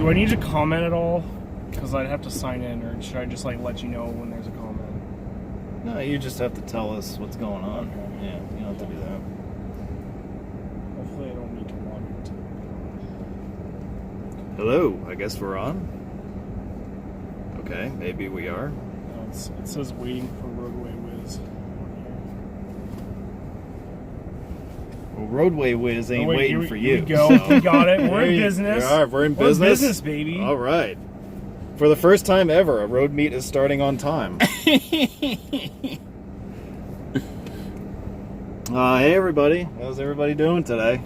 Do I need to comment at all? Because I'd have to sign in, or should I just like let you know when there's a comment? No, you just have to tell us what's going on. Okay. Yeah, you don't have to do that. Hopefully I don't need to log into it. Hello, I guess we're on. Okay, maybe we are. No, it says waiting for roadwaywiz. Well, roadwaywiz ain't waiting for you. Here we go. So. We got it. We're in business. We're in business. We're in business, baby. All right. For the first time ever, a road meet is starting on time. Hey everybody, how's everybody doing today?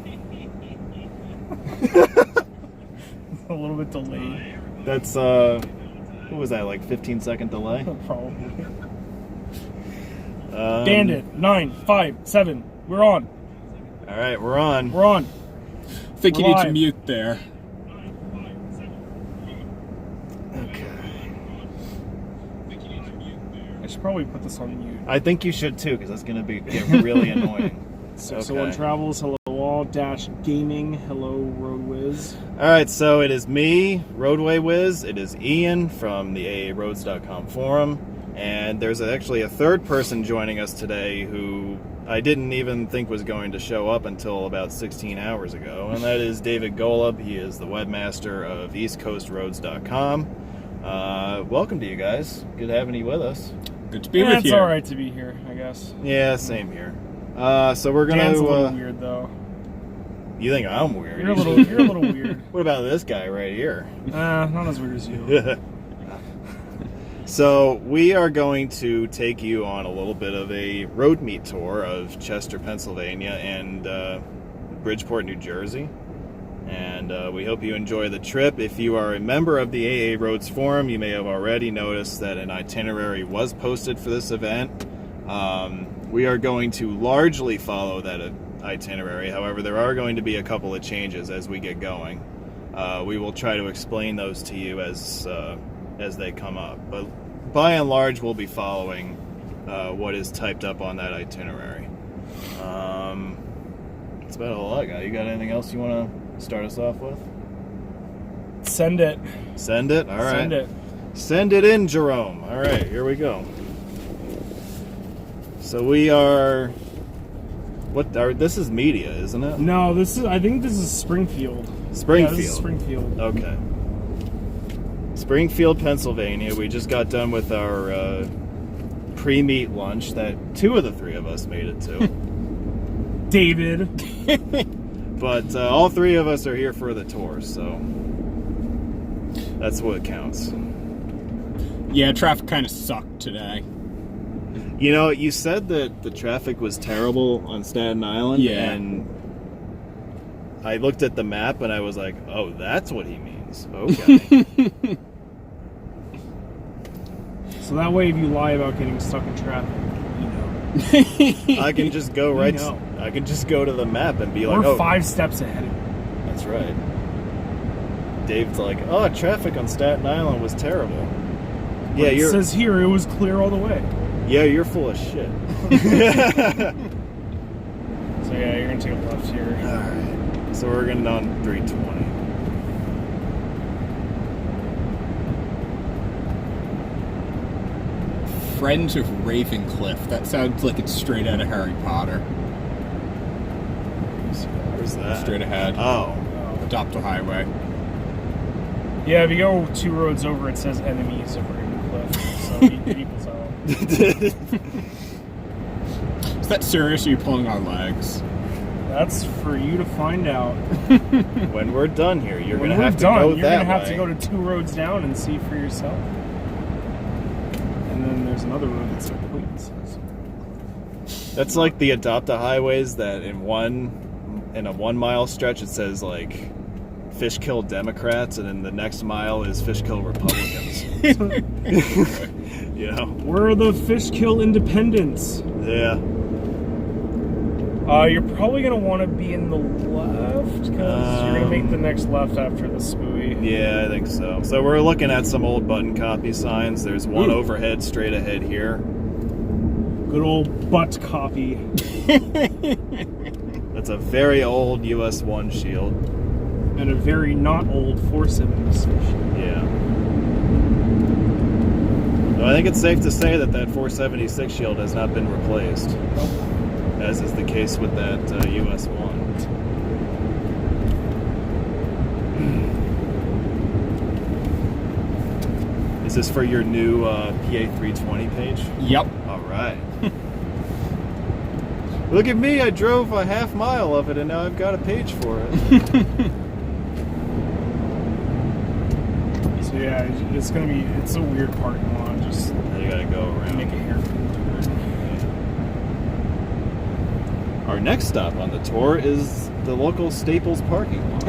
A little bit delayed. That's what was that, like 15-second delay? Probably. Bandit 9, 5, 7. We're on. All right, we're on. We're on. I think you need to mute there. I should probably put this on mute. I think you should too, because that's going to get really annoying. 601 Travels, hello all, Dash Gaming, hello roadwiz. Alright, so it is me, roadwaywiz. It is Ian from the a.a.roads.com forum. And there's actually a third person joining us today who I didn't even think was going to show up until about 16 hours ago. And that is David Golub. He is the webmaster of eastcoastroads.com. Welcome to you guys. Good having you with us. Good to be with you. It's alright to be here, I guess. Yeah, same here. So we're gonna. Dan's a little weird, though. You think I'm weird? You're a little weird. What about this guy right here? Not as weird as you. So we are going to take you on a little bit of a road meet tour of Chester, Pennsylvania, and Bridgeport, New Jersey. And we hope you enjoy the trip. If you are a member of the AA Roads Forum, you may have already noticed that an itinerary was posted for this event. We are going to largely follow that itinerary. However, there are going to be a couple of changes as we get going. We will try to explain those to you as they come up. But by and large, we'll be following what is typed up on that itinerary. That's about all I got. You got anything else you want to start us off with? Send it. Send it? All right. Send it. Send it in, Jerome. All right, here we go. So we are... this is media, isn't it? No, I think this is Springfield. Springfield. Yeah, this is Springfield. Okay. Springfield, Pennsylvania. We just got done with our pre-meet lunch that two of the three of us made it to. David. But all three of us are here for the tour, so that's what counts. Yeah, traffic kind of sucked today. You know, you said that the traffic was terrible on Staten Island, yeah. And I looked at the map and I was like, oh, that's what he means. Okay. So that way, if you lie about getting stuck in traffic, you know. I can just go right. I can just go to the map and be like, we're oh, 5 steps ahead of you. That's right. Dave's like, oh, traffic on Staten Island was terrible. But Yeah, it says here it was clear all the way. Yeah, you're full of shit. So yeah, you're gonna take a left here. All right. So we're getting on 320. Friends of Ravencliff. That sounds like it's straight out of Harry Potter. Where's that? Straight ahead. Oh. Adopt a highway. Yeah, if you go 2 roads over, it says enemies of Ravencliff. So it equals out. Is that serious, or are you pulling our legs? That's for you to find out. When we're done here, you're When gonna have to done, go you're that gonna have way. to go to 2 roads down and see for yourself. And then there's another road that's complete. That's like the adopt a highways that in a 1 mile stretch it says like fish kill Democrats, and then the next mile is fish kill Republicans. You know, we're the fish kill independents. Yeah. You're probably gonna want to be in the left because you're gonna make the next left after the spooey. Yeah, I think so. So we're looking at some old button copy signs. There's one overhead straight ahead here. Good old butt copy. That's a very old US 1 shield. and a very not old 476 shield. Yeah. Well, I think it's safe to say that 476 shield has not been replaced, as is the case with that US 1. Is this for your new PA 320 page? Yep. All right. Look at me, I drove a half mile of it and now I've got a page for it. So yeah, it's a weird parking lot. Just Now you gotta go around. make a hairpin turn. Our next stop on the tour is the local Staples parking lot.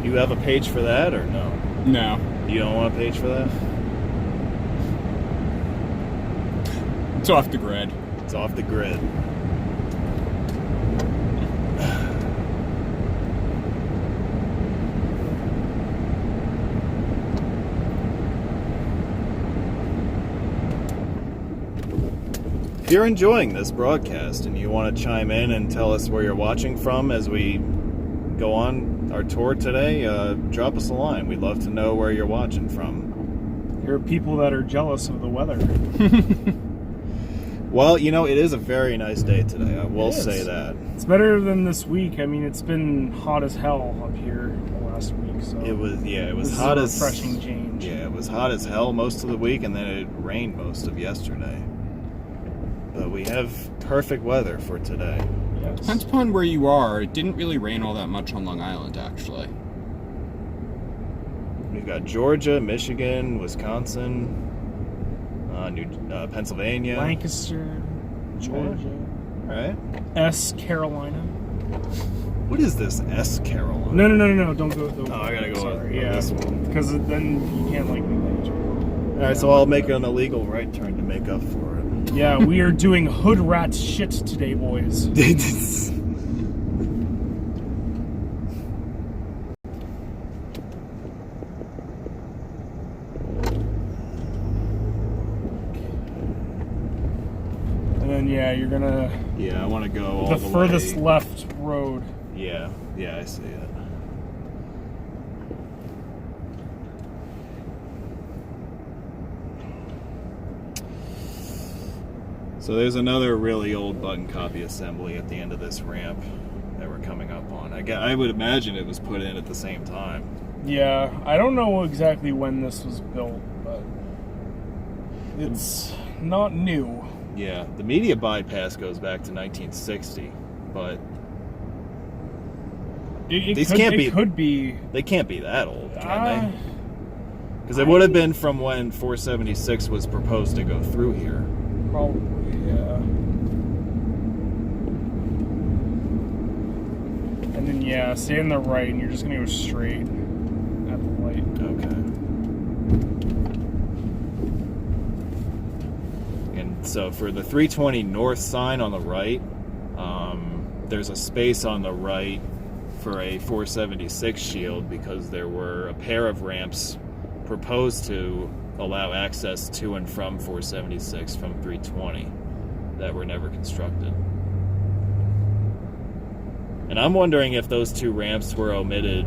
You have a page for that or no? No. You don't want a page for that? It's off the grid. It's off the grid. If you're enjoying this broadcast and you want to chime in and tell us where you're watching from as we go on our tour today, drop us a line. We'd love to know where you're watching from. There are people that are jealous of the weather. Well, you know, it is a very nice day today. I will It is. say that. It's better than this week. I mean, it's been hot as hell up here the last week. So It was this hot is as a refreshing change. Yeah, it was hot as hell most of the week, and then it rained most of yesterday. But we have perfect weather for today. Yes. Depends upon where you are. It didn't really rain all that much on Long Island, actually. We've got Georgia, Michigan, Wisconsin, Pennsylvania. Lancaster, Georgia, Right? Carolina. What is this S Carolina? No, don't go. Oh, I gotta go Sorry, with yeah, this one. because then you can't like make that joke. All right, so I'll make an illegal right turn to make up for it. Yeah, we are doing hood rat shit today, boys. And then yeah, you're gonna Yeah, I want to go all the the furthest way. left road. Yeah, I see it. So there's another really old button copy assembly at the end of this ramp that we're coming up on. I would imagine it was put in at the same time. Yeah, I don't know exactly when this was built, but it's not new. Yeah, the media bypass goes back to 1960, but It These could, can't it be- could be. they can't be that old, can they? Uh, Because it would have been from when 476 was proposed to go through here. Probably, yeah. And then, yeah, stay on the right, and you're just going to go straight at the light. Okay. And so for the 320 north sign on the right, there's a space on the right for a 476 shield because there were a pair of ramps proposed to allow access to and from 476 from 320 that were never constructed. And I'm wondering if those two ramps were omitted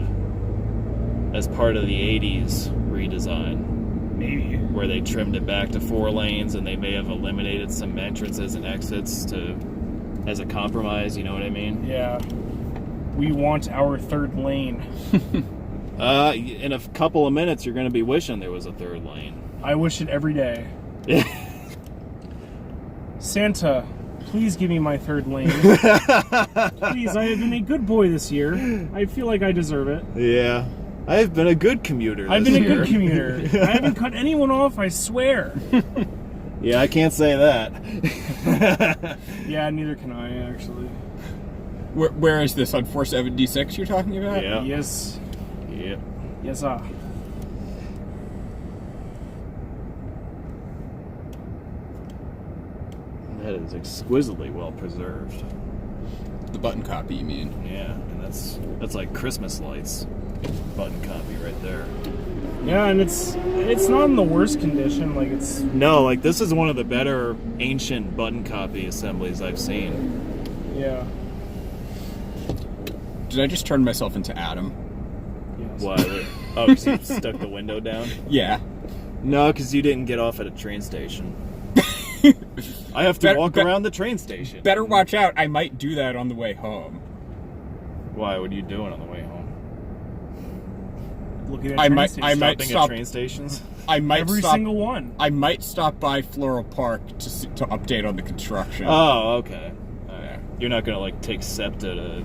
as part of the 80s redesign, Maybe. where they trimmed it back to 4 lanes and they may have eliminated some entrances and exits as a compromise, you know what I mean? Yeah. We want our third lane. In a couple of minutes, you're going to be wishing there was a third lane. I wish it every day. Santa, please give me my third lane. Please, I have been a good boy this year. I feel like I deserve it. Yeah. I have been a good commuter I've this been a year. good commuter. I haven't cut anyone off, I swear. Yeah, I can't say that. Yeah, neither can I, actually. Where is this, on 476 you're talking about? Yeah. Yes. Yep. Yes, That is exquisitely well preserved. The button copy, you mean? Yeah, and that's like Christmas lights. Button copy right there. Yeah, and it's not in the worst condition. Like, it's... No, like this is one of the better ancient button copy assemblies I've seen. Yeah. Did I just turn myself into Adam? Yes. What? Oh, because you stuck the window down? Yeah. No, because you didn't get off at a train station. I have to walk around the train station. Better watch out. I might do that on the way home. Why? What are you doing on the way home? Looking at I train might stations. Stopping stop- at train stations? I might Every stop. single one. I might stop by Floral Park to update on the construction. Oh, okay. All right. You're not going to, like, take SEPTA to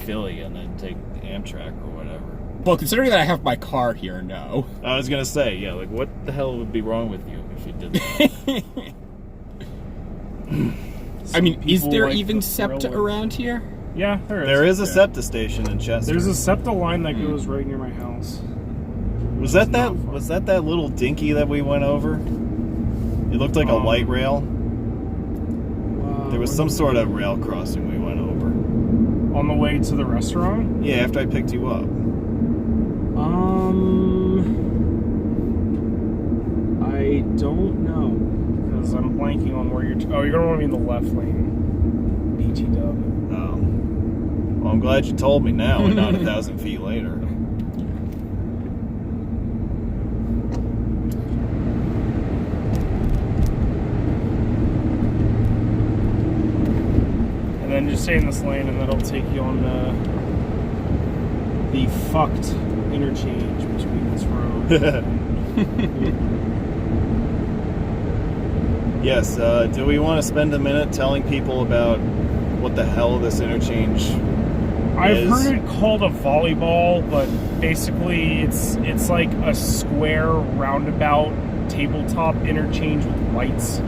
Philly and then take Amtrak or whatever. Well, considering that I have my car here, no. I was going to say, yeah, like, what the hell would be wrong with you if you did that? I mean, is people there like even the SEPTA thrill of- around here? Yeah, there is. There is a Okay. SEPTA station in Chester. There's a SEPTA line that goes right near my house. Was that not far. was that little dinky that we went over? It looked like a light rail. There was some sort of rail crossing we went over. On the way to the restaurant? Yeah, after I picked you up. I don't know. Because I'm blanking on where you're... you're going to want to be in the left lane. BT dub. Oh. Well, I'm glad you told me now and not 1,000 feet later. And then just stay in this lane and that'll take you on the fucked interchange between this road. Yes, do we want to spend a minute telling people about what the hell this interchange I've is? heard it called a volleyball, but basically it's like a square roundabout tabletop interchange with lights.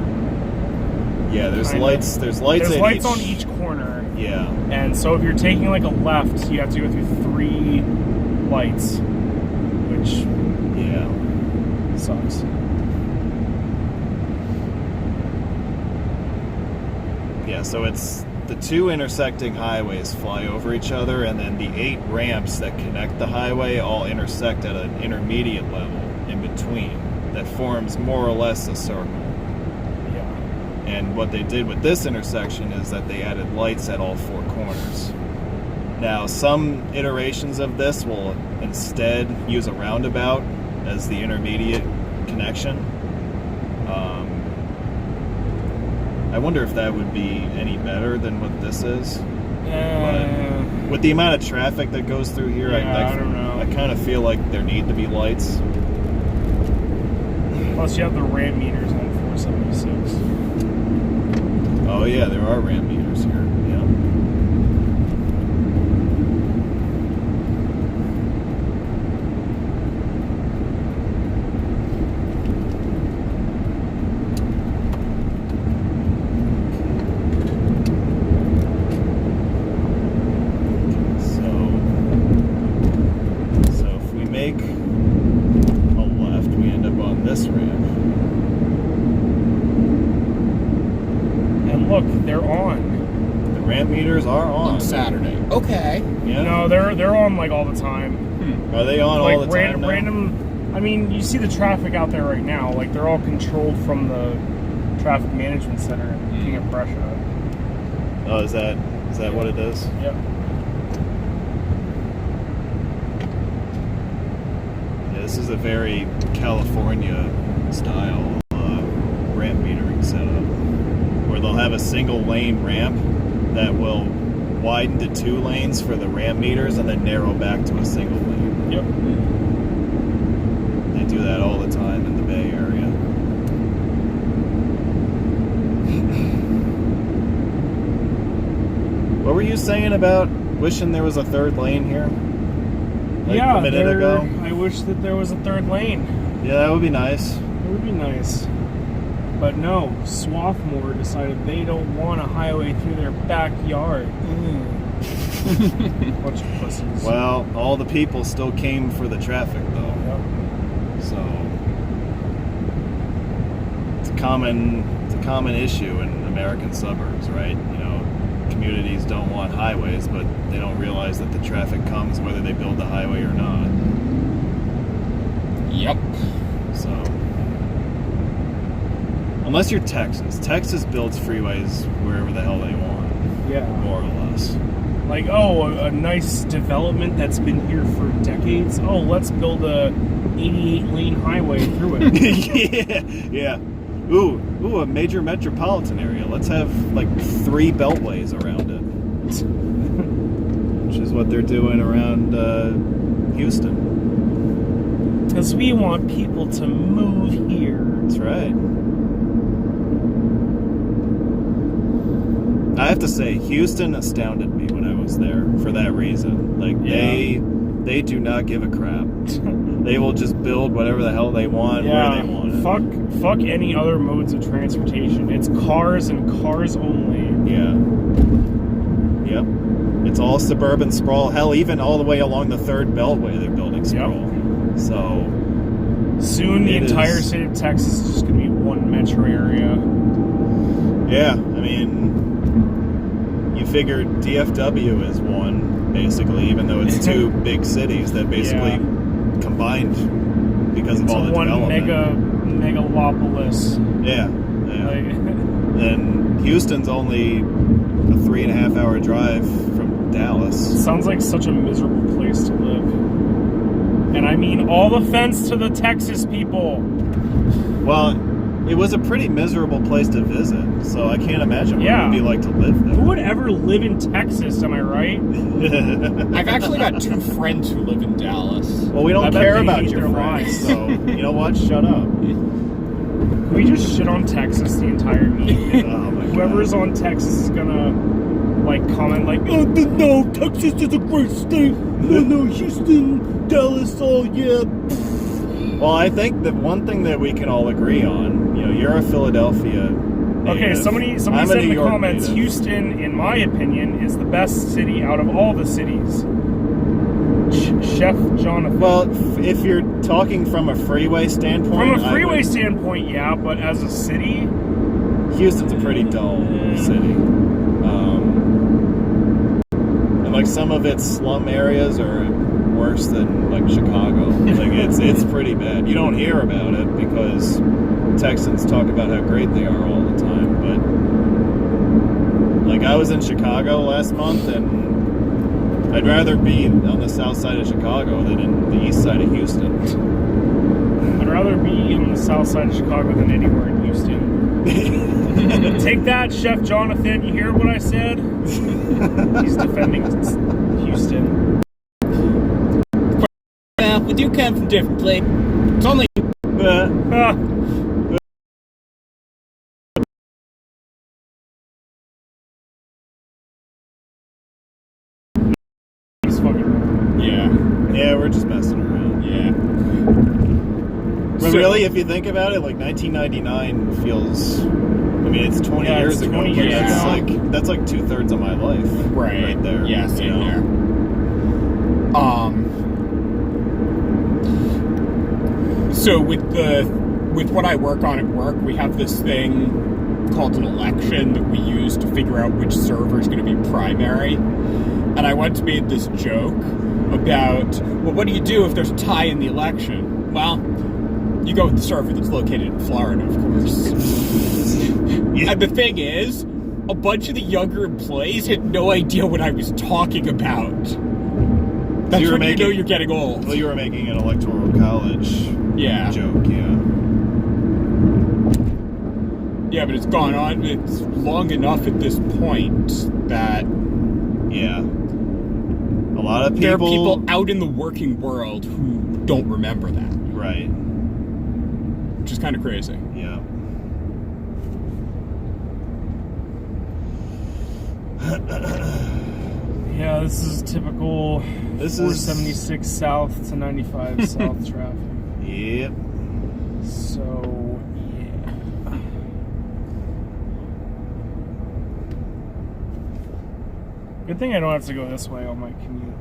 Yeah, there's Kinda. lights. There's lights. There's at lights on each corner, Yeah. and so if you're taking like a left, you have to go through 3 lights, which Yeah. sucks. Yeah. So it's the 2 intersecting highways fly over each other, and then the 8 ramps that connect the highway all intersect at an intermediate level in between that forms more or less a circle. Yeah. And what they did with this intersection is that they added lights at all 4 corners. Now, some iterations of this will instead use a roundabout as the intermediate connection. I wonder if that would be any better than what this is. With the amount of traffic that goes through here, Yeah, I don't know. I kind of feel like there need to be lights. Plus, you have the RAM meters on 476. Oh yeah, there are ramp meters here. Yeah. So if we make a left, we end up on this ramp. And look, they're on. The ramp meters are on. On Saturday. Okay. Yeah. No, they're on like all the time. Are they on Like all the time now? random. I mean, you see the traffic out there right now. Like they're all controlled from the traffic management center in King of Prussia. Oh, is that what it is? Yep. Yeah, this is a very California style ramp metering setup, where they'll have a single lane ramp that will widen to 2 lanes for the ramp meters and then narrow back to a single lane. Yep. They do that all the time in the Bay Area. What were you saying about wishing there was a 3rd lane here? Like yeah. a minute ago? I wish that there was a 3rd lane. Yeah, that would be nice. It would be nice. But no, Swarthmore decided they don't want a highway through their backyard. Bunch of pussies. Well, all the people still came for the traffic, though. Yep. So it's a common issue in American suburbs, right? You know, communities don't want highways, but they don't realize that the traffic comes whether they build the highway or not. Yep. So unless you're Texas builds freeways wherever the hell they want, Yeah. more or less. Like, oh, a nice development that's been here for decades. Oh, let's build a 88-lane highway through it. yeah. Ooh, a major metropolitan area. Let's have like 3 beltways around it. Which is what they're doing around Houston. Because we want people to move here. That's right. I have to say, Houston astounded me when I was there for that reason. Like, they do not give a crap. They will just build whatever the hell they want, where they want it. Fuck any other modes of transportation. It's cars and cars only. Yeah. Yep. It's all suburban sprawl. Hell, even all the way along the 3rd Beltway, they're building sprawl. Yep. So soon the entire state of Texas is just going to be one metro area. Yeah, I mean, you figure DFW is one, basically, even though it's 2 big cities that basically combined because of all the development. Megalopolis. Yeah. And Houston's only a 3.5-hour drive from Dallas. Sounds like such a miserable place to live. And I mean all offense to the Texas people. Well, it was a pretty miserable place to visit, so I can't imagine what it would be like to live there. Who would ever live in Texas, am I right? I've actually got 2 friends who live in Dallas. Well, we don't care about your friends, so you know what? Shut up. Can we just shit on Texas the entire meeting? Oh my God. Whoever's on Texas is gonna comment like, oh, no, Texas is a great state. No, Houston, Dallas, oh yeah. Well, I think that one thing that we can all agree on, you're a Philadelphia native. Okay, somebody said in the comments, native. Houston, in my opinion, is the best city out of all the cities. Chef Jonathan. Well, if you're talking from a freeway standpoint... From a freeway standpoint, yeah, but as a city... Houston's a pretty dull city. And like some of its slum areas are worse than like Chicago. Like it's pretty bad. You don't hear about it because Texans talk about how great they are all the time. But like I was in Chicago last month, and I'd rather be on the south side of Chicago than in the east side of Houston. I'd rather be on the south side of Chicago than anywhere in Houston. Take that, Chef Jonathan. You hear what I said? He's defending Houston. We do come from different places. It's only... He's fucking... Yeah, we're just messing around. Yeah. But really, if you think about it, like 1999 feels... I mean, it's 20 years ago. 20 years ago. That's like 2/3 of my life. Right there. Yeah, same there. So with what I work on at work, we have this thing called an election that we use to figure out which server is going to be primary. And I once made this joke about, well, what do you do if there's a tie in the election? Well, you go with the server that's located in Florida, of course. And the thing is, a bunch of the younger employees had no idea what I was talking about. That's when you know you're getting old. Well, you were making an electoral college joke, Yeah, but it's gone on. It's long enough at this point that... Yeah. A lot of people... There are people out in the working world who don't remember that. Right. Which is kind of crazy. Yeah. Yeah, this is typical 476 south to 95 south traffic. Yep. So, yeah. Good thing I don't have to go this way on my commute.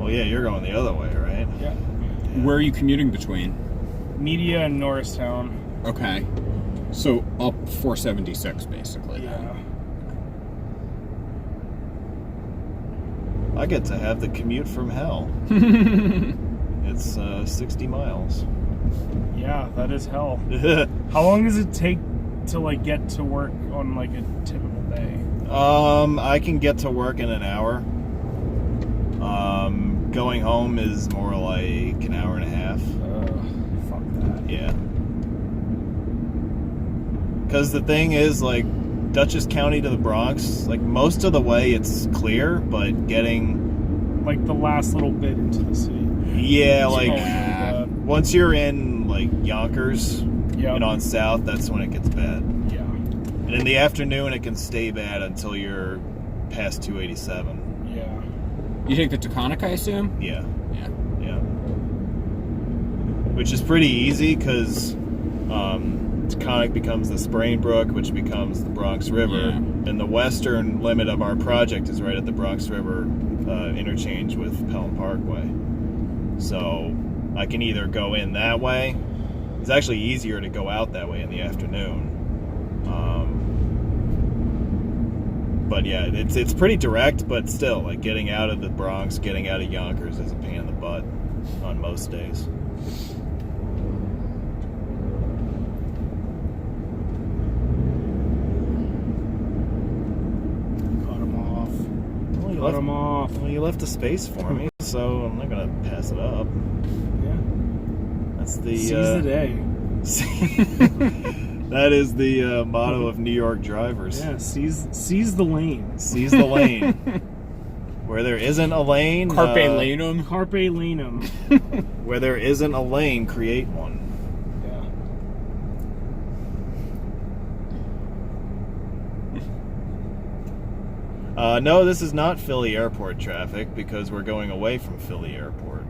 Well, yeah, you're going the other way, right? Yeah. Where are you commuting between? Media and Norristown. Okay. So up 476, basically. Yeah. I get to have the commute from hell. It's 60 miles. Yeah, that is hell. How long does it take to like get to work on like a typical day? I can get to work in an hour. Going home is more like an hour and a half. Fuck that. Yeah. Because the thing is, like, Dutchess County to the Bronx, like, most of the way it's clear, but getting... Like the last little bit into the city. Yeah, It's like, probably bad. once you're in, like, Yonkers Yep. and on south, that's when it gets bad. Yeah. And in the afternoon, it can stay bad until you're past 287. Yeah. You take the Taconic, I assume? Yeah. Yeah. Yeah. Which is pretty easy because Taconic becomes the Sprainbrook, which becomes the Bronx River. Yeah. And the western limit of our project is right at the Bronx River interchange with Pelham Parkway. So I can either go in that way. It's actually easier to go out that way in the afternoon. But yeah, it's pretty direct, but still, like, getting out of the Bronx, getting out of Yonkers is a pain in the butt on most days. Cut him off. Well, Cut him off. Well, you left a space for me, so I'm not gonna pass it up. Yeah. That's the Seize the day. that is the motto of New York drivers. Yeah. Seize the lane. Seize the lane. Where there isn't a lane, Carpe Lanum. Carpe Lanum. where there isn't a lane, create one. Yeah. No, this is not Philly Airport traffic because we're going away from Philly Airport.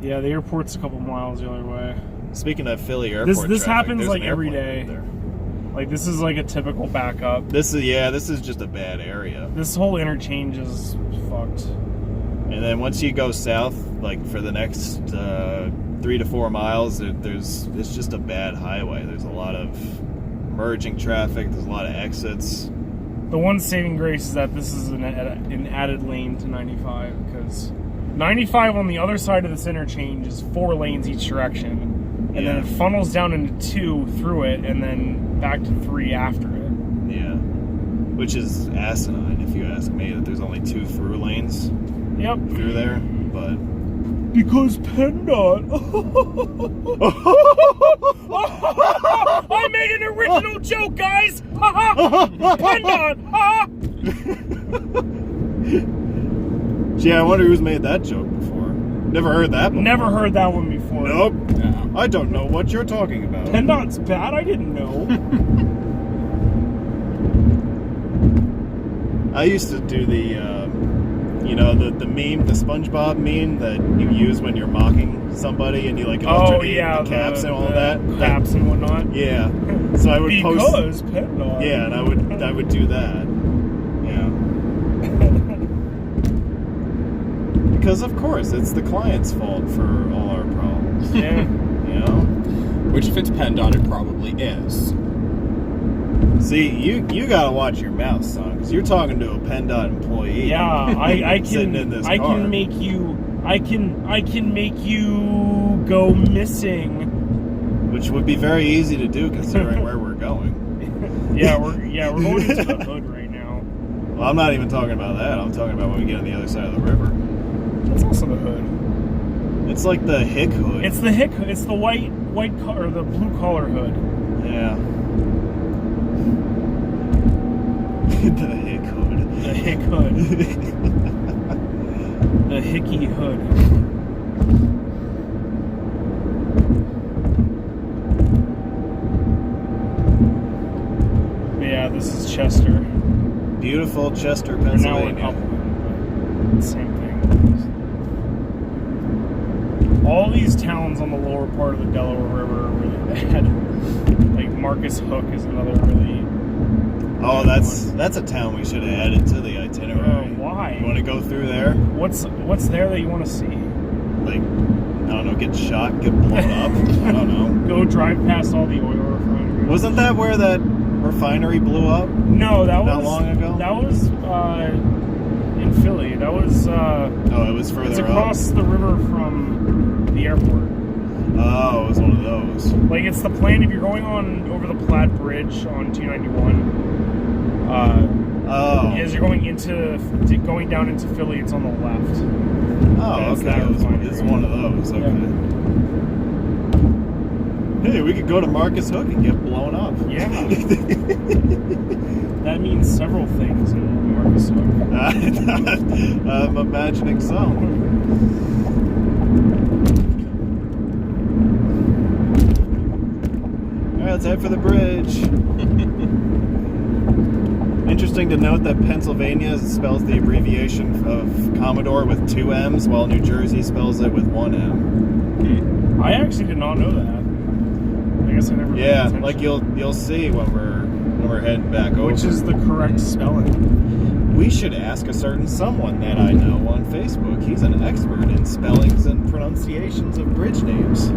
Yeah, the airport's a couple miles the other way. Speaking of Philly Airport This traffic, happens there's like an every airplane day. right there. Like, this is like a typical backup. This is just a bad area. This whole interchange is fucked. And then once you go south, like for the next 3 to 4 miles, it's just a bad highway. There's a lot of merging traffic. There's a lot of exits. The one saving grace is that this is an added lane to 95, because 95 on the other side of this interchange is 4 lanes each direction. And then it funnels down into 2 through it, and then back to 3 after it. Yeah. Which is asinine, if you ask me, that there's only 2 through lanes Yep. through there. But Because PennDOT. I made an original joke, guys. PennDOT. yeah, I wonder who's made that joke before. Never heard that before. Never heard that one before. Nope. No. I don't know what you're talking about. PennDOT's bad. I didn't know. I used to do the meme, the SpongeBob meme that you use when you're mocking somebody and you like alternate the caps and all that. Caps and whatnot. Yeah. So I would post. Because PennDOT. Yeah, and I would do that. Yeah. Because of course it's the client's fault for all our problems. Yeah. You know. Which, if it's PennDOT, it probably is. See, you gotta watch your mouth, son, because you're talking to a PennDOT employee. Yeah, I sitting can. in this I car. can make you. I can make you go missing. Which would be very easy to do considering where we're going. Yeah, we're going into the hood right now. Well, I'm not even talking about that. I'm talking about when we get on the other side of the river. That's also the hood. It's like the hick hood. It's the hick. It's the white collar, the blue collar hood. Yeah. The hick hood. The hick hood. The hickey hood. Yeah, this is Chester. Beautiful Chester, We're now in Pennsylvania. Upland, but same thing. All these towns on the lower part of the Delaware River are really bad. Like Marcus Hook is another really. Oh, that's a town we should have added to the itinerary. Why? You want to go through there? What's there that you want to see? Like, I don't know, get shot, get blown up? I don't know. Go drive past all the oil refineries. Wasn't that where that refinery blew up? No, that was Not long ago? That was in Philly. That was Oh, it was further it's up. across the river from the airport. Oh, it was one of those. Like, it's the plan if you're going on over the Platte Bridge on 291. As you're going down into Philly, it's on the left. Oh, okay. It's one of those. Okay. Yeah. Hey, we could go to Marcus Hook and get blown up. Yeah. That means several things in Marcus Hook. I'm imagining so. Alright, let's head for the bridge. Interesting to note that Pennsylvania spells the abbreviation of Commodore with 2 M's, while New Jersey spells it with 1 M. I actually did not know that. I guess I never paid attention. Like you'll see when we're heading back over. Which is the correct spelling? We should ask a certain someone that I know on Facebook. He's an expert in spellings and pronunciations of bridge names.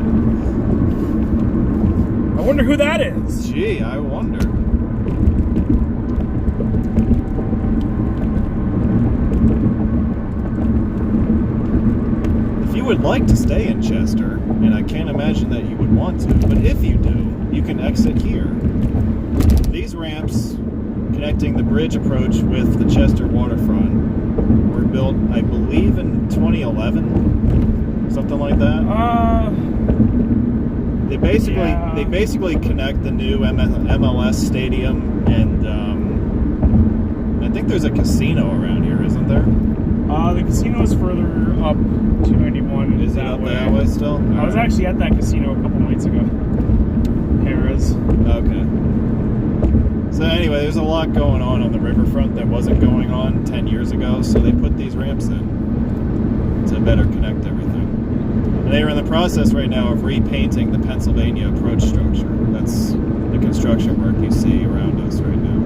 I wonder who that is. Gee, I wonder. If you would like to stay in Chester, and I can't imagine that you would want to, but if you do, you can exit here. These ramps connecting the bridge approach with the Chester waterfront were built, I believe, in 2011, something like that. They basically connect the new MLS stadium, and I think there's a casino around here, isn't there? The casino is further up 291. Is it up that way still? I was actually at that casino a couple nights ago. Harrah's. Okay. So anyway, there's a lot going on the riverfront that wasn't going on 10 years ago, so they put these ramps in to better connect everything. And they are in the process right now of repainting the Pennsylvania approach structure. That's the construction work you see around us right now.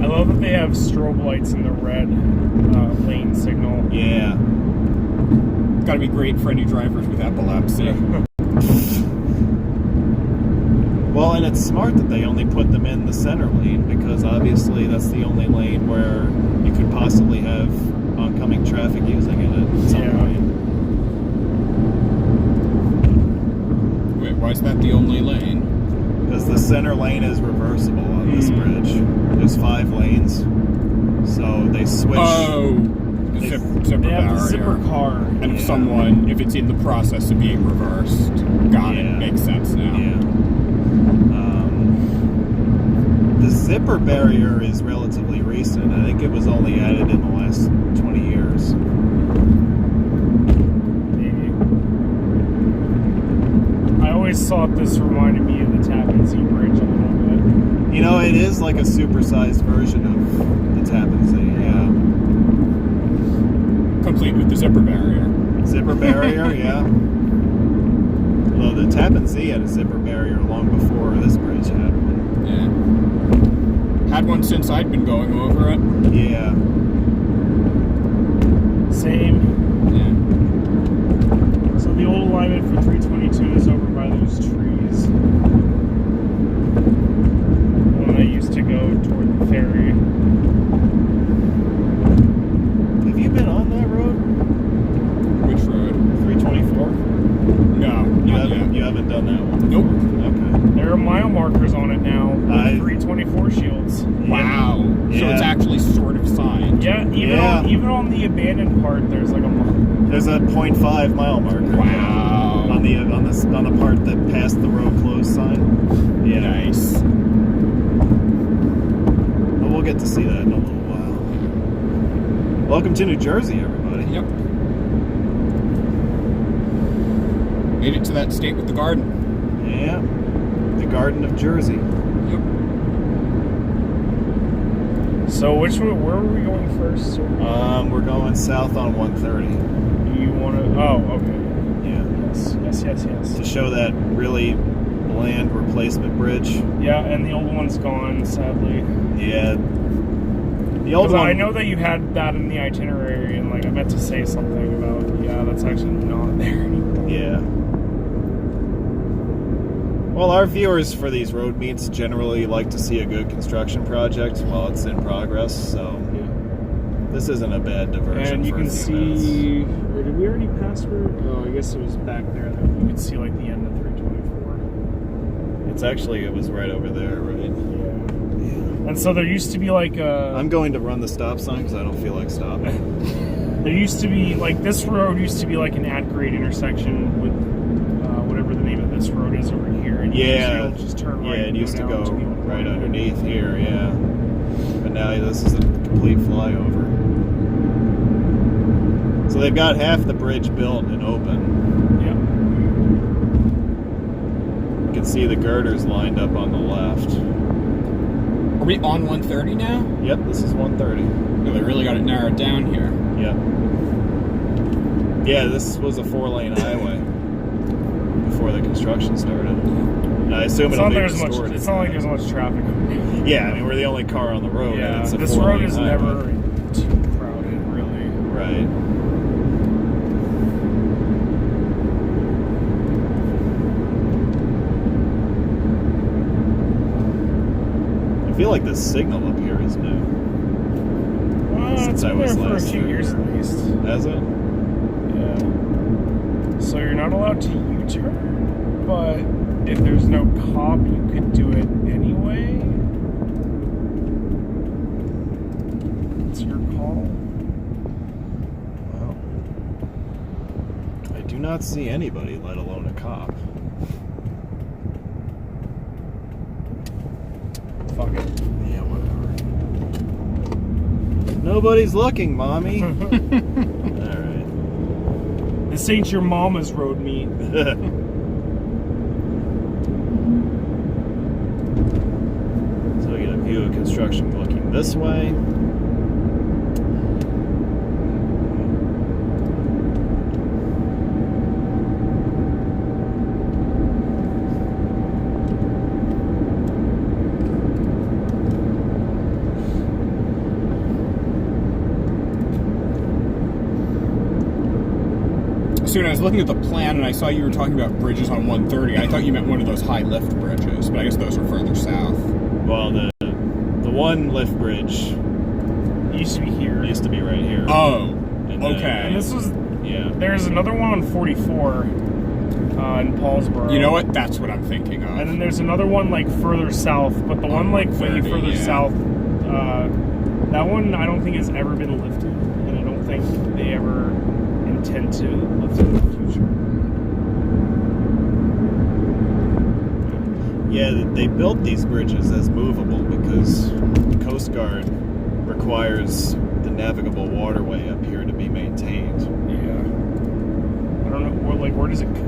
I love that they have strobe lights in the red lane signal. Yeah. It's gotta be great for any drivers with epilepsy. Well, and it's smart that they only put them in the center lane, because obviously that's the only lane where you could possibly have oncoming traffic using it at some point. Wait, why is that the only lane? Because the center lane is reversible on this bridge. There's 5 lanes, so they switch. Oh, the zipper They have barrier. the zipper car. And if it's in the process of being reversed, got it. Makes sense now. Yeah. The zipper barrier is relatively recent. I think it was only added in the last 20 years. Maybe. I always thought this reminded me of the Tappan Zee Bridge a little bit. You know, it is like a supersized version of the Tappan Zee, yeah. Complete with the zipper barrier. Zipper barrier, yeah. Well, the Tappan Zee had a zipper barrier long before this bridge had one. Yeah. Had one since I'd been going over it. Yeah. Same. Yeah. So the old alignment for 322 is over by those trees. When I used to go toward the ferry. Have you been on that road? Which road? 324? No, not yet. You haven't done that one? Nope. Okay. There are mile markers on it now with 324 shields. Wow. So Yeah. it's actually sort of signed. Yeah, even on the abandoned part, there's like a There's a 0.5 mile marker. Wow. On the part that passed the road closed sign. Yeah. Nice. But we'll get to see that in a little while. Welcome to New Jersey, everybody. Yep. Made it to that state with the garden. Yeah. The Garden of Jersey. Yep. So where were we going first? We're going south on 130. You want to? Oh, okay. Yeah. Yes. To show that really bland replacement bridge. Yeah, and the old one's gone, sadly. Yeah. The old one. I know that you had that in the itinerary, and like I meant to say something about that's actually not there anymore. Yeah. Well, our viewers for these road meets generally like to see a good construction project while it's in progress, so this isn't a bad diversion. And you for can a few minutes. see, or did we already pass where? Oh, I guess it was back there that you could see like the end of 324. It was right over there, right? Yeah. And so there used to be like a... I'm going to run the stop sign because I don't feel like stopping. There used to be, like, this road used to be like an at-grade intersection with whatever the name of this road is over here. And Yeah. you just turn right. Yeah, it used to go down right underneath here, yeah. But now this is a complete flyover. So they've got half the bridge built and open. Yep. You can see the girders lined up on the left. Are we on 130 now? Yep, this is 130. No, they really got it narrowed down here. Yep. Yeah, this was a 4-lane highway before the construction started. And I assume It's it'll not, be there's restored. much, it's not like there's much traffic. Yeah, I mean, we're the only car on the road. Yeah, and it's a this 4-lane road is highway. never too crowded, really. Right. I feel like the signal up here is new. It's Since I been there was for a last few through years here. at least. Has it? Yeah. So you're not allowed to U-turn, but if there's no cop, you could do it anyway. It's your call. Well, I do not see anybody, let alone a cop. Fuck it. Yeah, whatever. Nobody's looking, Mommy. Alright. This ain't your mama's road meet. So we get a view of construction looking this way. So when I was looking at the plan and I saw you were talking about bridges on 130, I thought you meant one of those high lift bridges, but I guess those are further south. Well, the one lift bridge It used to be here. used to be right here. Oh, And then- okay. And this was... Yeah. There's another one on 44 in Paulsboro. You know what? That's what I'm thinking of. And then there's another one like further south, but the one like way 130, further yeah. south, that one I don't think has ever been lifted, and I don't think they ever intend to lift it in the future. Yeah, they built these bridges as movable because the Coast Guard requires the navigable waterway up here to be maintained. Yeah. I don't know, where does it go?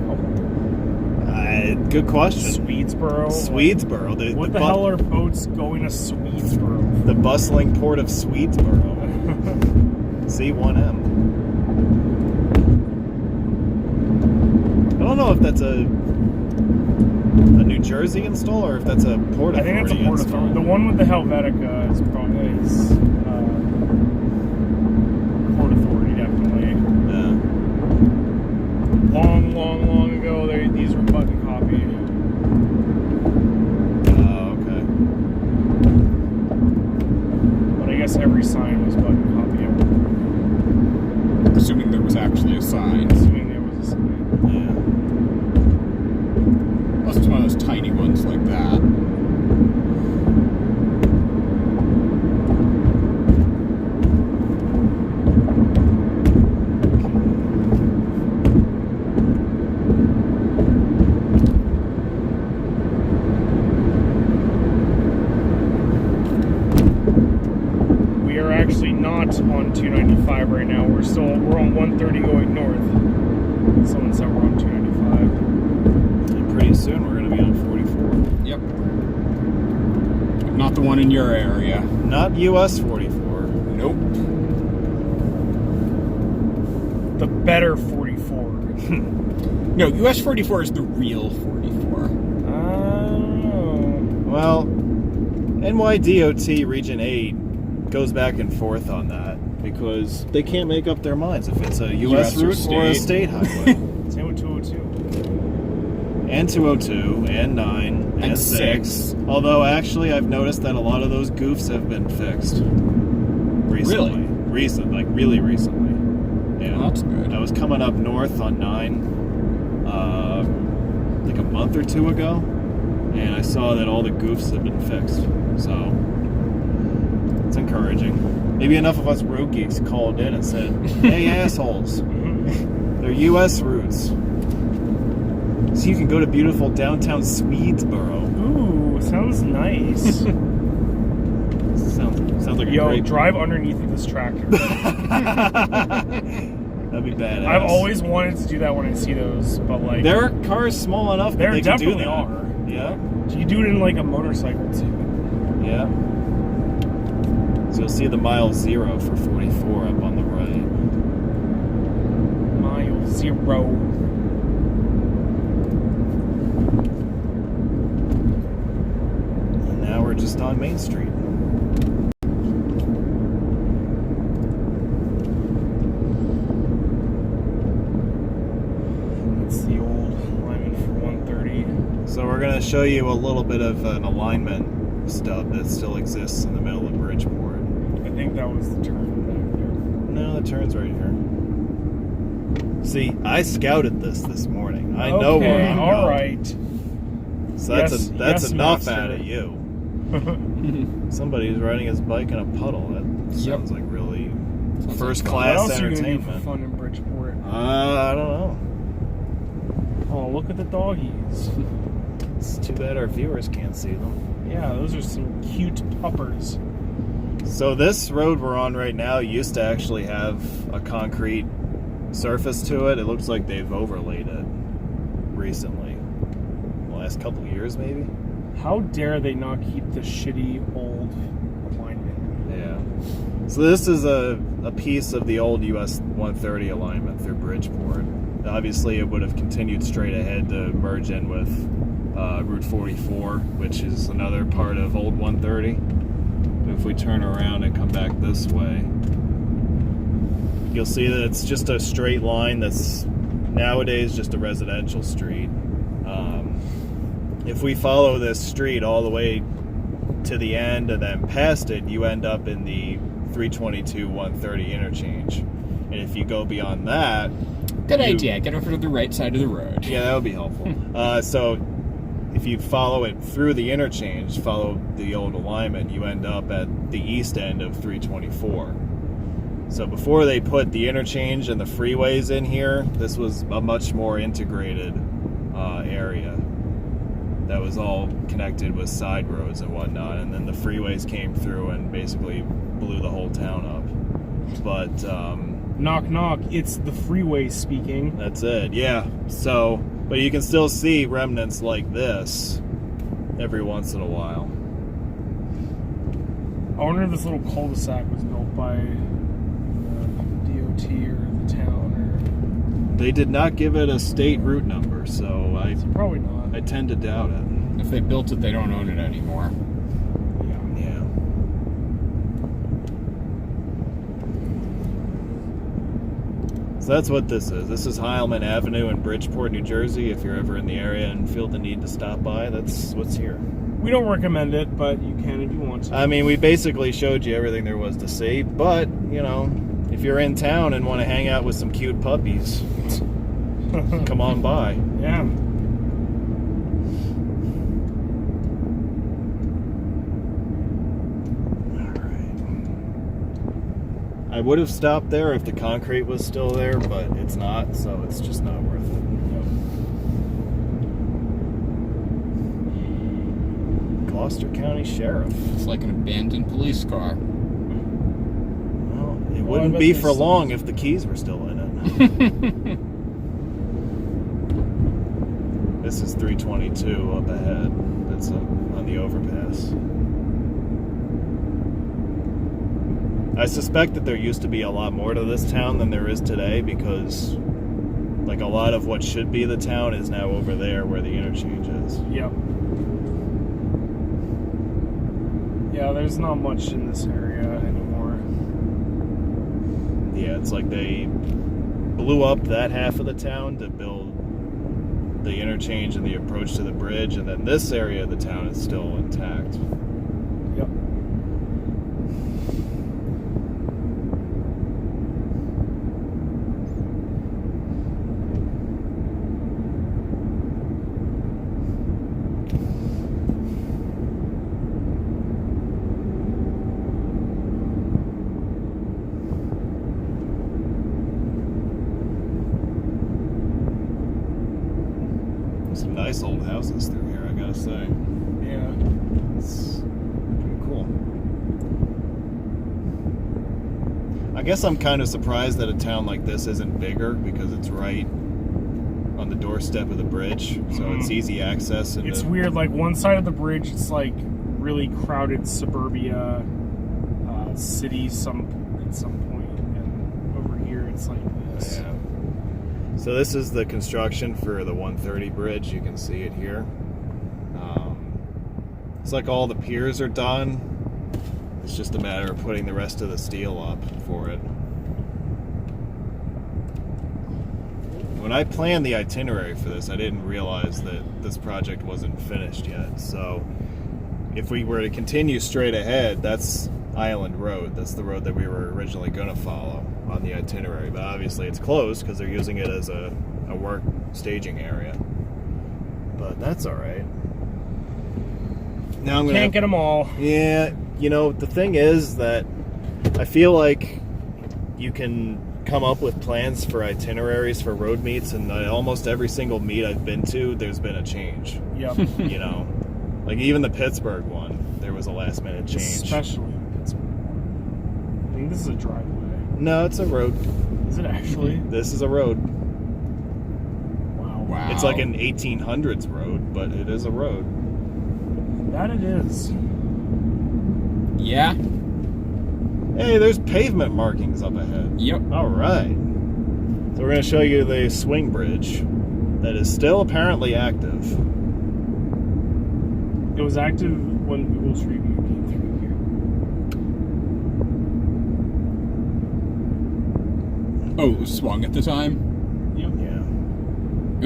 Good question. Swedesboro? Swedesboro. What the hell are boats going to Swedesboro? The bustling port of Swedesboro. C1M. I don't know if that's a New Jersey install or if that's a Port I Authority think it's a Port install. Authority. The one with the Helvetica is probably Port Authority, definitely. Yeah. Long ago, these were button copy. Oh, okay. But I guess every sign was button copy. Assuming there was actually a sign. Assuming there was a sign. Yeah. Unless it's one of those tiny ones like that. We are actually not on 295 right now. We're on 130 going north. Someone said we're on 295. And pretty soon we're going to be on 44. Yep. Not the one in your area. Not US 44. Nope. The better 44. No, US 44 is the real 44. Well, NYDOT Region 8 goes back and forth on that because they can't make up their minds if it's a US route or a state highway. Same with 202. and 202, and 9, and 6. Although, actually, I've noticed that a lot of those goofs have been fixed. Recently. Really recently. Yeah. Well, that's good. I was coming up north on 9, like a month or two ago, and I saw that all the goofs have been fixed. So, it's encouraging. Maybe enough of us road geeks called in and said, hey, assholes. They're U.S. routes. So you can go to beautiful downtown Swedesboro. Ooh, sounds nice. Sounds like a great... drive underneath of this tractor. That'd be badass. I've always wanted to do that when I see those, but like... There are cars small enough that they can do that. There definitely are. Yeah. You do it in like a motorcycle too. Yeah. So you'll see the mile 0 for 44 up on the right. Mile 0. And now we're just on Main Street. That's the old alignment for 130. So we're going to show you a little bit of an alignment stub that still exists in the middle of Bridgeport. I think that was the turn back there. No, the turn's right here. See, I scouted this morning. I know where I'm going. All right. So that's Yes, enough master. out of you. Somebody's riding his bike in a puddle. That sounds like really first What class else are you gonna do for entertainment. fun in Bridgeport? I don't know. Oh, look at the doggies. It's too bad our viewers can't see them. Yeah, those are some cute puppers. So this road we're on right now used to actually have a concrete surface to it. It looks like they've overlaid it recently. The last couple of years, maybe? How dare they not keep the shitty old alignment? Yeah. So this is a piece of the old US 130 alignment through Bridgeport. Obviously, it would have continued straight ahead to merge in with Route 44, which is another part of old 130. If we turn around and come back this way, you'll see that it's just a straight line that's nowadays just a residential street. If we follow this street all the way to the end and then past it, you end up in the 322-130 interchange. And if you go beyond that... Good idea. Get over to the right side of the road. Yeah, that would be helpful. So if you follow it through the interchange, follow the old alignment, you end up at the east end of 324. So before they put the interchange and the freeways in here, this was a much more integrated area that was all connected with side roads and whatnot, and then the freeways came through and basically blew the whole town up. But Knock, knock. It's the freeway speaking. that's it, yeah. So, but you can still see remnants like this every once in a while. I wonder if this little cul-de-sac was built by DOT or the town, They did not give it a state route number, so I probably not. tend to doubt it. If they built it, they don't own it anymore. Yeah. So that's what this is. This is Heilman Avenue in Bridgeport, New Jersey. If you're ever in the area and feel the need to stop by, that's what's here. We don't recommend it, but you can if you want to. I mean, we basically showed you everything there was to see, but, you know, if you're in town and want to hang out with some cute puppies, come on by. Yeah. I would have stopped there if the concrete was still there, but it's not, so it's just not worth it. Gloucester County Sheriff. It's like an abandoned police car. Well, it I wouldn't bet be there's for some- long if the keys were still in it. This is 322 up ahead. That's on the overpass. I suspect that there used to be a lot more to this town than there is today, because like a lot of what should be the town is now over there where the interchange is. Yep. Yeah, there's not much in this area anymore. Yeah, it's like they blew up that half of the town to build the interchange and the approach to the bridge, and then this area of the town is still intact. Yep. Some nice old houses through here, I gotta say. Yeah. It's pretty cool. I guess I'm kind of surprised that a town like this isn't bigger, because it's right on the doorstep of the bridge, so it's easy access. And It's weird, like one side of the bridge, it's like really crowded suburbia city at some point, and over here it's like this. Yeah. So this is the construction for the 130 bridge. You can see it here. It's like all the piers are done. It's just a matter of putting the rest of the steel up for it. When I planned the itinerary for this, I didn't realize that this project wasn't finished yet. So if we were to continue straight ahead, that's Island Road. That's the road that we were originally going to follow on the itinerary, but obviously it's closed because they're using it as a work staging area. But that's all right. Now I'm gonna Can't get them all. Yeah, you know, the thing is that I feel like you can come up with plans for itineraries for road meets, and almost every single meet I've been to, there's been a change. Yep. You know, like even the Pittsburgh one, there was a last minute change. Especially Pittsburgh. I think this is a driveway. No, it's a road. Is it actually? This is a road. Wow. It's like an 1800s road, but it is a road. That it is. Yeah. Hey, there's pavement markings up ahead. Yep. All right. So we're going to show you the swing bridge that is still apparently active. It was active when Google Street View came through here. Oh, it was swung at the time? Yep. Yeah.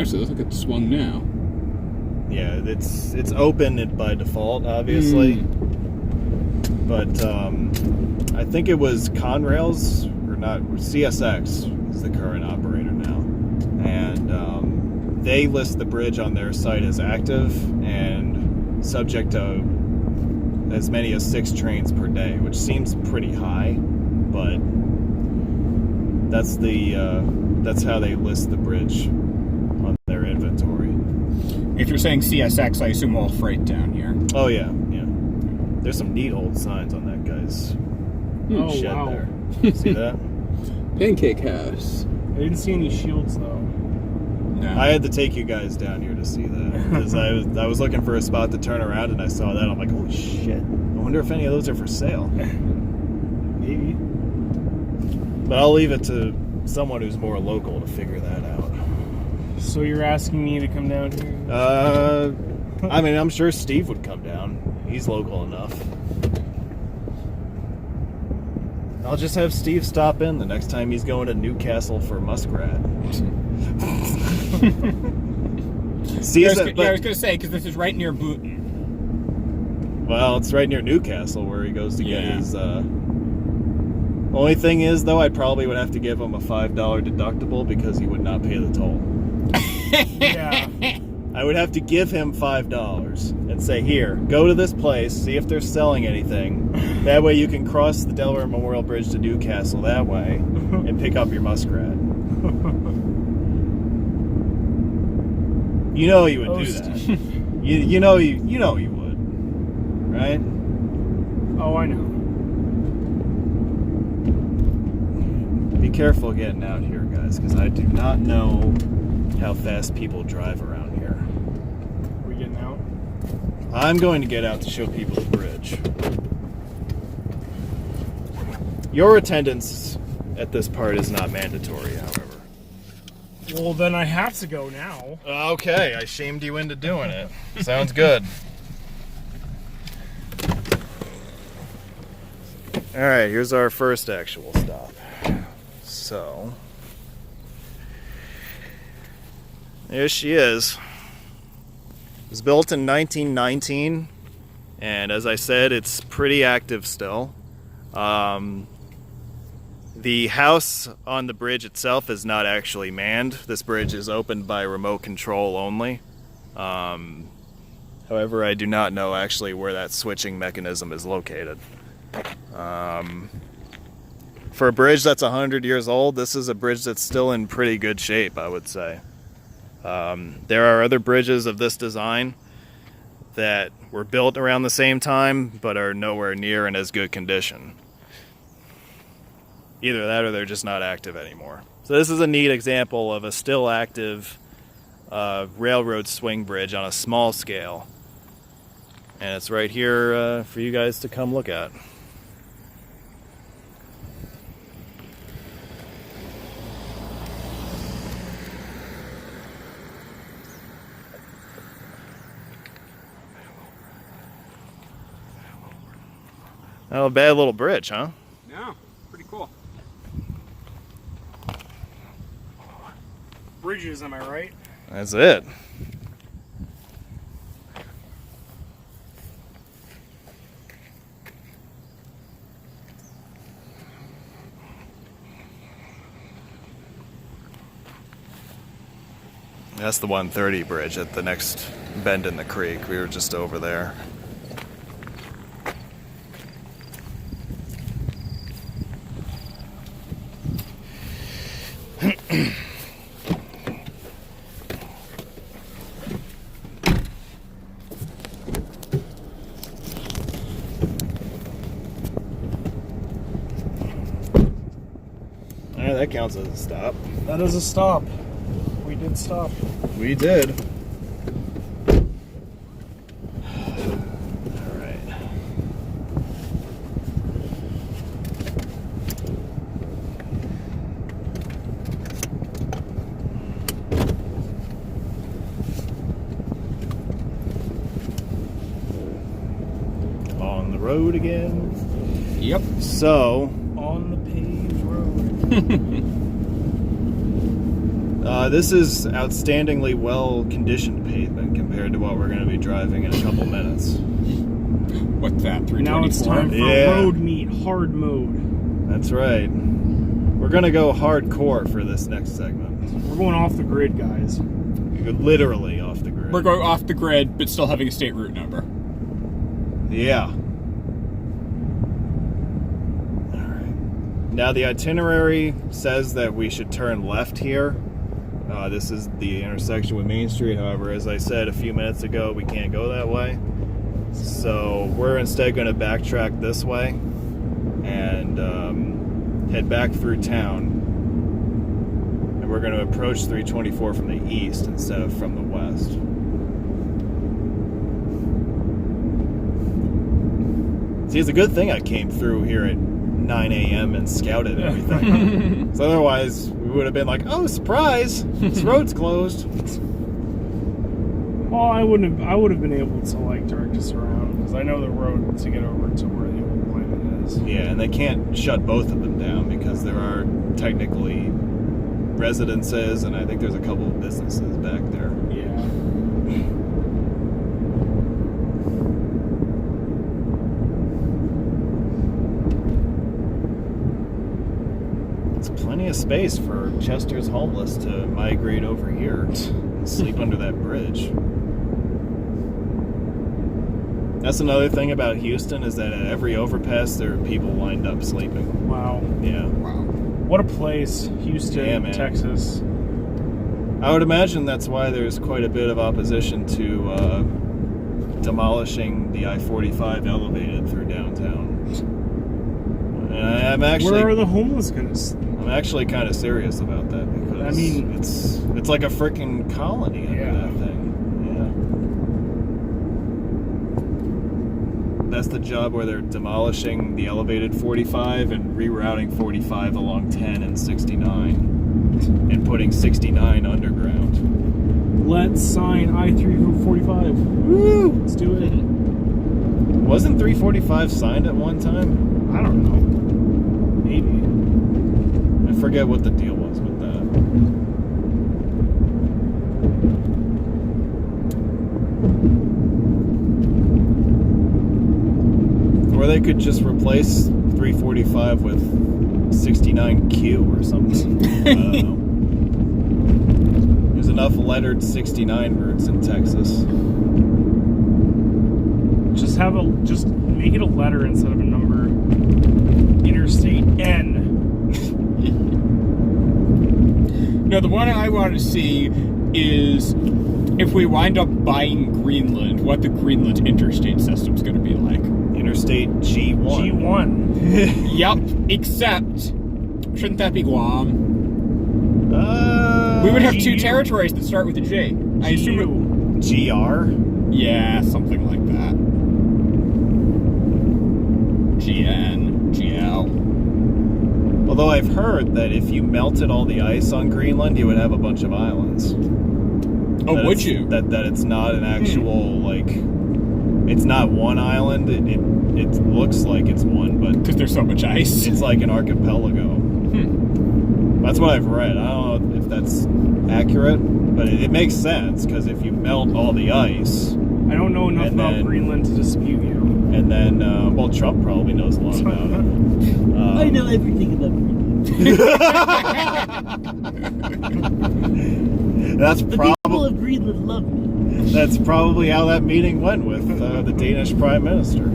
Actually, it looks like it's swung now. Yeah, it's open by default, obviously. But I think it was Conrail's, or not, CSX is the current operator now. And they list the bridge on their site as active and subject to as many as 6 trains per day, which seems pretty high, but that's how they list the bridge on their inventory. If you're saying CSX, I assume all freight down here. Oh yeah. There's some neat old signs on that guy's shed wow. there. See that? Pancake House. I didn't see any shields though. No. I had to take you guys down here to see that, because I was looking for a spot to turn around, and I saw that. I'm like, holy shit! I wonder if any of those are for sale. Maybe. But I'll leave it to someone who's more local to figure that out. So you're asking me to come down here? I mean, I'm sure Steve would come down. He's local enough. I'll just have Steve stop in the next time he's going to Newcastle for muskrat. See, I was going to say, because this is right near Booton. Well, it's right near Newcastle where he goes to get his... Only thing is, though, I probably would have to give him a $5 deductible because he would not pay the toll. Yeah. I would have to give him $5 and say, here, go to this place, see if they're selling anything. That way you can cross the Delaware Memorial Bridge to Newcastle that way and pick up your muskrat. You know you would do that. You know you would. Right? Oh, I know. Be careful getting out here, guys, because I do not know how fast people drive around here. Are we getting out? I'm going to get out to show people the bridge. Your attendance at this part is not mandatory, however. Well, then I have to go now. Okay, I shamed you into doing it. Sounds good. Alright, here's our first actual stop. So, there she is. was built in 1919, and as I said, it's pretty active still. The house on the bridge itself is not actually manned. This bridge is opened by remote control only. However, I do not know actually where that switching mechanism is located. For a bridge that's 100 years old, this is a bridge that's still in pretty good shape, I would say. There are other bridges of this design that were built around the same time, but are nowhere near in as good condition. Either that or they're just not active anymore. So this is a neat example of a still active railroad swing bridge on a small scale. And it's right here for you guys to come look at. Oh, a bad little bridge, huh? Yeah, pretty cool. Bridges, am I right? That's it. That's the 130 bridge at the next bend in the creek. We were just over there. That counts as a stop. That is a stop. We did stop. We did. All right. On the road again. Yep. So, On the paved road. this is outstandingly well-conditioned pavement compared to what we're going to be driving in a couple minutes. What's that, 324? Now it's time for road meet, hard mode. That's right. We're going to go hardcore for this next segment. We're going off the grid, guys. Literally off the grid. We're going off the grid, but still having a state route number. Yeah. Alright. Now the itinerary says that we should turn left here. This is the intersection with Main Street. However, as I said a few minutes ago, we can't go that way. So we're instead going to backtrack this way and head back through town. And we're going to approach 324 from the east instead of from the west. See, it's a good thing I came through here at 9 a.m. and scouted everything. Because otherwise, we would have been like, oh, surprise! This road's closed. Well, I would have been able to like direct us around because I know the road to get over to where the old planet is. Yeah, and they can't shut both of them down because there are technically residences, and I think there's a couple of businesses back there. Yeah. It's plenty of space for Chester's homeless to migrate over here and sleep under that bridge. That's another thing about Houston is that at every overpass there are people lined up sleeping. Wow. Yeah. Wow. What a place, Houston, Yeah, man. Texas. I would imagine that's why there's quite a bit of opposition to demolishing the I-45 elevated through downtown. And I'm actually... Where are the homeless gonna sleep? I'm actually kind of serious about that because I mean, it's like a freaking colony under Yeah. that thing. Yeah. That's the job where they're demolishing the elevated 45 and rerouting 45 along 10 and 69 and putting 69 underground. Let's sign I-345. Woo! Let's do it. Wasn't 345 signed at one time? I don't know. Maybe. I forget what the deal was with that. they could just replace 345 with 69Q or something. I don't know. There's enough lettered 69 routes in Texas. Just make it a letter instead of a number. Interstate N. No, the one I want to see is if we wind up buying Greenland, what the Greenland interstate system's going to be like. Interstate G1. G1. Yep, except, shouldn't that be Guam? We would have two territories that start with a J. I assume GR? Yeah, something like that. GN, GL. Although I've heard that if you melted all the ice on Greenland, you would have a bunch of islands. Oh, would you? That it's not an actual, like... It's not one island. It looks like it's one, but... Because there's so much ice. It's like an archipelago. That's what I've read. I don't know if that's accurate, but it makes sense, because if you melt all the ice... I don't know enough about Greenland to dispute you. And then, well, Trump probably knows a lot about it. I know everything about Greenland. That's The people of Greenland love me. That's probably how that meeting went with the Danish Prime Minister.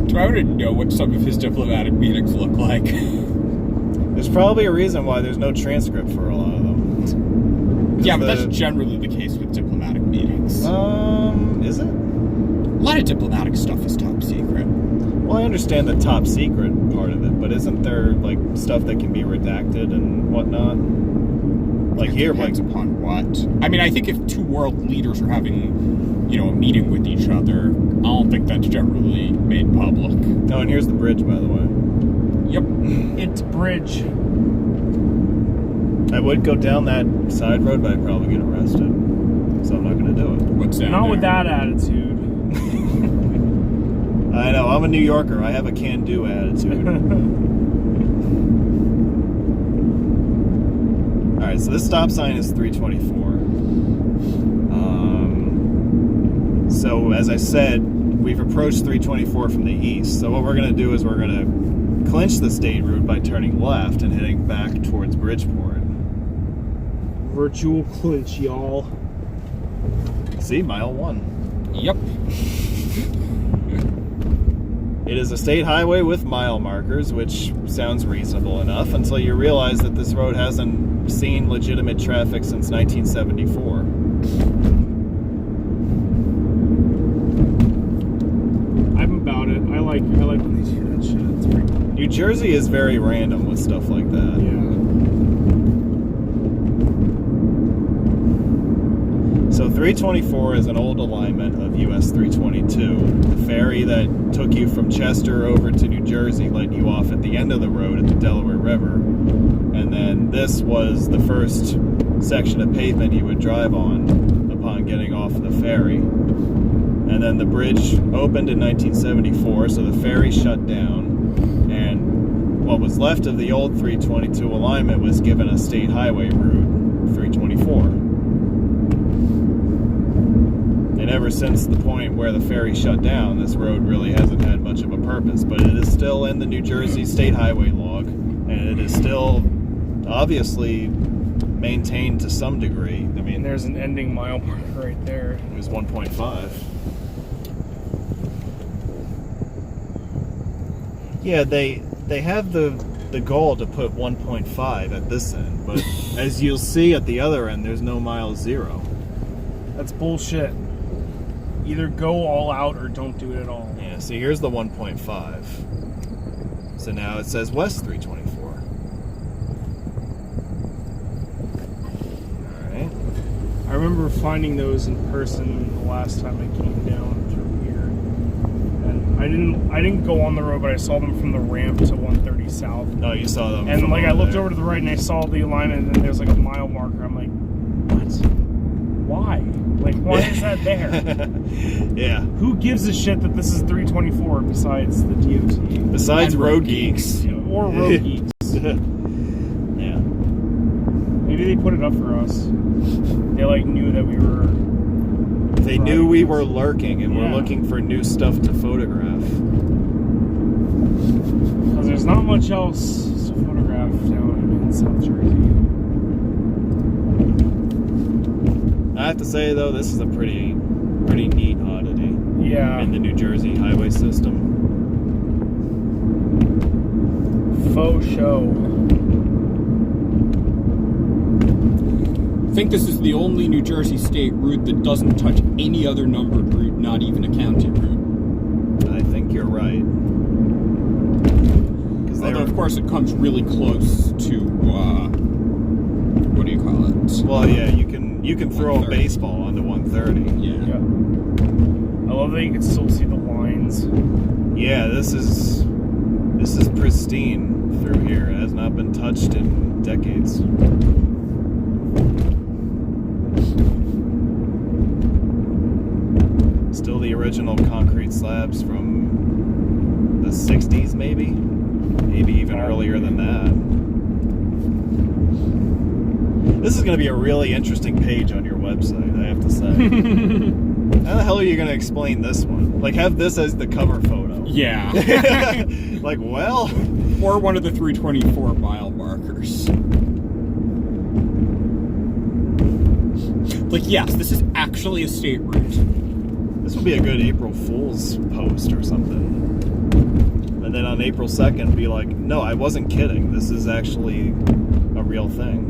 Do I want to know what some of his diplomatic meetings look like? There's probably a reason why there's no transcript for a lot of them. Yeah, but that's generally the case with diplomatic meetings. Is it? A lot of diplomatic stuff is top secret. Well, I understand the top secret part of it, but isn't there, like, stuff that can be redacted and whatnot? Like here, depends upon what. I mean, I think if two world leaders are having, a meeting with each other, I don't think that's generally made public. Oh, and here's the bridge, by the way. Yep. It's Bridge. I would go down that side road, but I'd probably get arrested. So I'm not going to do it. What's that? Not with that attitude. I know, I'm a New Yorker. I have a can-do attitude. Alright, so this stop sign is 324. So, as I said, we've approached 324 from the east. So what we're going to do is we're going to clinch the state route by turning left and heading back towards Bridgeport. Virtual clinch, y'all. See, mile 1. Yep. It is a state highway with mile markers, which sounds reasonable enough until you realize that this road hasn't seen legitimate traffic since 1974. I'm about it. I like when they do that shit. It's pretty cool. New Jersey is very random with stuff like that. Yeah. So 324 is an old alignment of US 322. The ferry that took you from Chester over to New Jersey let you off at the end of the road at the Delaware River. And then this was the first section of pavement you would drive on upon getting off the ferry. And then the bridge opened in 1974, so the ferry shut down. And what was left of the old 322 alignment was given a state highway route, 324. And ever since the point where the ferry shut down, this road really hasn't had much of a purpose. But it is still in the New Jersey State Highway log, and it is still obviously maintained to some degree. I mean, And there's an ending mile marker right there. it was 1.5. Yeah, they have the goal to put 1.5 at this end, but as you'll see at the other end, there's no mile 0. That's bullshit. Either go all out or don't do it at all. Yeah, see, here's the 1.5. So now it says West 324. Alright. I remember finding those in person the last time I came down through here. And I didn't go on the road, but I saw them from the ramp to 130 South. Oh, you saw them. And from like I over looked there. over to the right and I saw the alignment and there's like a mile marker. I'm like, what? Why? Like, why is that there? Yeah. Who gives a shit that this is 324 besides the DOT? Besides And road geeks. Or road geeks. Yeah. Maybe they put it up for us. They like knew that we were They knew we were driving lurking and were Yeah. looking for new stuff to photograph. because there's not much else to photograph down in South Jersey. I have to say though, this is a pretty neat oddity Yeah. in the New Jersey highway system. Faux show. I think this is the only New Jersey state route that doesn't touch any other numbered route, not even a county route. I think you're right. 'Cause they Although, were- of course, it comes really close to, what do you call it? well, yeah, you can throw a 130. baseball onto 130. Yeah. Yeah. I love that you can still see the lines. Yeah, this is pristine through here. It has not been touched in decades. Still the original concrete slabs from the 60s, maybe even earlier than that. This is going to be a really interesting page on your website, I have to say. How the hell are you going to explain this one? Like, have this as the cover photo. Yeah. Like, well, Or one of the 324 mile markers. Like, yes, this is actually a state route. this would be a good April Fool's post or something. And then on April 2nd, be like, no, I wasn't kidding. This is actually a real thing.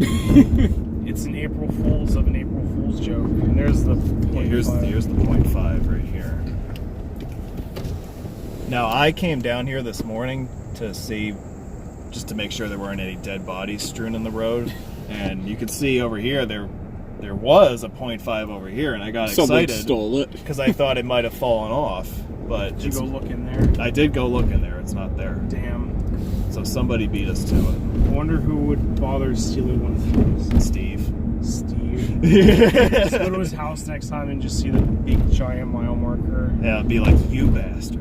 It's an April Fool's of an April Fool's joke. And there's the Yeah, here's the 0.5 right here. Now, I came down here this morning to see, just to make sure there weren't any dead bodies strewn in the road. And you could see over here, there was a 0.5 over here, and I got Someone excited stole it. because I thought it might have fallen off. But Did you it's- go look in there? I did go look in there. It's not there. Damn. So somebody beat us to it. I wonder who would bother stealing one of those. Steve. Steve. Just go to his house next time and just see the big giant mile marker. Yeah, it'd be like, you bastard.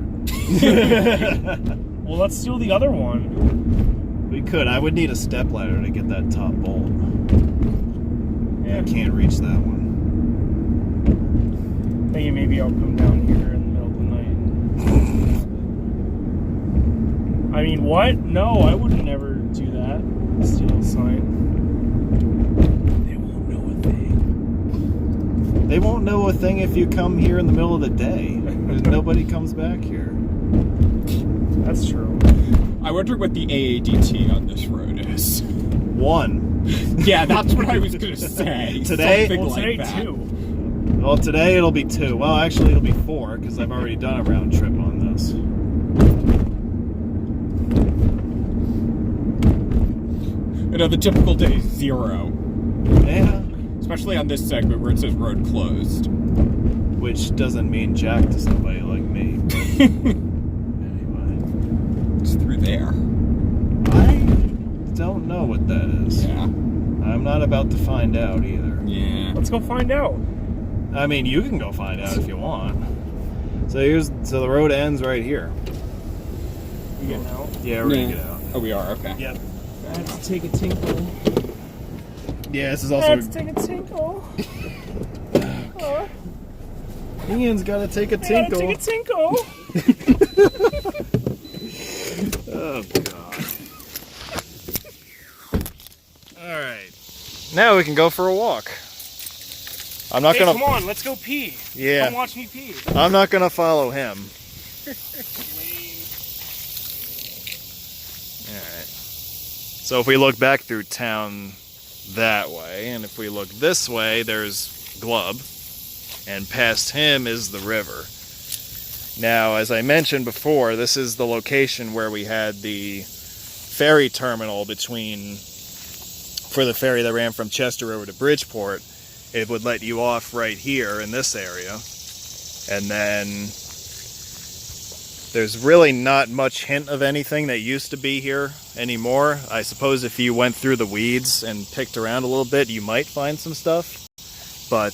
Well, let's steal the other one. We could. I would need a stepladder to get that top bolt. Yeah. I can't reach that one. Thinking maybe I'll come down here in the middle of the night. I mean, what? No, I would never do that. Steal a sign. They won't know a thing. They won't know a thing if you come here in the middle of the day. There's nobody comes back here. That's true. I wonder what the AADT on this road is. 1. Yeah, that's what I was going to say. Today? Something Well, today like that. too. Well, today it'll be 2. Well, actually it'll be 4 because I've already done a round trip on this. You know, the typical day is 0. Yeah. Especially on this segment where it says road closed. Which doesn't mean jack to somebody like me. But anyway. It's through there. I don't know what that is. Yeah. I'm not about to find out either. Yeah. Let's go find out. I mean, you can go find out if you want. So the road ends right here. You getting out? Yeah, we're gonna get out. Oh, we are? Okay. Yep. I have to take a tinkle. Yeah, this is I also. have to take a tinkle. Oh, Ian's gotta take a I gotta tinkle. take a tinkle. Oh god. Alright. Now we can go for a walk. I'm not Hey, gonna. come on, let's go pee. Yeah. Come watch me pee. I'm not gonna follow him. Alright. So if we look back through town that way, and if we look this way, there's Glub, and past him is the river. Now, as I mentioned before, this is the location where we had the ferry terminal for the ferry that ran from Chester over to Bridgeport. It would let you off right here in this area. And then there's really not much hint of anything that used to be here anymore. I suppose if you went through the weeds and picked around a little bit, you might find some stuff. But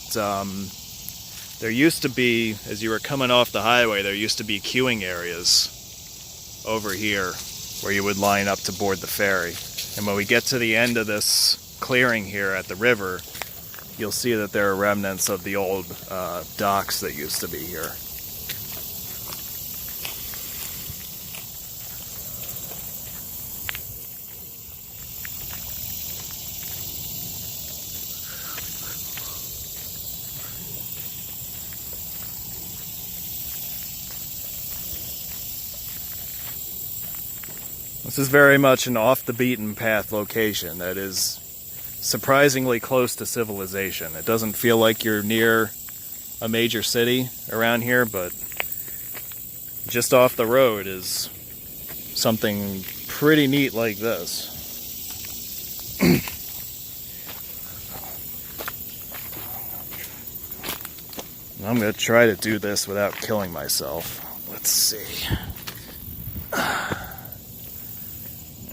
there used to be, as you were coming off the highway, there used to be queuing areas over here where you would line up to board the ferry. And when we get to the end of this clearing here at the river, you'll see that there are remnants of the old docks that used to be here. This is very much an off-the-beaten-path location that is surprisingly close to civilization. It doesn't feel like you're near a major city around here, but just off the road is something pretty neat like this. I'm going to try to do this without killing myself. Let's see.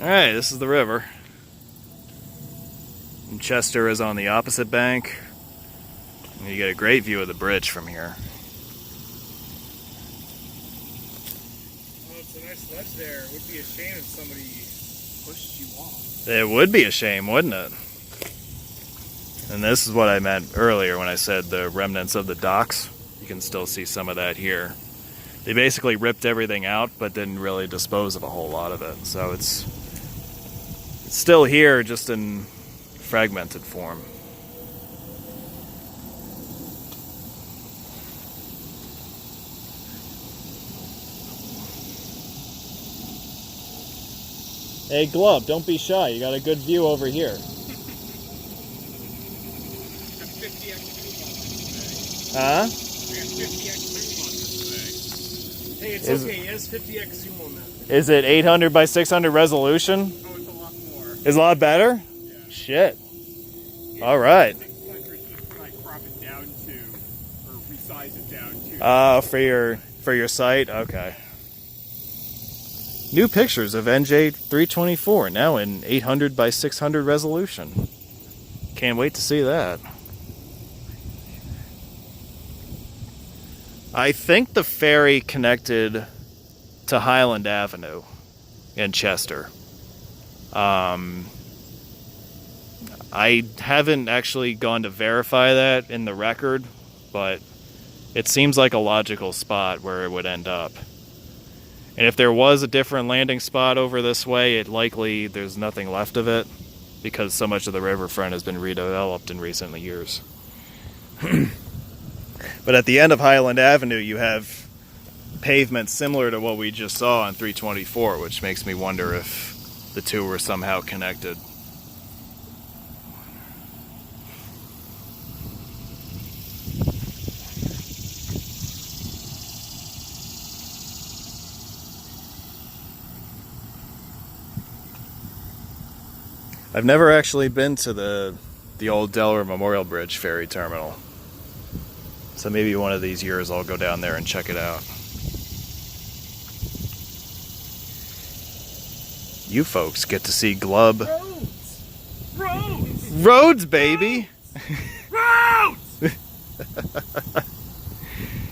Alright, this is the river. And Chester is on the opposite bank. And you get a great view of the bridge from here. Oh, it's a nice ledge there. It would be a shame if somebody pushed you off. It would be a shame, wouldn't it? And this is what I meant earlier when I said the remnants of the docks. You can still see some of that here. They basically ripped everything out, but didn't really dispose of a whole lot of it. So it's still here, just in fragmented form. Hey, Glove, don't be shy. You got a good view over here. Huh? Hey, it's okay. It has 50x zoom on that. Is it 800 by 600 resolution? Oh, it's a lot more. Is a lot better? Yeah. Shit. All right. Crop it down to, or resize it down to. For your site? Okay. New pictures of NJ324, now in 800 by 600 resolution. Can't wait to see that. I think the ferry connected to Highland Avenue in Chester. I haven't actually gone to verify that in the record, but it seems like a logical spot where it would end up. And if there was a different landing spot over this way, there's nothing left of it because so much of the riverfront has been redeveloped in recent years. But at the end of Highland Avenue, you have pavement similar to what we just saw on 324, which makes me wonder if the two were somehow connected. I've never actually been to the old Delaware Memorial Bridge ferry terminal. So maybe one of these years I'll go down there and check it out. You folks get to see Glub. Roads! Roads! Roads, baby! Roads!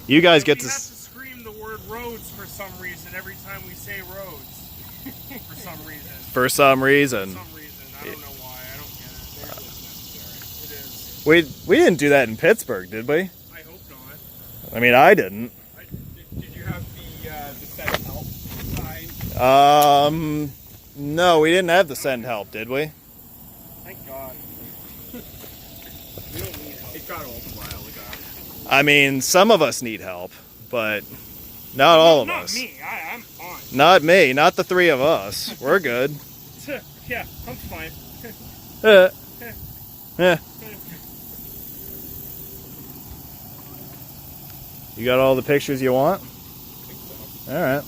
You guys get we to... have to scream the word roads for some reason every time we say roads. For some reason. For some reason. For some reason. I don't know why. I don't get it. Maybe it's necessary. It is. We didn't do that in Pittsburgh, did we? I hope not. I mean, I didn't. Did you have the send help sign? No, we didn't have the send help, did we? Thank God. We don't need help. It got old a while ago. I mean, some of us need help, but not all of us. Not me. I'm fine. Not me. Not the three of us. We're good. Yeah, I'm fine. You got all the pictures you want? I think so. All right.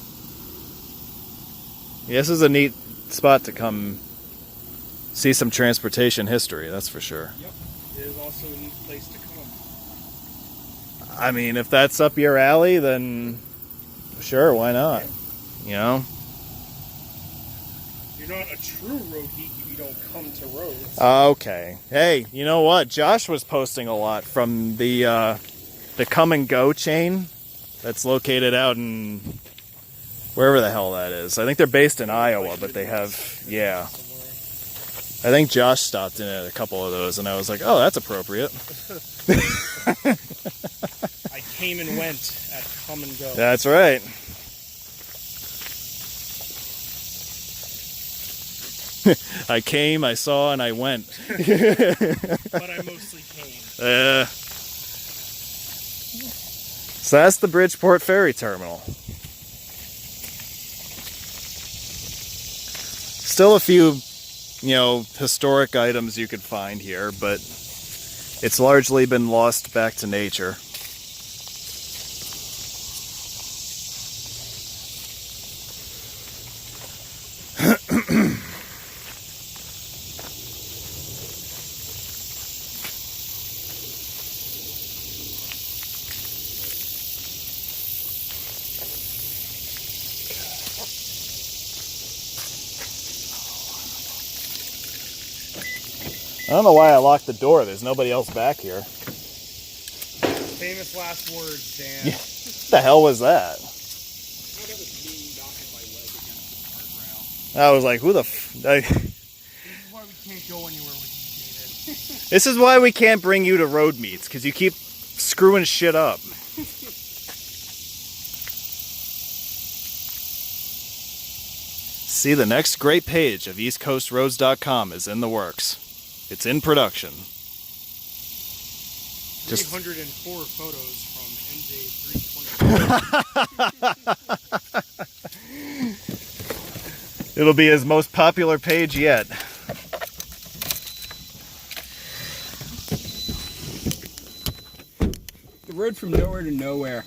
Yeah, this is a neat spot to come see some transportation history, that's for sure. Yep. It is also a neat place to come. I mean, if that's up your alley, then sure, why not? You know? You're not a true road geek if you don't come to roads. Okay. Hey, you know what? Josh was posting a lot from the Come and Go chain that's located out in wherever the hell that is. I think they're based in Iowa, but they have, yeah. I think Josh stopped in at a couple of those, and I was like, oh, that's appropriate. I came and went at come and go. That's right. I came, I saw, and I went. But I mostly came. So that's the Bridgeport Ferry Terminal. Still a few, historic items you could find here, but it's largely been lost back to nature. I don't know why I locked the door. There's nobody else back here. Famous last words, Dan. Yeah. What the hell was that? I was like, who the This is why we can't go anywhere with you, David. This is why we can't bring you to road meets, because you keep screwing shit up. See, the next great page of eastcoastroads.com is in the works. It's in production. Just 304 photos from NJ324. it'll be his most popular page yet. The road from nowhere to nowhere.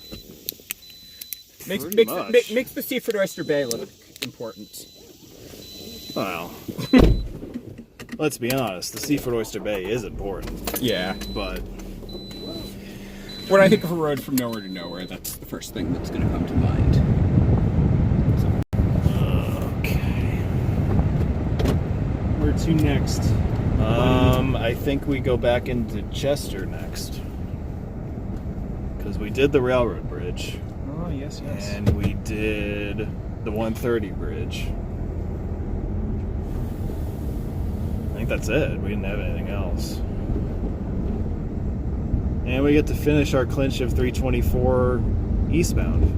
Makes the Seaford Oyster Bay look important. Well, let's be honest, the Seaford Oyster Bay is important, Yeah. but When I think of a road from nowhere to nowhere, that's the first thing that's going to come to mind. okay. Where to next? I think we go back into Chester next. Because we did the railroad bridge. Oh, yes, yes. And we did the 130 bridge. I think that's it. We didn't have anything else. And we get to finish our clinch of 324 eastbound.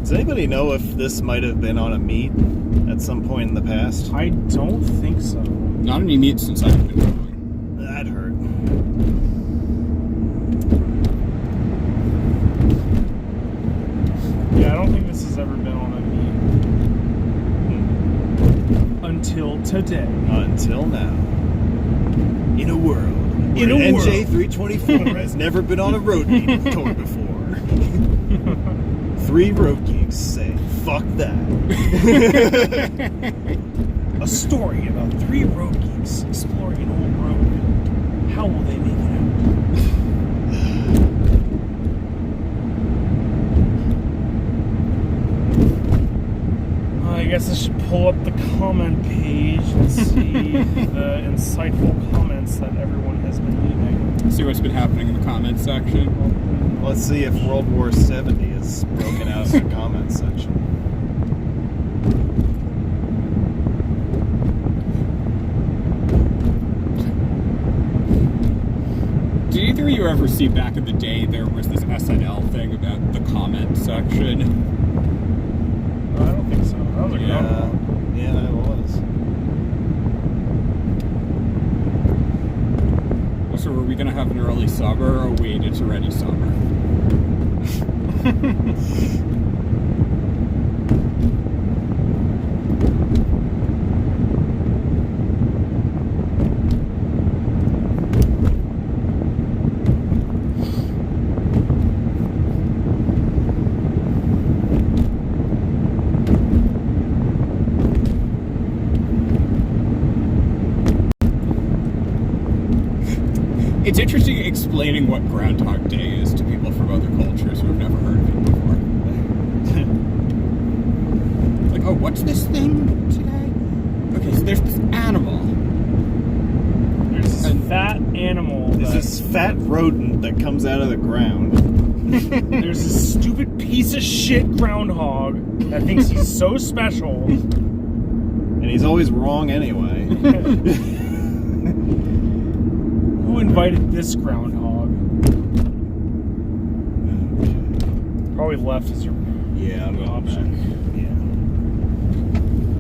Does anybody know if this might have been on a meet at some point in the past? I don't think so. Not any meat since I've been going. That hurt. Yeah, I don't think this has ever been on a meet. Until today. Until now. In a world where NJ324 has never been on a road meet tour before. 3 road geeks say, fuck that. A story about 3 road geeks exploring an old road. How will they make it out? I guess I should pull up the comment page and see the insightful comments that everyone has been leaving. See what's been happening in the comments section. Let's see if World War 70 is broken out in the comments section. Did either of you ever see back in the day there was this SNL thing about the comment section? I don't think so. That was a good one. Yeah, it was. So were we going to have an early summer or wait, it's already summer? It's interesting explaining what Groundhog Day is to people from other cultures who have never heard of it before. Like, oh, what's this thing today? Okay, so there's this animal. There's this fat animal. There's this fat rodent that comes out of the ground. There's this stupid piece of shit groundhog that thinks he's so special. And he's always wrong anyway. Who invited this groundhog? Probably left as your Yeah, I'm going option.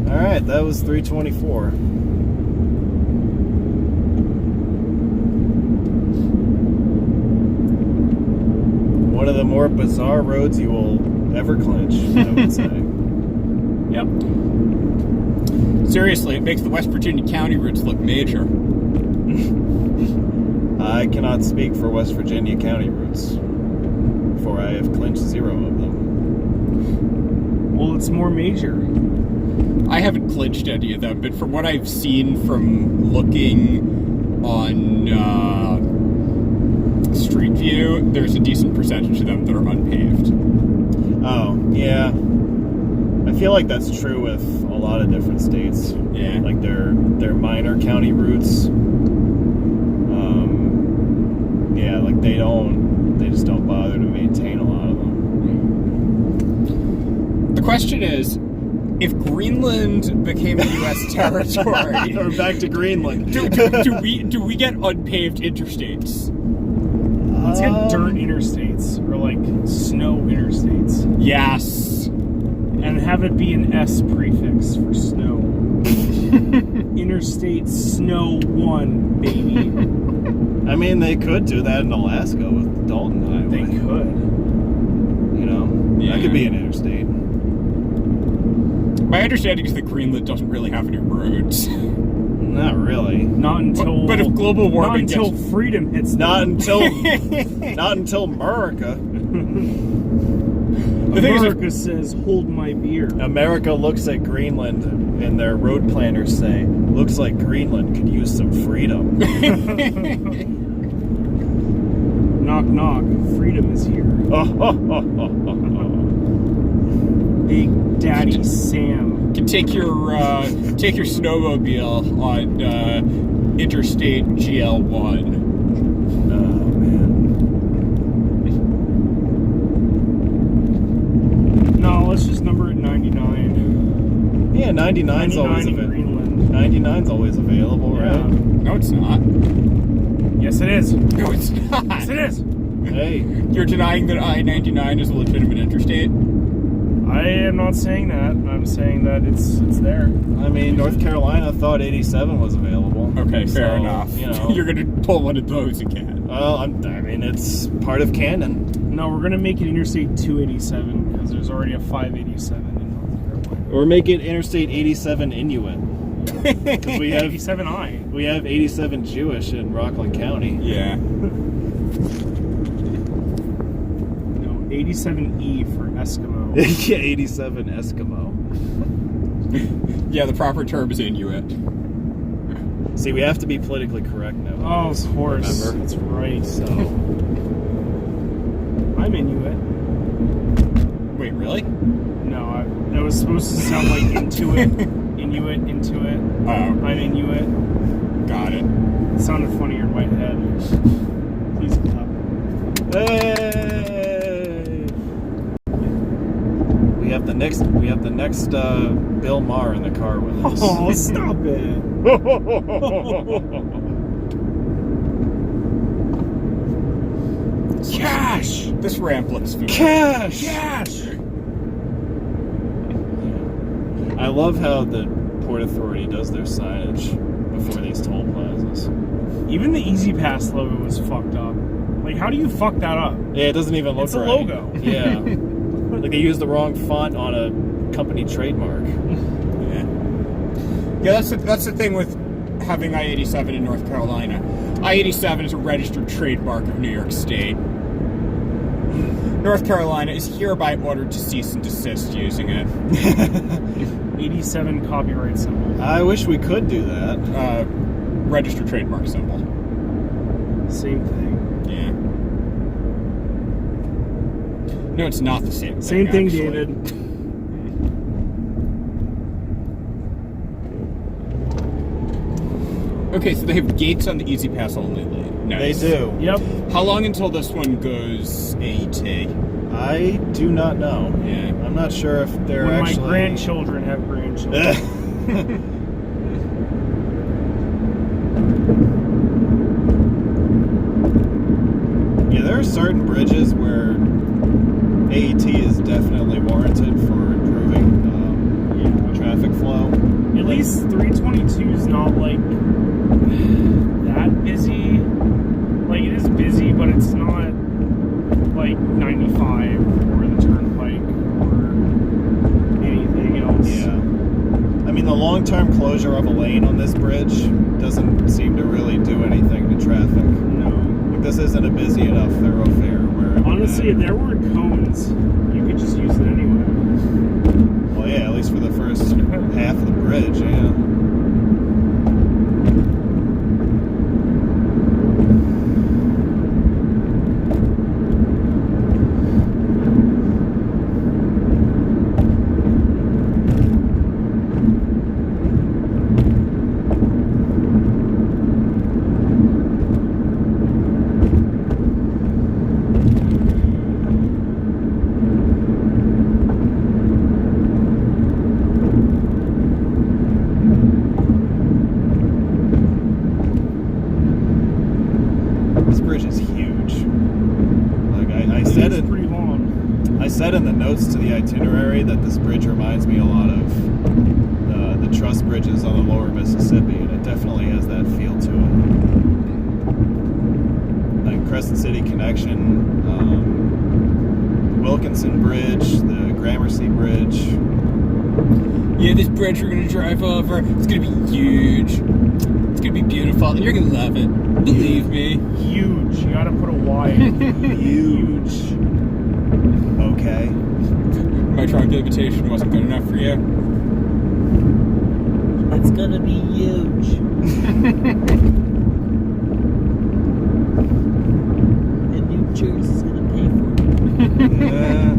back. Yeah. Alright, that was 324. One of the more bizarre roads you will ever clinch, I would say. Yep. Seriously, it makes the West Virginia county routes look major. I cannot speak for West Virginia county routes, for I have clinched 0 of them. Well, it's more major. I haven't clinched any of them, but from what I've seen from looking on Street View, there's a decent percentage of them that are unpaved. Oh, yeah. I feel like that's true with a lot of different states. Yeah. Like their minor county routes. Yeah, like they just don't bother to maintain a lot of them. The question is, if Greenland became a U.S. territory, We're back to Greenland. do we get unpaved interstates? Let's get dirt interstates or like snow interstates, Yes. and have it be an S prefix for snow. Interstate Snow 1, baby. I mean, they could do that in Alaska with the Dalton Highway. They could. You know, that could be an interstate. My understanding is that Greenland doesn't really have any roads. Not really. Not until. But if global warming Not until gets... freedom hits. Not them. until America. The thing is, America says, "Hold my beer." America looks at Greenland and their road planners say, "Looks like Greenland could use some freedom." Knock knock. Freedom is here. Big Daddy Sam. can take your snowmobile on Interstate GL1. Oh man. No, let's just number it 99. Yeah, 99's 99 always in available. Greenland. 99's always available, Yeah. right? No, it's not. Yes, it is. No, it's not. Yes, it is. Hey, You're denying that I-99 is a legitimate interstate? I am not saying that. I'm saying that it's there. I mean, North Carolina thought 87 was available. Okay, fair So, enough. You know, You're going to pull one of those again. well, I mean, it's part of canon. No, we're gonna make it Interstate 287 because there's already a 587 in North Carolina. Or make it Interstate 87 Inuit. Because we have 87I. we have 87 Jewish in Rockland County. Yeah. No, 87E for Eskimo. Yeah, 87 Eskimo. Yeah, the proper term is Inuit. See, we have to be politically correct now. Oh, of course. Remember? That's right. So I'm Inuit. Wait, really? No, that was supposed to sound like Intuit. Inuit, Intuit. Oh, I'm Inuit. got it. It sounded funnier in my head. Please clap. Hey! We have the next Bill Maher in the car with us. Oh, stop it. Cash! This ramp looks familiar. Cash! Cash! I love how the Port Authority does their signage before these toll plazas. Even the Easy Pass logo was fucked up. Like, how do you fuck that up? Yeah, it doesn't even look It's a right. logo. Yeah. Like they used the wrong font on a company trademark. Yeah, that's the thing with having I-87 in North Carolina. I-87 is a registered trademark of New York State. North Carolina is hereby ordered to cease and desist using it. 87 copyright symbol. I wish we could do that. Registered trademark symbol. Same thing. Yeah. No, it's not the same thing. Same thing, actually. David. Okay, so they have gates on the Easy Pass only lane. Nice. They do. Yep. How long until this one goes AT? I do not know. Yeah. I'm not sure if they're When actually... my grandchildren have grandchildren. Yeah, there are certain bridges where AET is definitely warranted for improving traffic flow. At least 322 is not like that busy. Like it is busy, but it's not like 95 or the turnpike or anything else. Yeah. I mean, the long-term closure of a lane on this bridge doesn't seem to really do anything to traffic. No. Like, this isn't a busy enough thoroughfare where... Honestly, if there were cones, you could just use it anyway. Well, yeah, at least for the first half of the bridge, yeah. This bridge is huge. Like I said It's it. pretty long. I said in the notes to the itinerary that this bridge reminds me a lot of the truss bridges on the lower Mississippi, and it definitely has that feel to it. Like Crescent City Connection, the Wilkinson Bridge, the Gramercy Bridge. Yeah, this bridge we're gonna drive over, it's gonna be huge. It's gonna be beautiful, and you're gonna love it. Believe me. Huge. You gotta put a Y in it. Huge. Okay. My trunk invitation wasn't good enough for you. It's gonna be huge. And New Jersey's gonna pay for it. Yeah.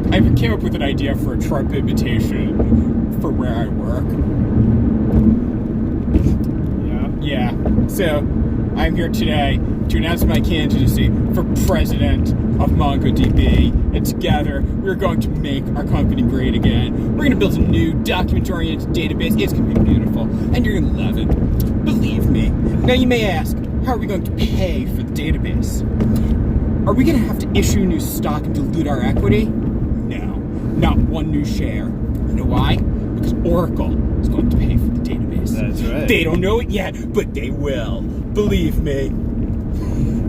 I came up with an idea for a Trump invitation for where I work. Yeah. Yeah. So, I'm here today to announce my candidacy for president of MongoDB. And together, we're going to make our company great again. We're going to build a new document-oriented database. It's going to be beautiful. And you're going to love it. Believe me. Now, you may ask, how are we going to pay for the database? Are we going to have to issue new stock and dilute our equity? No. Not one new share. You know why? Because Oracle is going to pay for the database. That's right. They don't know it yet, but they will. Believe me.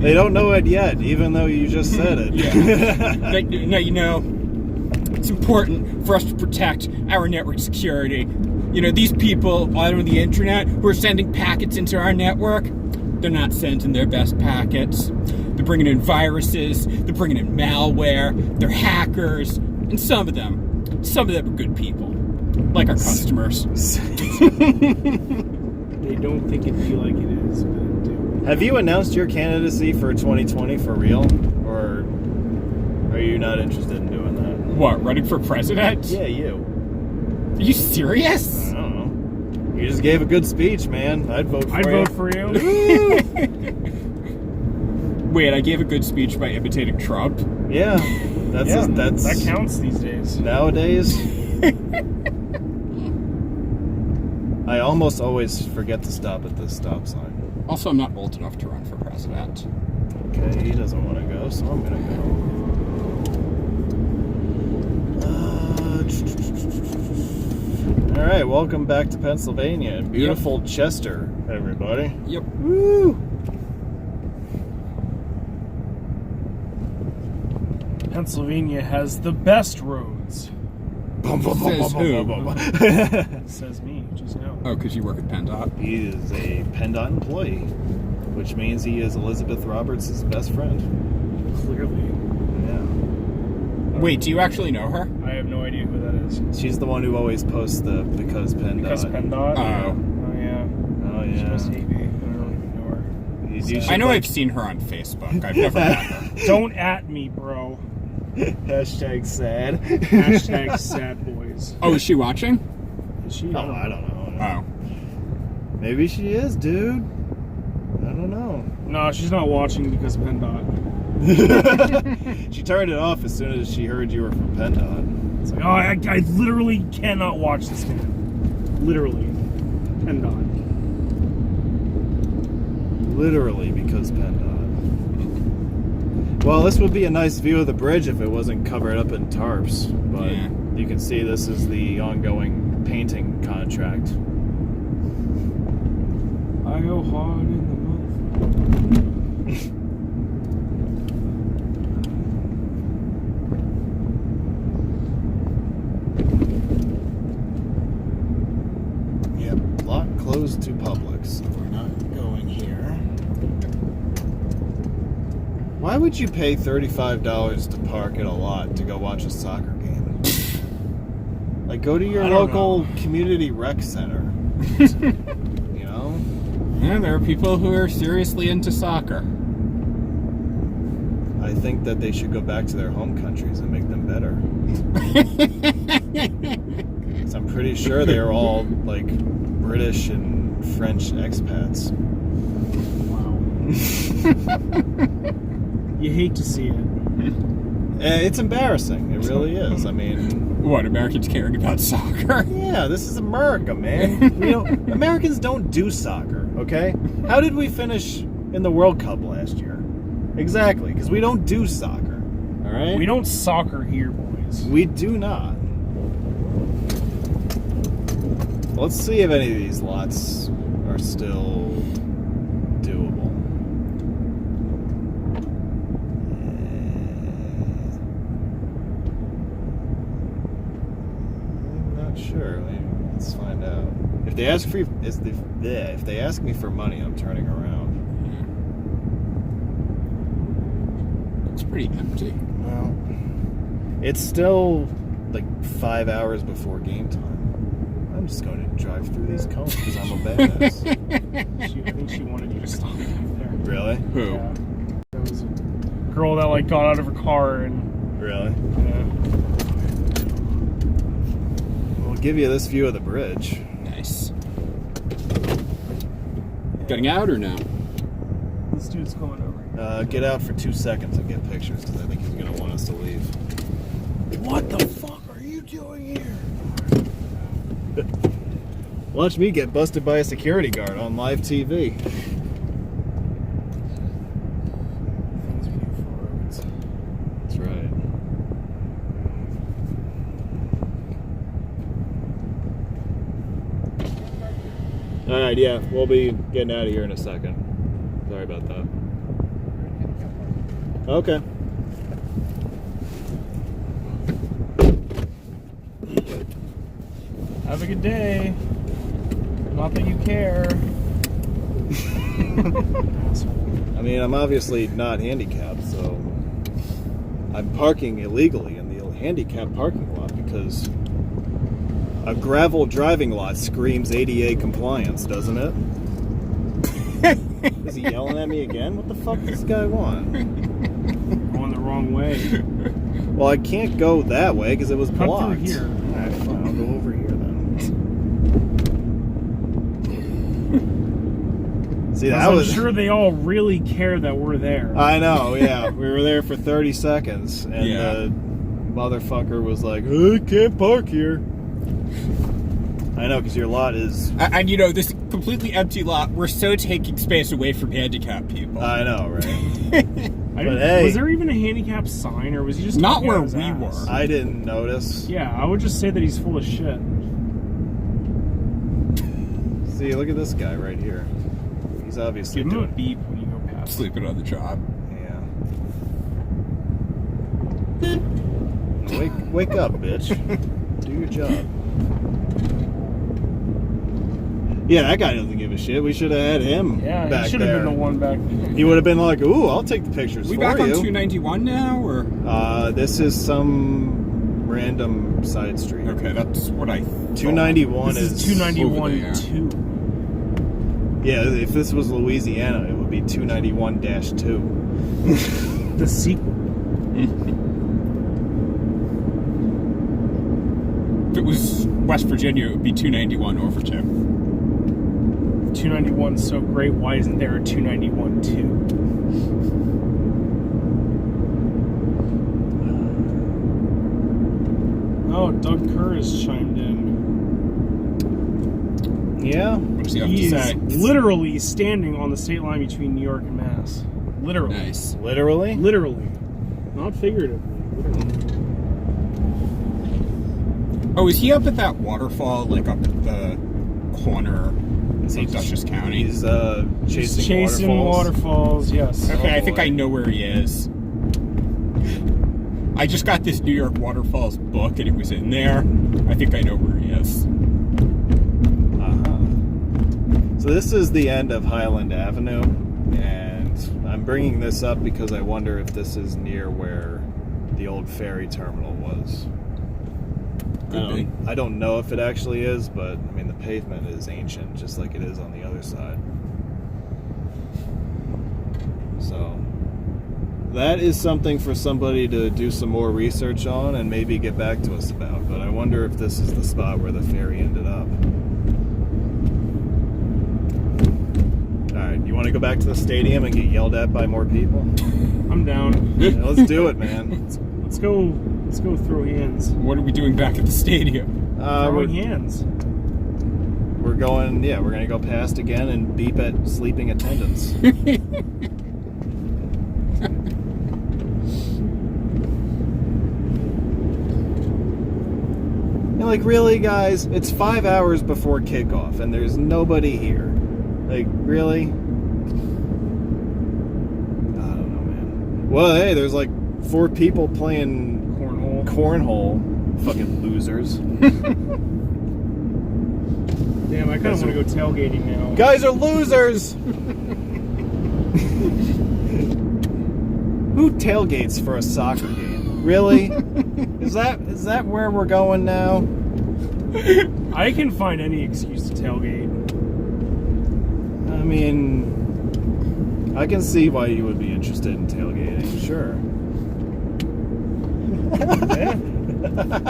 They don't know it yet, even though you just said it. Yeah. Now, you know, it's important for us to protect our network security. You know, these people out on the internet who are sending packets into our network, they're not sending their best packets. They're bringing in viruses, they're bringing in malware, they're hackers, and some of them are good people, like our customers. They don't think it'd be like it is, but it do. Have you announced your candidacy for 2020 for real? Or are you not interested in doing that? What, running for president? Yeah, you. Are you serious? I don't know. You just gave a good speech, man. I'd vote for I'd you. vote for you. Wait, I gave a good speech by imitating Trump? Yeah. That's that counts these days. Nowadays. I almost always forget to stop at this stop sign. Also, I'm not old enough to run for president. Okay, he doesn't want to go, so I'm gonna go. All right, welcome back to Pennsylvania, beautiful Chester, everybody. Yep. Woo! Pennsylvania has the best roads. Says who? Says me just now. Oh, because you work at PennDOT? He is a PennDOT employee, which means he is Elizabeth Roberts' best friend. Clearly. Yeah. Wait, do you actually know her? I have no idea who that is. She's the one who always posts the because PennDOT. Because PennDOT? Oh. Oh, yeah. Oh, She yeah. must hate me. I don't even know her. You should, I know like- I've seen her on Facebook. I've never met her. Don't at me, bro. Hashtag sad. Hashtag sad boys. Oh, is she watching? Is she? Oh, I don't know. Oh. Maybe she is, dude. I don't know. No, she's not watching because of PennDOT. She turned it off as soon as she heard you were from PennDOT. It's like, oh, I literally cannot watch this man. Literally. PennDOT. Literally because PennDOT. Well, this would be a nice view of the bridge if it wasn't covered up in tarps. But Yeah. you can see this is the ongoing painting contract. I go hard in the mouth. Yep, lot closed to public, so we're not going here. Why would you pay $35 to park at a lot to go watch a soccer game? Like, go to your I don't local know. community rec center. You know? Yeah, there are people who are seriously into soccer. I think that they should go back to their home countries and make them better. 'Cause I'm pretty sure they're all, like, British and French expats. Wow. You hate to see it. It's embarrassing. It really is. I mean... What, Americans caring about soccer? Yeah, this is America, man. Americans don't do soccer, okay? How did we finish in the World Cup last year? Exactly, because we don't do soccer, all right? We don't soccer here, boys. We do not. Let's see if any of these lots are still doable. I'm not sure. Let's find out. If they ask for if they ask me for money, I'm turning around. It's pretty empty. Well, it's still like 5 hours before game time. I'm just going to drive through these cones because I'm a badass. I think she wanted you to stop right there. Really? Who? Yeah. There was a girl that like got out of her car and Really? yeah. We'll give you this view of the bridge. Nice. Getting out or no? This dude's going over here. Get out for 2 seconds and get pictures because I think he's going to want us to leave. What the fuck are you doing here? Watch me get busted by a security guard on live TV. That's right. Alright, yeah, we'll be getting out of here in a second. Sorry about that. Okay. Have a good day. Not that you care. I mean, I'm obviously not handicapped, so I'm parking illegally in the handicapped parking lot because a gravel driving lot screams ADA compliance, doesn't it? Is he yelling at me again? What the fuck does this guy want? Going the wrong way. Well, I can't go that way because it was Cut blocked. through here. Alright, fine, I'll go over here then. See, that I'm was... sure they all really care that we're there. I know, yeah. We were there for 30 seconds, and Yeah. the motherfucker was like, I can't park here. I know, because your lot is... And you know, this completely empty lot, we're so taking space away from handicapped people. I know, right? I but didn't- hey. Was there even a handicap sign, or was he just Not talking where out his we ass? were. I didn't notice. Yeah, I would just say that he's full of shit. See, look at this guy right here. He's obviously Give him a doing... beep when you go past. Sleeping on the job. Yeah. Wake up, bitch. Do your job. Yeah, that guy doesn't give a shit. We should have had him Yeah, back he should have there. been the one back there. He would have been like, ooh, I'll take the pictures We for back you. on 291 now, or? This is some random side street. Okay, that's what I 291 This is... is 291 over there. 2. Yeah, if this was Louisiana, it would be 291-2. The sequel. it was West Virginia, it would be 291 over 2. 291 is so great. Why isn't there a 291 too? Oh, Doug Kerr has chimed in. Yeah. What does he have He's to say? literally standing on the state line between New York and Mass. Literally. Nice. Literally? Literally. Not figuratively. Literally. Oh, is he up at that waterfall, like up at the corner of Dutchess County? He's He's chasing chasing waterfalls, yes. Okay, Oh, I think boy. I know where he is. I just got this New York Waterfalls book, and it was in there. I think I know where he is. So this is the end of Highland Avenue, and I'm bringing this up because I wonder if this is near where the old ferry terminal was. Could be. I don't know if it actually is, but I mean the pavement is ancient, just like it is on the other side. So that is something for somebody to do some more research on and maybe get back to us about. But I wonder if this is the spot where the ferry ended up. Alright, you want to go back to the stadium and get yelled at by more people? I'm down. Yeah, let's do it, man. Let's go throw hands. What are we doing back at the stadium? Throwing hands. We're going to go past again and beep at sleeping attendants. And like, really, guys, it's 5 hours before kickoff and there's nobody here. Like, really? I don't know, man. Well, hey, there's like 4 people playing cornhole. Fucking losers. Damn, I kind of want to go tailgating now. Guys are losers! Who tailgates for a soccer game? Really? Is that where we're going now? I can find any excuse to tailgate. I mean, I can see why you would be interested in tailgating, sure. Yeah.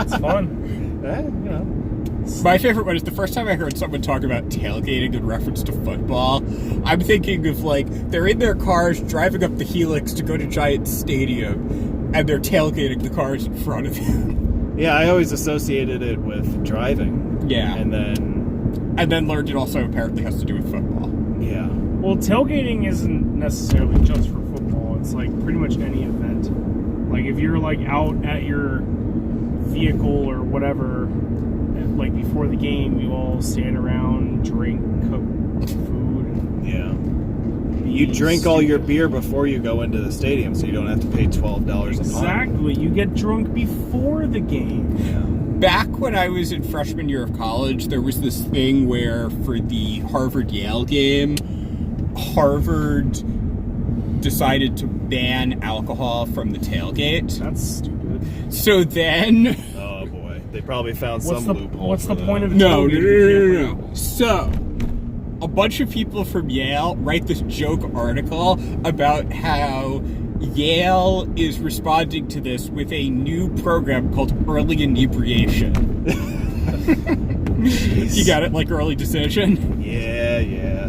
It's fun. You know. My favorite one is the first time I heard someone talk about tailgating in reference to football. I'm thinking of, like, they're in their cars driving up the Helix to go to Giants Stadium, and they're tailgating the cars in front of them. Yeah, I always associated it with driving. Yeah. And then learned it also apparently has to do with football. yeah. Well, tailgating isn't necessarily just for football. It's like pretty much any event. Like if you're like out at your vehicle or whatever, like before the game, you all stand around, drink, cook food. Yeah. You drink all your beer before you go into the stadium, so you don't have to pay $12 a pop. Exactly. You get drunk before the game. Yeah. Back when I was in freshman year of college, there was this thing where for the Harvard-Yale game, Harvard decided to ban alcohol from the tailgate. That's stupid. So then... Oh boy, they probably found some loophole. What's the point of No. tailgating? So, a bunch of people from Yale write this joke article about how Yale is responding to this with a new program called early inebriation. You got it? Like early decision? Yeah.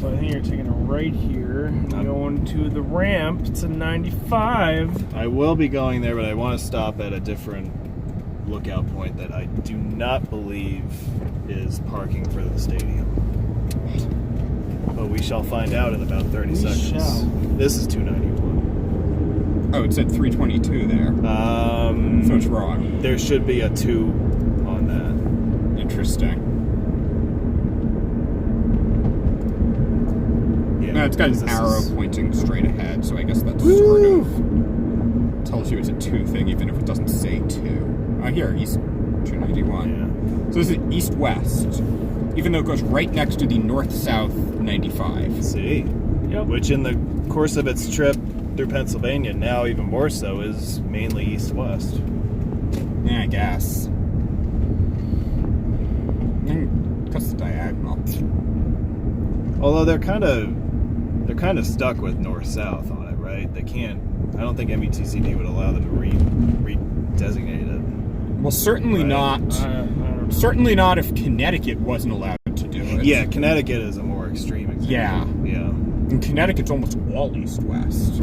So I think you're taking a right here, going to the ramp to 95. I will be going there, but I want to stop at a different lookout point that I do not believe is parking for the stadium. But we shall find out in about 30 seconds. shall. This is 291. Oh, it said 322 there. So it's wrong. There should be a 2 on that. Interesting. Yeah, No, it's got because an this arrow is- pointing straight ahead, so I guess that sort of tells you it's a 2 thing, even if it doesn't say 2. Here, East 291. Yeah. So this is east-west, even though it goes right next to the north-south 95. See? Yep. Which in the course of its trip through Pennsylvania, now even more so, is mainly east-west. Yeah, I guess. Because it's diagonal. Although they're kind of stuck with north-south on it, right? They can't. I don't think METCD would allow them to redesignate it. Well, certainly Right. not. I don't know. Certainly not if Connecticut wasn't allowed to do it. Yeah, Connecticut is a more extreme example. Yeah. Yeah. And Connecticut's almost all east-west.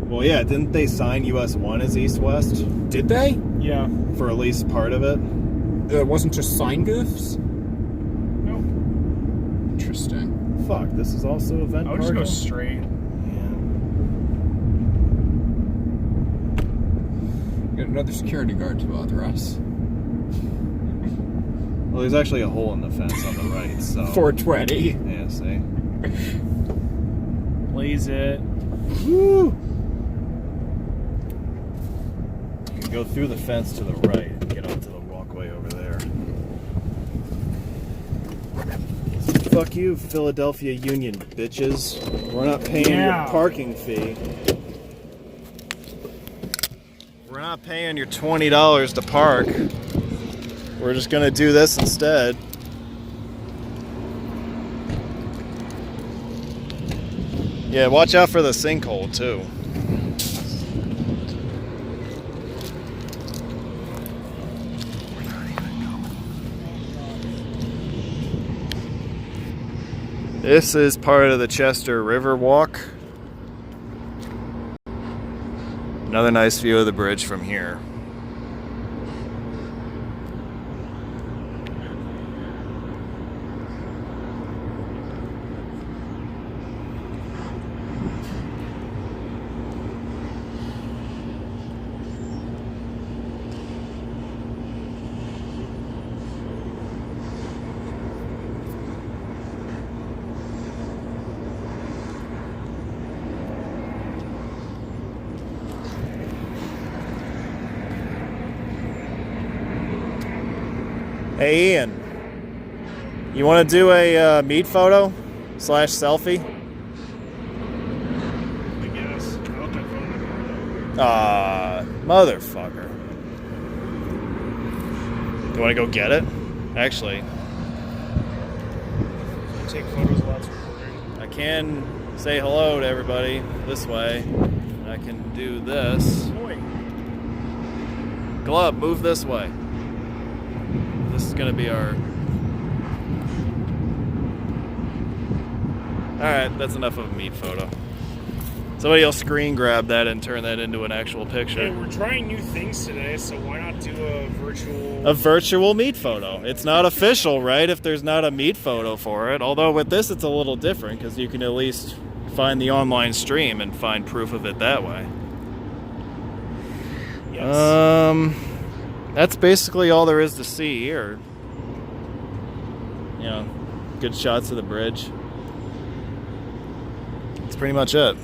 Well, yeah, didn't they sign US 1 as east-west Did they? Yeah. for at least part of it? It wasn't just sign goofs? No. Interesting. Fuck, this is also event I would just parking? go straight. Got another security guard to bother us. Well, there's actually a hole in the fence on the right, so... 420. Yeah, see? Blaze it. Woo! You can go through the fence to the right and get onto the walkway over there. Fuck you, Philadelphia Union, bitches. We're not paying Yeah. your parking fee. We're not paying your $20 to park. We're just gonna do this instead. Yeah, watch out for the sinkhole too. This is part of the Chester River Walk. Another nice view of the bridge from here. Hey Ian, you want to do a meet photo / selfie? I guess. I left my phone in the car, Motherfucker. Do you want to go get it? Actually, though. Take photos while it's recording. I can say hello to everybody this way. I can do this. Boy. Glove, move this way. This is gonna be our... Alright, that's enough of a meat photo. Somebody else screen grab that and turn that into an actual Hey, picture. we're trying new things today, so why not do a virtual... A virtual meat photo. It's not official, right, if there's not a meat photo for it. Although with this it's a little different because you can at least find the online stream and find proof of it that way. Yes. That's basically all there is to see here. You know, good shots of the bridge. That's pretty much it.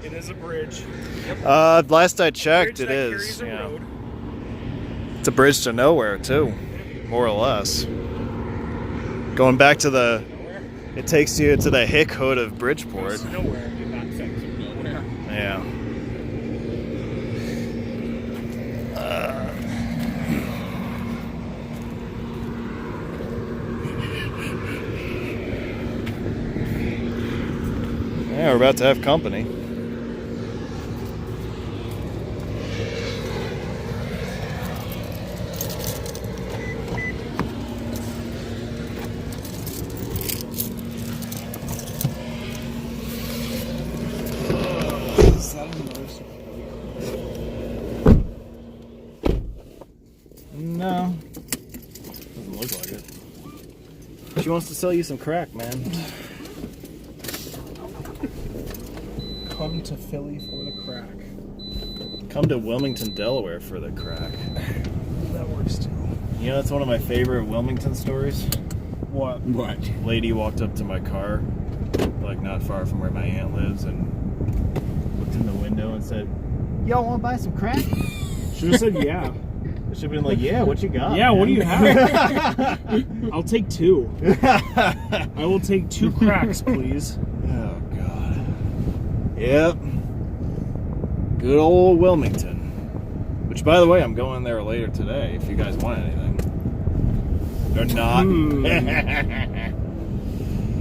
It is a bridge. Last I checked, Bridge it that is. carries a Yeah. road. It's a bridge to nowhere too, more or less. Going back to the, it takes you to the hick hood of Bridgeport. It's nowhere. That section of nowhere. Yeah. Yeah, we're about to have company. Is that a motorcycle? No. Doesn't look like it. She wants to sell you some crack, man. Come to Philly for the crack. Come to Wilmington, Delaware for the crack. That works too. You know, that's one of my favorite Wilmington stories. What? What? Lady walked up to my car, like not far from where my aunt lives, and looked in the window and said, "Y'all want to buy some crack?" Should have said yeah. I should have been like, "Yeah, what you got?" Yeah, what do you man?" have? I'll take 2. I will take 2 cracks, please. Oh God. Yep. Good old Wilmington. Which, by the way, I'm going there later today. If you guys want anything, or not.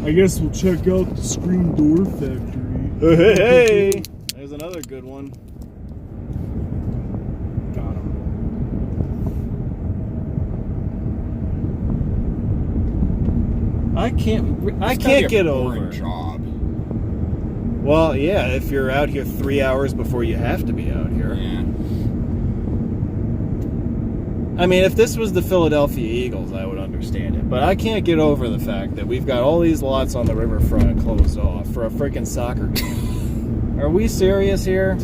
I guess we'll check out the Screen Door Factory. Hey, there's another good one. Got him. I can't It's gotta get be a over. boring job. Well, yeah, if you're out here 3 hours before you have to be out here. Yeah. I mean, if this was the Philadelphia Eagles, I would understand it. But I can't get over the fact that we've got all these lots on the riverfront closed off for a freaking soccer game. Are we serious here?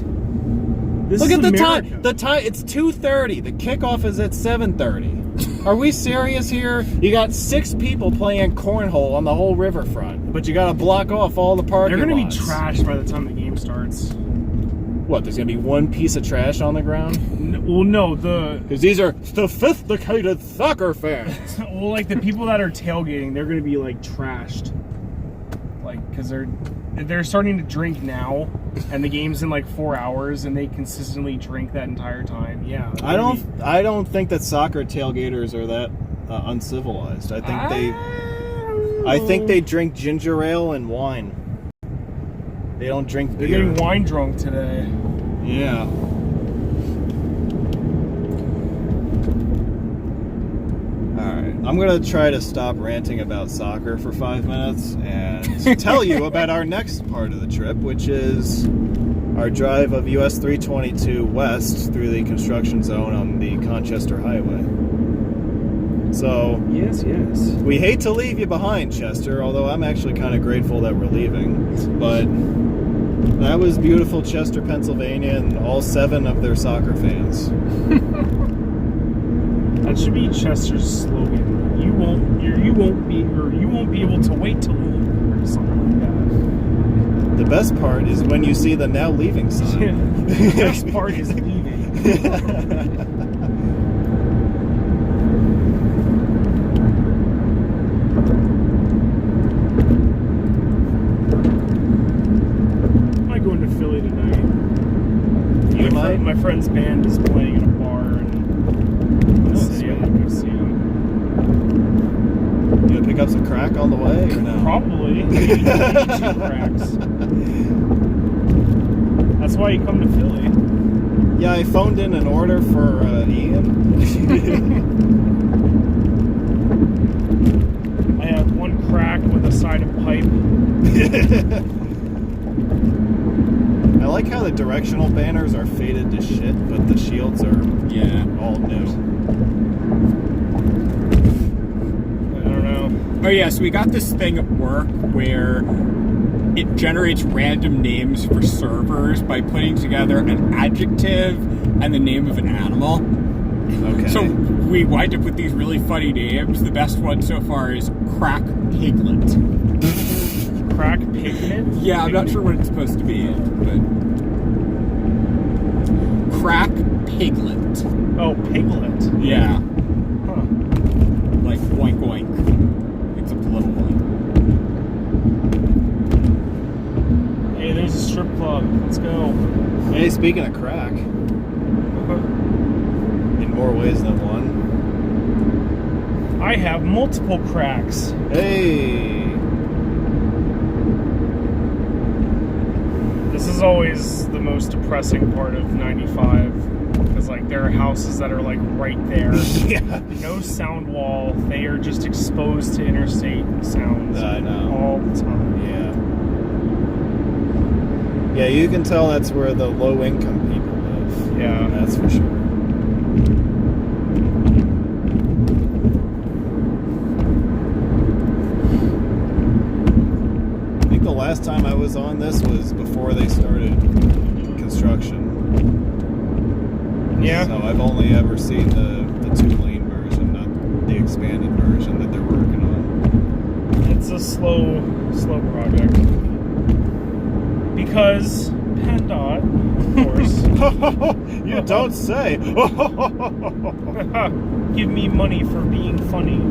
This Look is at the America. time. The time. It's 2:30. The kickoff is at 7:30. Are we serious here? You got 6 people playing cornhole on the whole riverfront, but you got to block off all the parking They're going to be lots. trashed by the time the game starts. What? There's going to be one piece of trash on the ground? Well, no, the Because these are sophisticated soccer fans. well, like the people that are tailgating, they're going to be like trashed, like because they're starting to drink now, and the game's in like 4 hours, and they consistently drink that entire time. Yeah, I don't think that soccer tailgaters are that uncivilized. I think they drink ginger ale and wine. They don't drink They're beer. getting wine drunk today. Yeah. Alright, I'm going to try to stop ranting about soccer for 5 minutes and tell you about our next part of the trip, which is our drive of US 322 west through the construction zone on the Conchester Highway. So, Yes. we hate to leave you behind, Chester, although I'm actually kind of grateful that we're leaving. But that was beautiful Chester, Pennsylvania, and all 7 of their soccer fans. That should be Chester's slogan. You won't be able to wait to leave, or something like The best part is when you see the now leaving that. sign. The best part is leaving. I might go into Philly tonight. You might? My friend's band is playing in a bar in the city. I'm gonna go see them. You gonna pick up some crack on the way or no? Probably. Maybe 2 cracks. That's why you come to Philly. Yeah, I phoned in an order for Ian. I have 1 crack with a side of pipe. I like how the directional banners are faded to shit, but the shields are all new. I don't know. Oh yeah, so we got this thing at work where it generates random names for servers by putting together an adjective and the name of an animal. Okay. So we wind up with these really funny names. The best one so far is Crack Piglet. Crack pigment? Yeah, I'm not sure what it's supposed to be, but Crack Piglet. Oh, piglet. Yeah, Huh. like oink oink. Except a little one. Hey, there's a strip club. Let's go. Hey, speaking of crack, in more ways than one. I have multiple cracks. Hey. This is always the most depressing part of 95. Because, like, there are houses that are, like, right there. Yeah. No sound wall. They are just exposed to interstate sounds I know. all the time. Yeah. Yeah, you can tell that's where the low-income people live. Yeah. That's for sure. I think the last time I was on this was before they started construction. Yeah. So I've only ever seen the 2-lane version, not the expanded version that they're working on. It's a slow project. Because PennDOT, of course. You don't say. Give me money for being funny.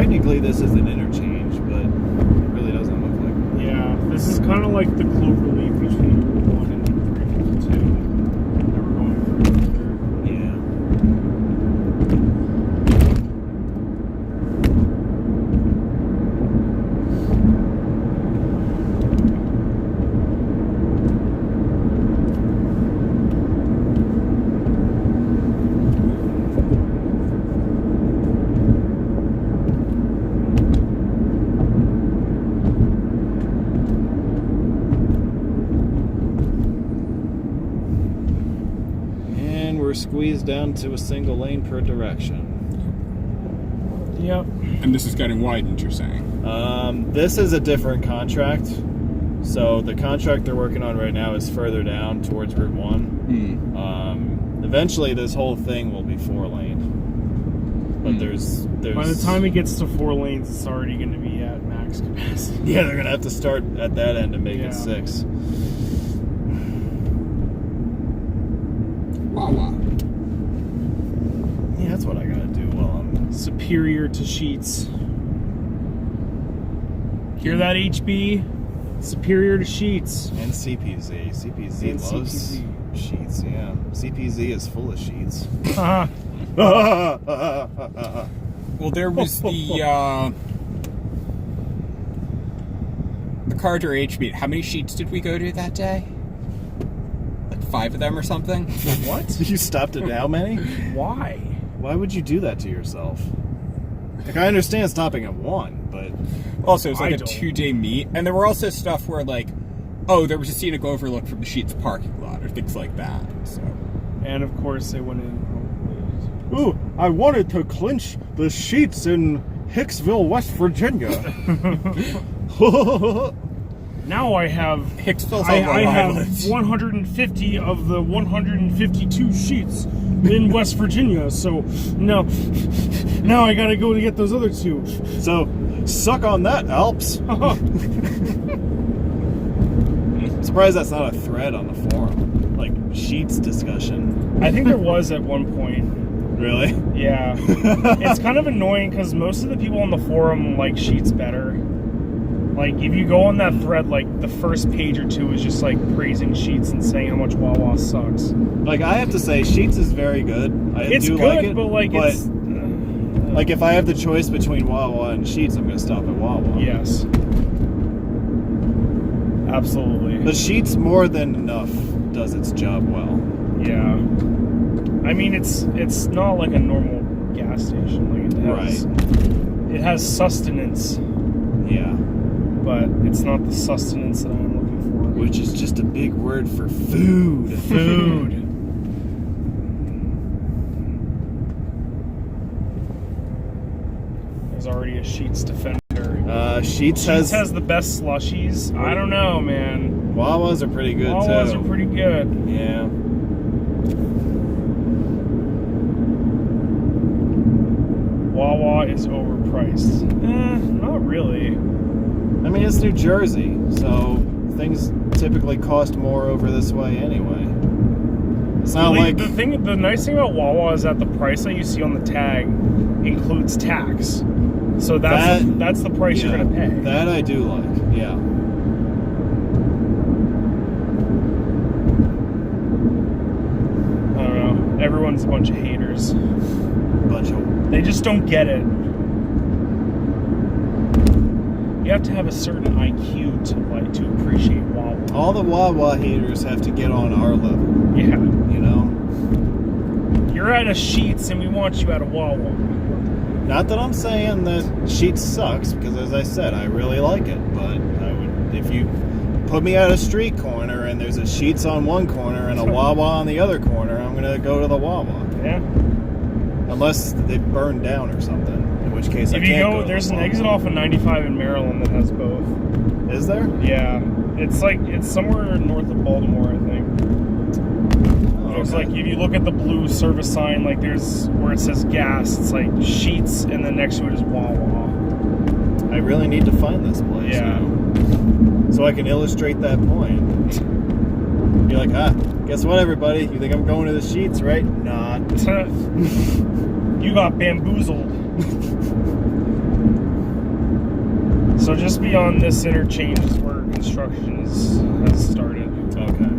technically this is an interchange, but it really doesn't look like one. Yeah, this is kind of like the cloverleaf between Route 1 and 352. Never going further. Yeah. We're squeezed down to a single lane per direction. Yep. And this is getting widened, you're saying? This is a different contract. So the contract they're working on right now is further down towards Route 1. Eventually this whole thing will be 4-lane. But there's By the time it gets to 4 lanes, it's already going to be at max capacity. Yeah, they're gonna have to start at that end and make it 6. Wawa. Yeah, that's what I gotta do while I'm Superior to Sheets. Hear that, HB? Superior to Sheets. and CPZ. CPZ And loves CPZ. sheets, yeah. CPZ is full of sheets. Well, there was the Carter HB. How many sheets did we go to that day? Like 5 of them or something? What? You stopped at how many? Why? Why would you do that to yourself? Like, I understand stopping at 1, but Also, it was like I a don't. 2-day meet, and there were also stuff where, like, oh, there was a scenic overlook from the Sheets parking lot, or things like that. So, And of course, they went in. ooh, I wanted to clinch the sheets in Hicksville, West Virginia. Now I have Hicksville's I on Long have Island. 150 of the 152 sheets in West Virginia. So now I gotta go to get those other 2. So, suck on that, Alps. Surprised that's not a thread on the forum. Like, sheets discussion. I think there was at one point. Really? Yeah. It's kind of annoying because most of the people on the forum like Sheets better. Like, if you go on that thread, like, the first page or 2 is just, like, praising Sheets and saying how much Wawa sucks. Like, I have to say, Sheets is very good. I It's do good, like it, but, like, it's... like, if I have the choice between Wawa and Sheets, I'm going to stop at Wawa. Yes. Absolutely. The Sheets more than enough does its job well. Yeah. I mean, it's not like a normal gas station. Like, it has sustenance, Yeah. but it's not the sustenance that I'm looking for. Which is just a big word for food. Food. There's already a Sheets defender. Sheets Sheets has has the best slushies. I don't know, man. Wawas are pretty good Wawas too. are pretty good. Yeah. Wawa is overpriced. Not really. I mean, it's New Jersey, so things typically cost more over this way anyway. It's not like The nice thing about Wawa is that the price that you see on the tag includes tax. So that's the price you're gonna pay. That I do like, yeah. I don't know. Everyone's a bunch of haters. They just don't get it. You have to have a certain IQ to appreciate Wawa. All the Wawa haters have to get on our level, Yeah. you know? You're at a Sheets and we want you at a Wawa. Not that I'm saying that Sheets sucks, because as I said, I really like it, but I would, if you put me at a street corner and there's a Sheets on one corner and a Wawa on the other corner, I'm going to go to the Wawa. Yeah. Unless they burn down or something, in which case I If you can't go, to there's the an Wawa. exit off of 95 in Maryland that has both. Is there? Yeah. It's somewhere north of Baltimore, I think. It's like, if you look at the blue service sign, like there's where it says gas, it's like Sheets, and then next to it is Wawa. I really need to find this place Yeah. now, so I can illustrate that point. Be like, guess what, everybody? You think I'm going to the Sheets, right? Not. You got bamboozled. So just beyond this interchange is where construction has started. Okay.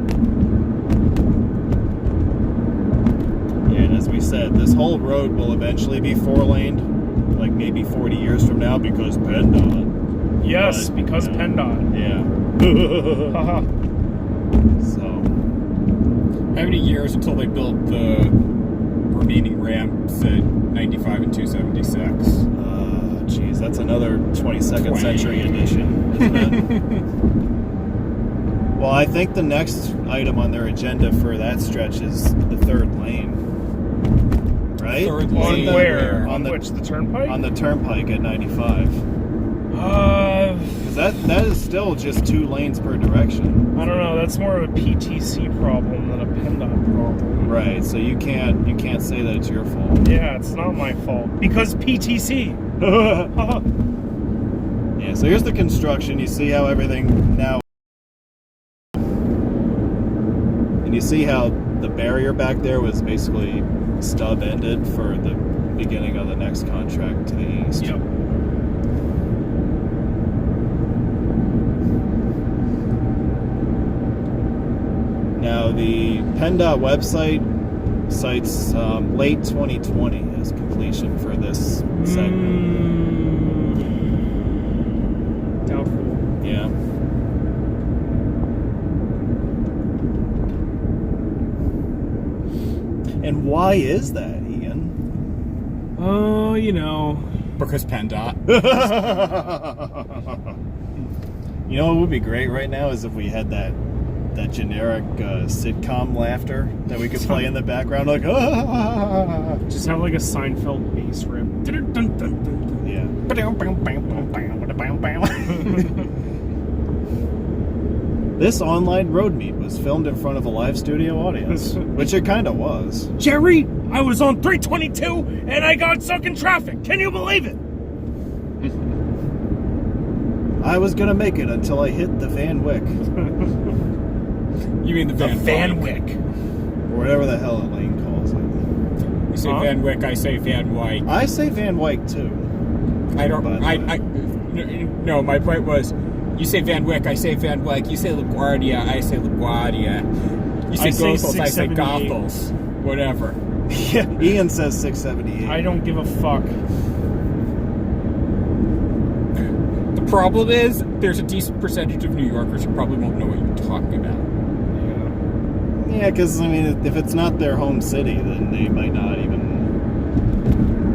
Yeah, and as we said, this whole road will eventually be 4-laned, like maybe 40 years from now, because PennDOT. Yes, But, because you know, PennDOT. Yeah. Haha. So, How many years until they build the remaining ramps at 95 and 276? geez, that's another 22nd century edition, isn't it? Well, I think the next item on their agenda for that stretch is the 3rd lane. Right? Third On lane. where? On On the- which? The turnpike? On the turnpike at 95. 'Cause that is still just 2 lanes per direction. I don't know. That's more of a PTC problem than a PennDOT problem. Right, so you can't say that it's your fault. Yeah, it's not my fault. Because PTC. Yeah, so here's the construction. You see how everything now, and you see how the barrier back there was basically stub ended for the beginning of the next contract to the east. Yep. Now the PennDOT website cites late 2020 as completion for this segment. Doubtful. Yeah. And why is that, Ian? Oh, you know. Because PennDOT. You know what would be great right now is if we had that generic sitcom laughter that we could play in the background, like Just have like a Seinfeld bass riff. yeah. This online road meet was filmed in front of a live studio audience, which it kind of was. Jerry, I was on 322 and I got stuck in traffic. Can you believe it? I was gonna make it until I hit the Van Wyck, You mean the Van Wyck? or whatever the hell Elaine calls it. You say Huh? Van Wyck, I say Van Wyck. I say Van Wyck too. I don't. But, No, my point was, you say Van Wyck, I say Van Wyck. You say LaGuardia, I say LaGuardia. You say I say Goethals, I say 678. Goethals. Whatever. Yeah, Ian says 678. I don't give a fuck. The problem is, there's a decent percentage of New Yorkers who probably won't know what you're talking about. Yeah, because I mean, if it's not their home city, then they might not even.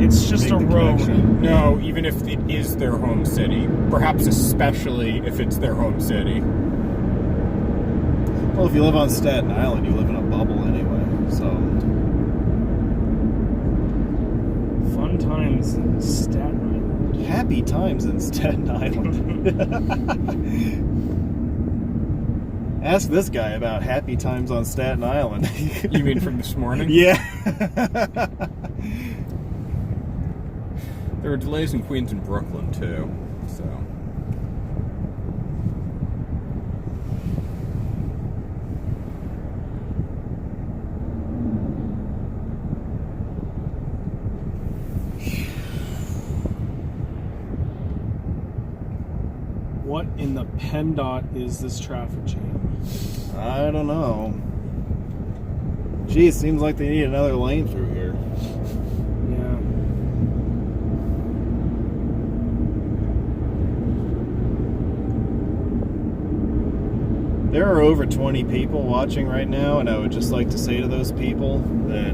It's just Make a the road. connection. No, even if it is their home city. Perhaps especially if it's their home city. Well, if you live on Staten Island, you live in a bubble anyway. So Fun times in Staten Island. happy times in Staten Island. Ask this guy about happy times on Staten Island. You mean from this morning? Yeah. There were delays in Queens and Brooklyn, too. So. What in the PennDOT is this traffic jam? I don't know. Gee, it seems like they need another lane through here. Yeah. There are over 20 people watching right now, and I would just like to say to those people that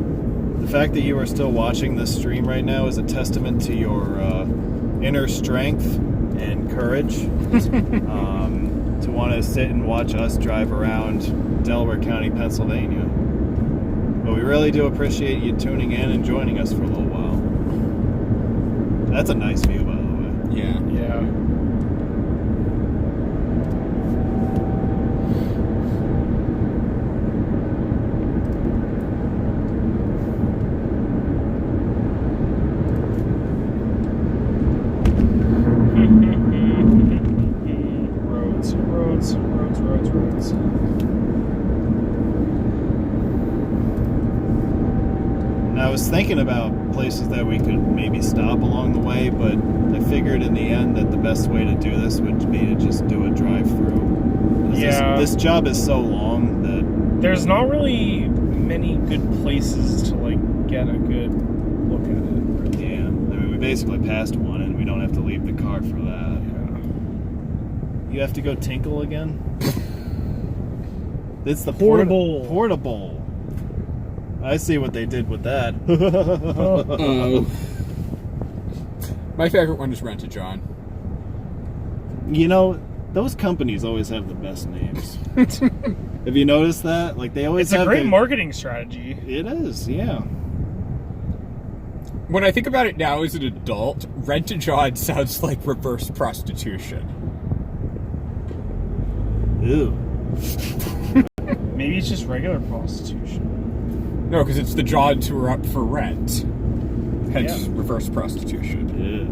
the fact that you are still watching this stream right now is a testament to your inner strength and courage to want to sit and watch us drive around Delaware County, Pennsylvania. But we really do appreciate you tuning in and joining us for a little while. That's a nice view, by the way. Yeah. Yeah. Roads. Now, was thinking about places that we could maybe stop along the way, but I figured in the end that the best way to do this would be to just do a drive-through. Yeah. This job is so long that There's not really many good places to like get a good look at it. yeah, I mean, we basically passed one, and we don't have to leave the car for that. You have to go tinkle again? It's the Portable. Portable. I see what they did with that. Oh. My favorite one is Rent-A-John. You know, those companies always have the best names. Have you noticed that? Like they always It's have a great marketing strategy. It is, yeah. When I think about it now as an adult, Rent-A-John sounds like reverse prostitution. Ew. Maybe it's just regular prostitution. No, because it's the Johns who are up for rent. Hence, Yeah. reverse prostitution. Yeah.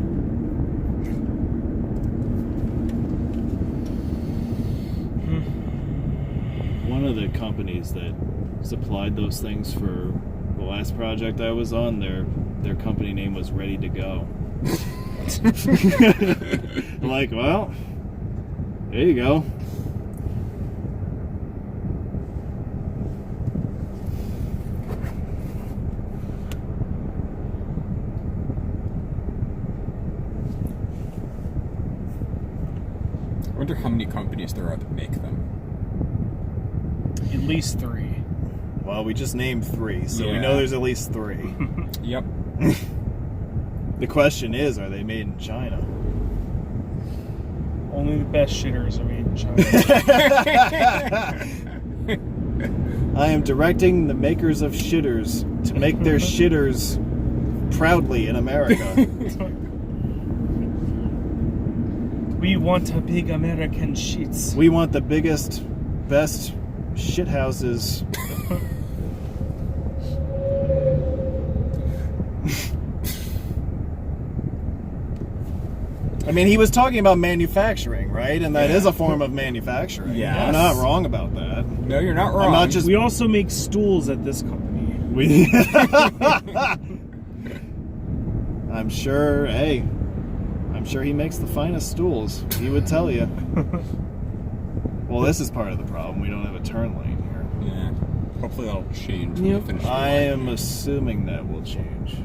One of the companies that supplied those things for the last project I was on, their company name was Ready to Go. Like, well, there you go. I wonder how many companies there are that make them. At least 3. Well, we just named 3, so we Yeah. know there's at least 3. Yep. The question is, are they made in China? Only the best shitters are made in China. I am directing the makers of shitters to make their shitters proudly in America. We want a big American sheets. We want the biggest, best shit houses. I mean, he was talking about manufacturing, right? And that is a form of manufacturing. Yes. I'm not wrong about that. No, you're not wrong. I'm not just... We also make stools at this company. I'm sure, hey, I'm sure he makes the finest stools. He would tell you. Well, this is part of the problem. We don't have a turn lane here. Yeah. Hopefully that'll change when we finish the I line. am assuming that will change.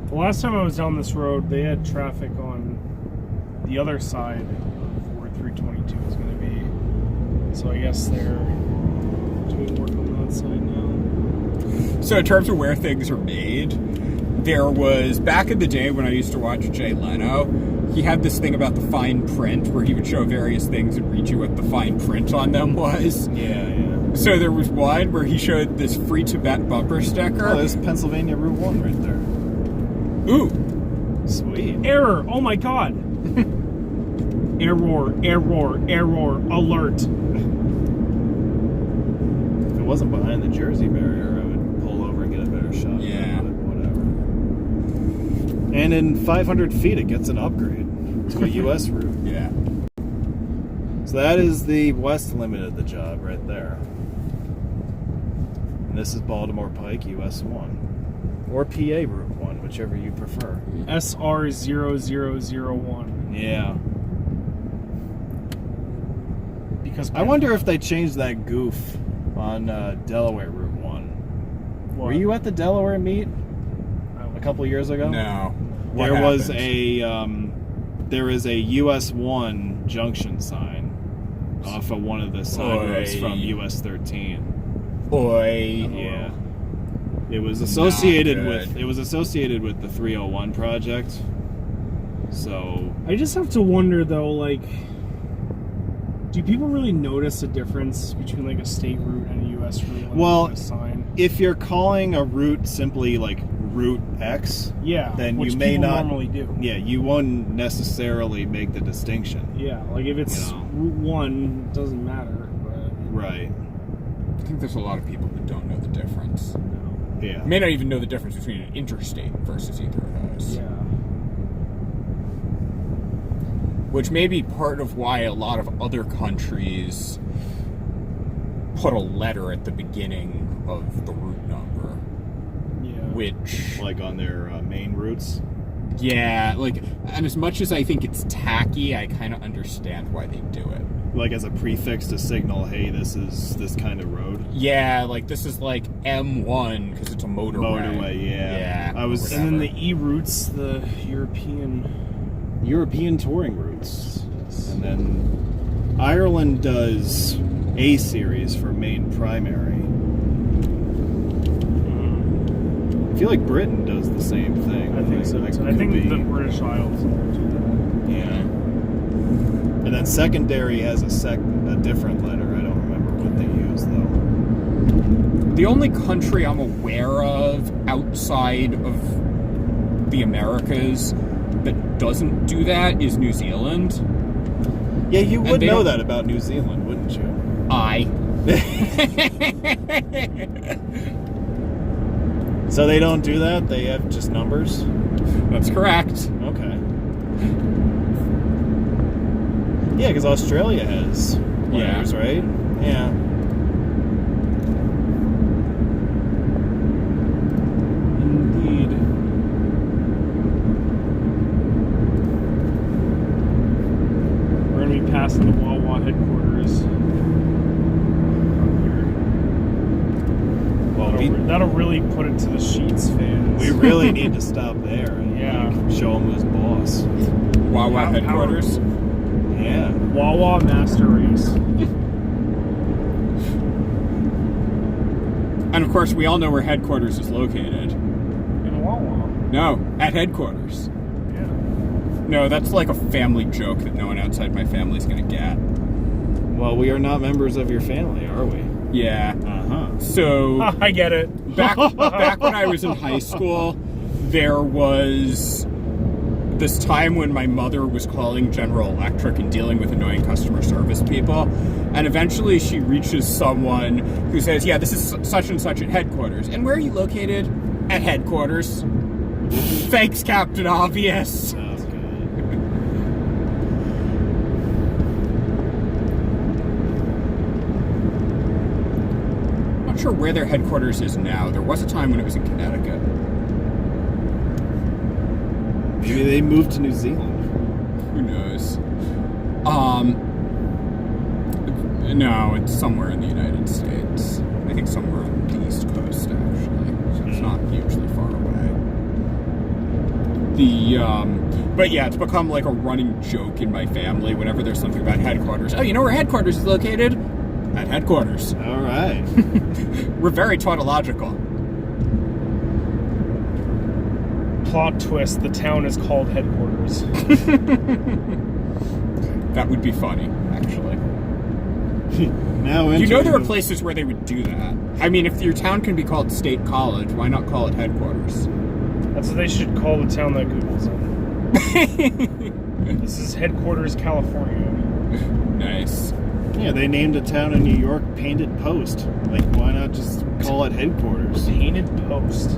The last time I was down this road, they had traffic on the other side of where 322 is going to be. So I guess they're doing work on that side now. So in terms of where things are made, there was, back in the day when I used to watch Jay Leno, he had this thing about the fine print where he would show various things and read you what the fine print on them was. Yeah. So there was one where he showed this Free Tibet bumper sticker. Oh, there's Pennsylvania Route 1 right there. Ooh. Sweet. Error! Oh my god! Error, alert. If it wasn't behind the Jersey barrier, I would pull over and get a better shot. Yeah. But whatever. And in 500 feet, it gets an upgrade to a U.S. route. Yeah. So that is the west limit of the job right there. And this is Baltimore Pike, US 1. Or PA Route 1, whichever you prefer. SR0001. Yeah. Because I wonder if they changed that goof on Delaware Route 1. What? Were you at the Delaware meet a couple years ago? No. What There was happened? there is a US 1 junction sign off of one of the side roads from US 13. Oi. Yeah. It was associated good. with the 301 project. So I just have to wonder though, like, do people really notice a difference between like a state route and a U.S. route? Well, a sign. if you're calling a route simply like Route X, Yeah, then which you may people not normally do. Yeah, you won't necessarily make the distinction. Yeah, like if it's You know. Route 1, it doesn't matter. But Right. I think there's a lot of people who don't know the difference. Yeah. May not even know the difference between an interstate versus either of those. yeah, Which may be part of why a lot of other countries put a letter at the beginning of the route number. yeah. which... Like on their main routes? Yeah, like, and as much as I think it's tacky, I kind of understand why they do it. Like as a prefix to signal, hey, this is this kind of road? Yeah, like this is like M1 because it's a motorway. Motorway, yeah. Yeah. And then the E-routes, the European touring routes. And then Ireland does A series for main primary. I feel like Britain does the same thing. I think so. I think the British Isles do that. Yeah. And then secondary has a different letter. I don't remember what they use though. The only country I'm aware of outside of the Americas that doesn't do that is New Zealand. Yeah, you would know that about New Zealand, wouldn't you? So they don't do that? They have just numbers? That's correct. Okay. Yeah, because Australia has letters, right? Yeah. Indeed. We're going to be passing the Wawa headquarters. Well, That'll really put it to the sheets, fans. we really need to stop there and show them who's boss. Wawa headquarters. Yeah. Wawa Master Race. And of course, we all know where headquarters is located. In Wawa. No, at headquarters. Yeah. No, that's like a family joke that no one outside my family's gonna get. Well, we are not members of your family, are we? Yeah. Uh-huh. So I get it. back when I was in high school, there was this time when my mother was calling General Electric and dealing with annoying customer service people, and eventually she reaches someone who says, yeah, this is such and such at headquarters. And where are you located? At headquarters. Thanks, Captain Obvious. Sounds good. Not sure where their headquarters is now. There was a time when it was in Connecticut. Maybe they moved to New Zealand. Who knows? No, it's somewhere in the United States. I think somewhere on the East Coast, actually. So it's not hugely far away. But yeah, it's become like a running joke in my family whenever there's something about headquarters. Oh, you know where headquarters is located? At headquarters. All right. We're very tautological. Plot twist, the town is called headquarters. That would be funny, actually. Now You know there are places where they would do that. I mean, if your town can be called State College, why not call it headquarters? That's what they should call the town that Google's in. This is headquarters, California. Nice. Yeah, they named a town in New York Painted Post. Like, why not just call it headquarters? Painted Post.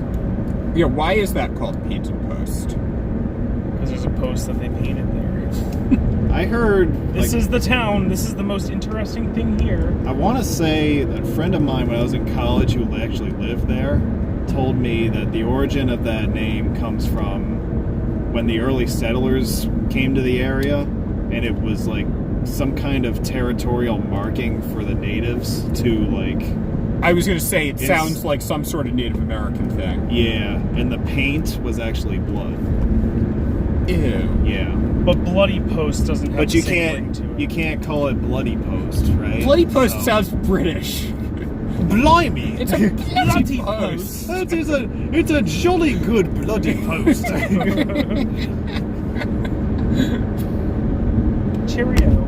Yeah, why is that called Painted Post? Because there's a post that they painted there. I heard... This is the town. This is the most interesting thing here. I want to say that a friend of mine when I was in college who actually lived there told me that the origin of that name comes from when the early settlers came to the area, and it was like some kind of territorial marking for the natives to like... I was going to say, it sounds like some sort of Native American thing. Yeah, and the paint was actually blood. Ew. Yeah. But Bloody Post doesn't have the same ring to it. You can't call it Bloody Post, right? Bloody Post sounds British. Blimey! It's a bloody post. It's a jolly good bloody post. Cheerio.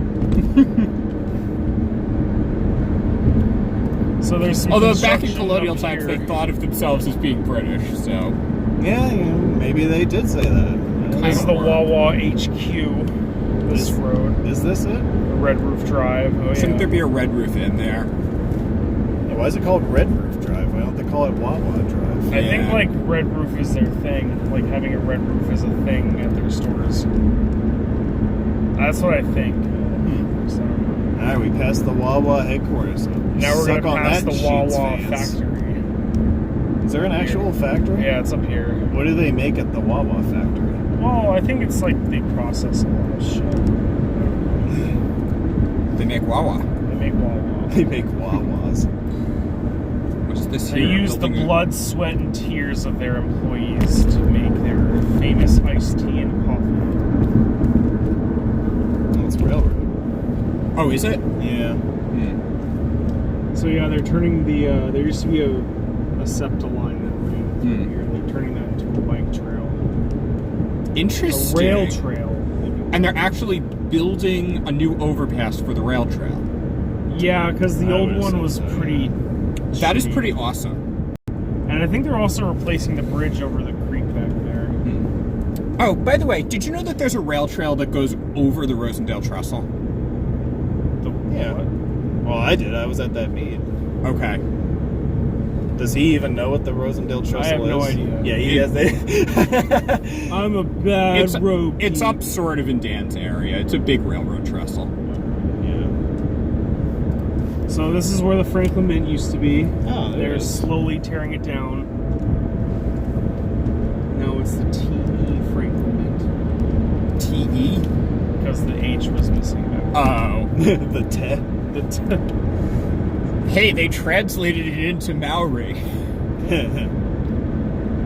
So there's some Although back in construction colonial up times, here. they thought of themselves as being British, so... Yeah, maybe they did say that. This is the Wawa HQ. This road. Is this it? Red Roof Drive. Oh, Shouldn't yeah. there be a red roof in there? Why is it called Red Roof Drive? Why don't they call it Wawa Drive? I think Yeah. like Red Roof is their thing. Like having a red roof is a thing at their stores. That's what I think. So, Alright, we passed the Wawa headquarters. now we're Suck gonna on pass that, the Sheets Wawa fans. factory. Is there an actual factory? Yeah, it's up here. What do they make at the Wawa factory? Well, I think it's like they process a lot of shit. They make Wawa. They make Wawa. They make Wawas. What's this They here? use the Building a- blood, sweat, and tears of their employees to make their famous iced tea and coffee. Oh, it's railroad. Oh, is it? Yeah. So yeah, they're turning the. There used to be a SEPTA line that ran through Hmm. here. They're turning that into a bike trail, a Interesting. rail trail. And they're actually building a new overpass for the rail trail. Yeah, because the I old would've one said was so. pretty. That is shitty. pretty awesome. And I think they're also replacing the bridge over the creek back there. Oh, by the way, did you know that there's a rail trail that goes over the Rosendale Trestle? The Yeah. what? Well, I did. I was at that meet. Okay. Does he even know what the Rosendale Trestle is? I have no idea. Yeah, he has it. I'm a bad road. It's up sort of in Dan's area. It's a big railroad trestle. Yeah. So this is where the Franklin Mint used to be. Oh, there it They're is. slowly tearing it down. Now it's the TE Franklin Mint TE? because the H was missing back Oh. The te. there. Hey, they translated it into Maori.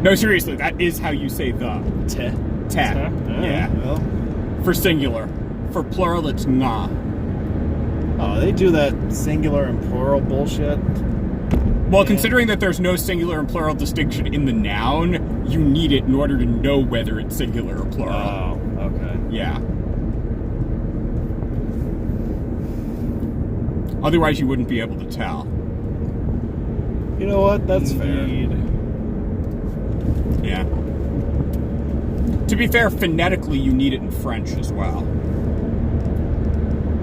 No, seriously, that is how you say the. Te. Te. Te? Yeah. Well, For singular. For plural, it's nga. oh, they do that singular and plural bullshit. Well, considering that there's no singular and plural distinction in the noun, you need it in order to know whether it's singular or plural. Oh, okay. Yeah. Otherwise, you wouldn't be able to tell. You know what? That's Indeed. Yeah. To be fair, phonetically, you need it in French as well.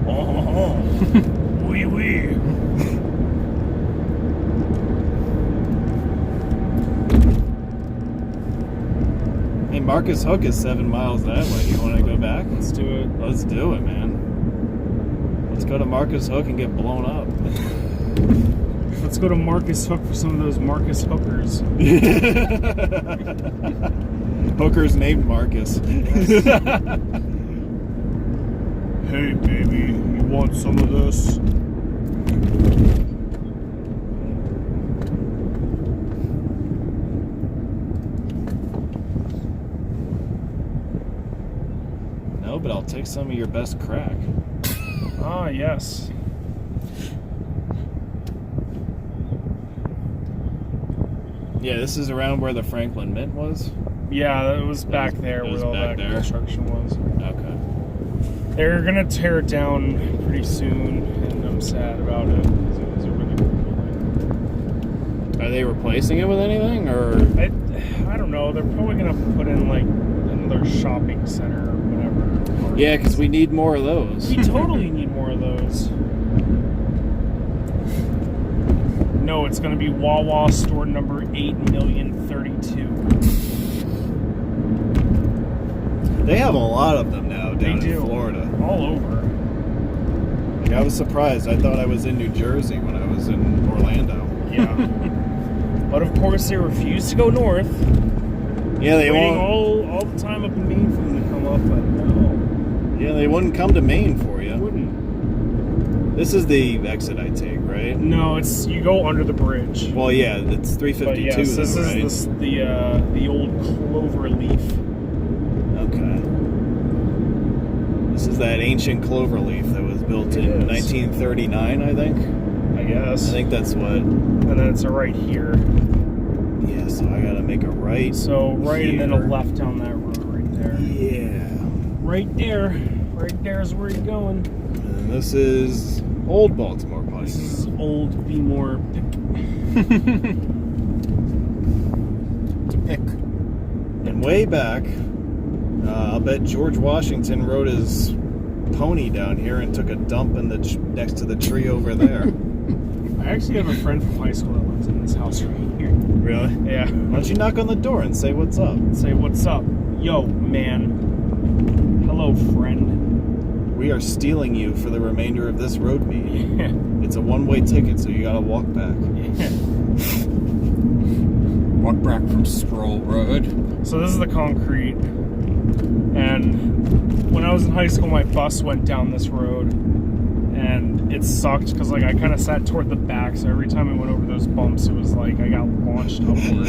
Oh, oui, oui. Hey, Marcus Hook is 7 miles that way. You want to go back? Let's do it. Let's do it, man. Let's go to Marcus Hook and get blown up. Let's go to Marcus Hook for some of those Marcus hookers. Hookers named Marcus. Hey, baby, you want some of this? No, but I'll take some of your best crack. Ah, yes. Yeah, this is around where the Franklin Mint was. Yeah, it was back there It was where all back that there? construction was. Okay. They're gonna tear it down pretty soon, and I'm sad about it because it was a really cool building. Are they replacing it with anything, or? I don't know. They're probably gonna put in like another shopping center or whatever. Yeah, because we need more of those. We totally need more of those. No, it's gonna be Wawa store number 8,032,000. They have a lot of them now They down do. in Florida. All over. Like, I was surprised. I thought I was in New Jersey when I was in Orlando. Yeah. But of course, they refuse to go north. Yeah, they Waiting won't. all the time up in Maine for them to come up, but no, Yeah, they wouldn't come to Maine for you. wouldn't. This is the exit I take, right? No, it's you go under the bridge. Well, yeah, it's 352. But yes, this though, right? is the old clover leaf. Okay. This is that ancient clover leaf that was built It in is. 1939, I think. I guess. I think that's what. And then it's a right here. Yeah, so I gotta make a right. So right and then a here. left down that road right there. Yeah. Right there. Right there is where you're going. And this is Old Baltimore Pike. This is old Be More Pick. To pick. And way back, I'll bet George Washington rode his pony down here and took a dump in the next to the tree over there. I actually have a friend from high school that lives in this house right here. Really? Yeah. Why don't you knock on the door and say what's up? Say, what's up? Yo, man. Hello, friend. We are stealing you for the remainder of this road meet. Yeah. It's a one-way ticket, so you gotta walk back. Yeah. Walk back from Stroll Road. So this is the concrete. And when I was in high school, my bus went down this road. And it sucked because like I kind of sat toward the back. So every time I went over those bumps, it was like I got launched upward.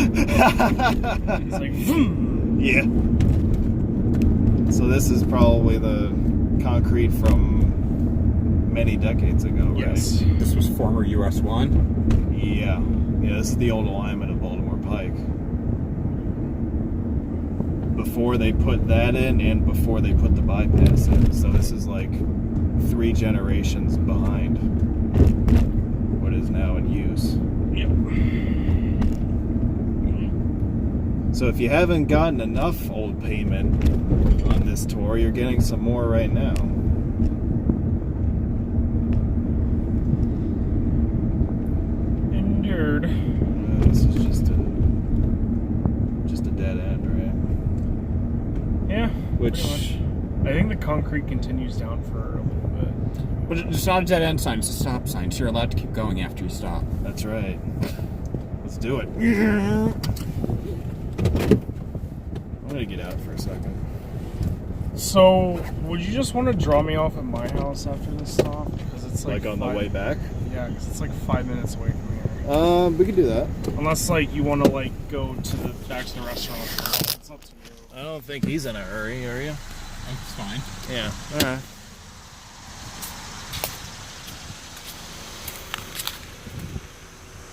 It's like, vroom. Yeah. So this is probably the concrete from many decades ago, right? Yes. This was former US 1. Yeah. Yeah, this is the old alignment of Baltimore Pike. Before they put that in and before they put the bypass in. So this is like 3 generations behind what is now in use. Yep. So if you haven't gotten enough old payment on this tour, you're getting some more right now. Endured. This is just a dead end, right? Yeah. Which pretty much. I think the concrete continues down for a little bit. But it's not a dead end sign, it's a stop sign, so you're allowed to keep going after you stop. That's right. Let's do it. I'm gonna get out for a second. So, would you just want to drop me off at my house after this stop? Because it's Like on the way back? Yeah, because it's like 5 minutes away from here. We can do that. Unless like you want to like go to the back to the restaurant. It's up to you. I don't think he's in a hurry, are you? That's fine. Yeah. Alright.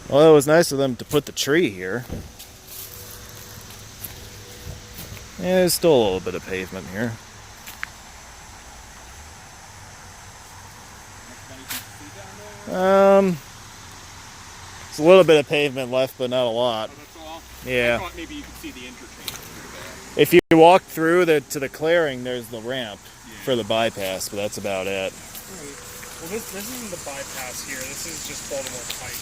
Well, it was nice of them to put the tree here. Yeah, there's still a little bit of pavement here. There's a little bit of pavement left, but not a lot. Oh, that's all? Yeah. I thought maybe you could see the interchange through there. If you walk through to the clearing, there's the ramp for the bypass, but that's about it. Well, this isn't the bypass here. This is just Baltimore Pike.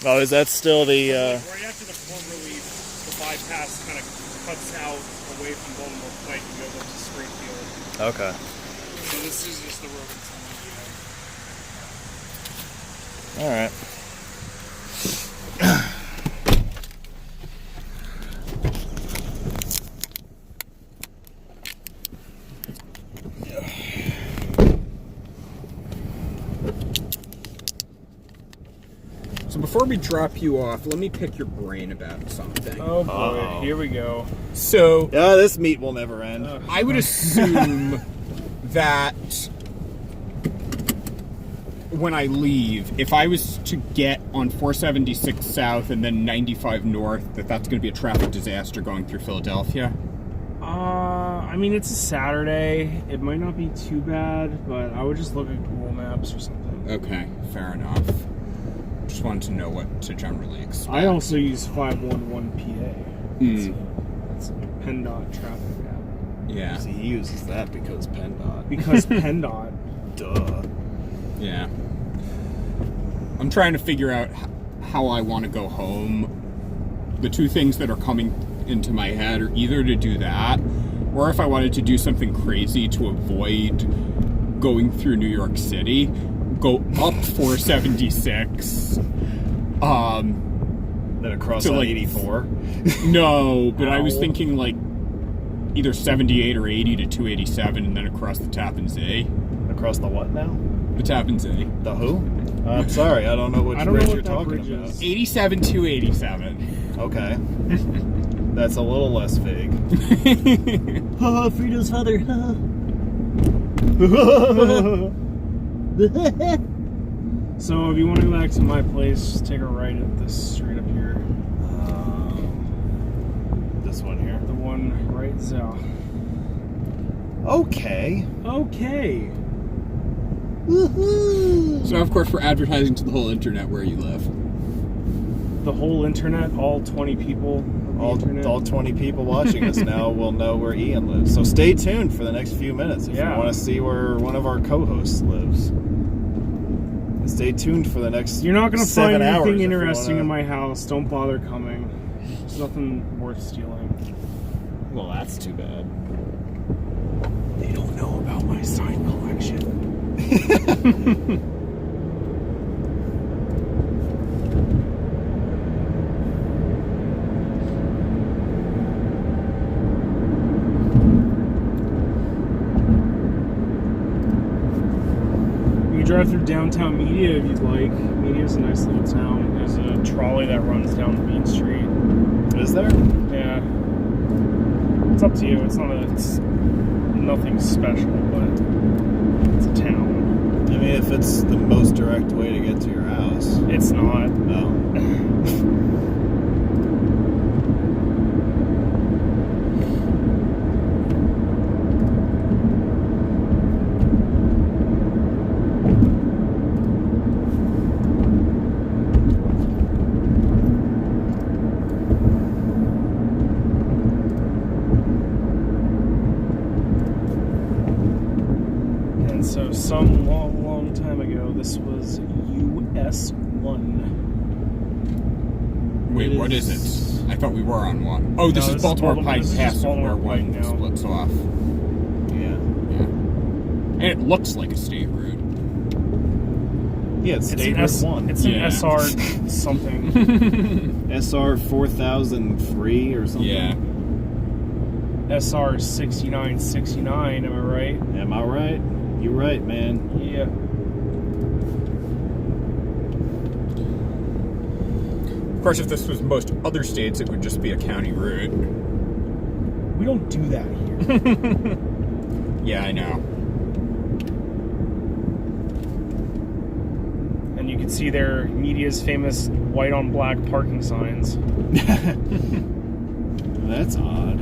Oh, is that still the... Right after the port relief, the bypass kind of cuts out away from Baltimore Pike and goes up to Springfield. Okay. So this is just the road that's on All right. So before we drop you off, let me pick your brain about something. Oh boy, Uh-oh. Here we go. So Yeah, this meet will never end. I would assume that when I leave, if I was to get on 476 South and then 95 North, that's going to be a traffic disaster going through Philadelphia. I mean, it's a Saturday. It might not be too bad, but I would just look at Google Maps or something. Okay, fair enough. Just wanted to know what to generally expect. I also use 511 PA. Mm. It's a PennDOT traffic app. Yeah, See, he uses that because PennDOT. Because PennDOT. Duh. yeah. I'm trying to figure out how I want to go home. The two things that are coming into my head are either to do that, or if I wanted to do something crazy to avoid going through New York City, go up 476. Then across So, on like, 84. No, but I was Ow. thinking like either 78 or 80 to 287 and then across the Tappan Zee. Across the what now? The Tappan Zee. The who? I'm sorry, I don't know which I don't know bridge what you're that talking bridge about. is. 87 287. Okay. That's a little less vague. Haha, Frito's father. So if you want to go back to my place, just take a right at this street up here. This one here. The one right south. Okay. Okay. So of course we're advertising to the whole internet where you live. The whole internet, all 20 people of the internet. All 20 people watching us now will know where Ian lives. So stay tuned for the next few minutes if you Yeah. want to see where one of our co-hosts lives. And stay tuned for the next You're not going to 7 find hours anything if you interesting wanna- in my house. Don't bother coming. There's nothing worth stealing. Well, that's too bad. They don't know about my sign collection. can drive through downtown Media if you'd like. Media's a nice little town. There's a trolley that runs down Main Street. Is there? Yeah. It's up to you. It's nothing special, but it's a town. I mean, if it's the most direct way to get to your house. It's not. No. So some long time ago, this was US 1. Wait, what is it? I thought we were on 1. Oh, this is Baltimore Pike Pass, where 1 splits off. Yeah. And it looks like a state road. Yeah, it's state road 1. It's an SR something. SR 4003 or something. Yeah. SR 6969, am I right? Am I right? You're right, man. Yeah. Of course, if this was most other states, it would just be a county road. We don't do that here. Yeah, I know. And you can see their Media's famous white on black parking signs. That's odd.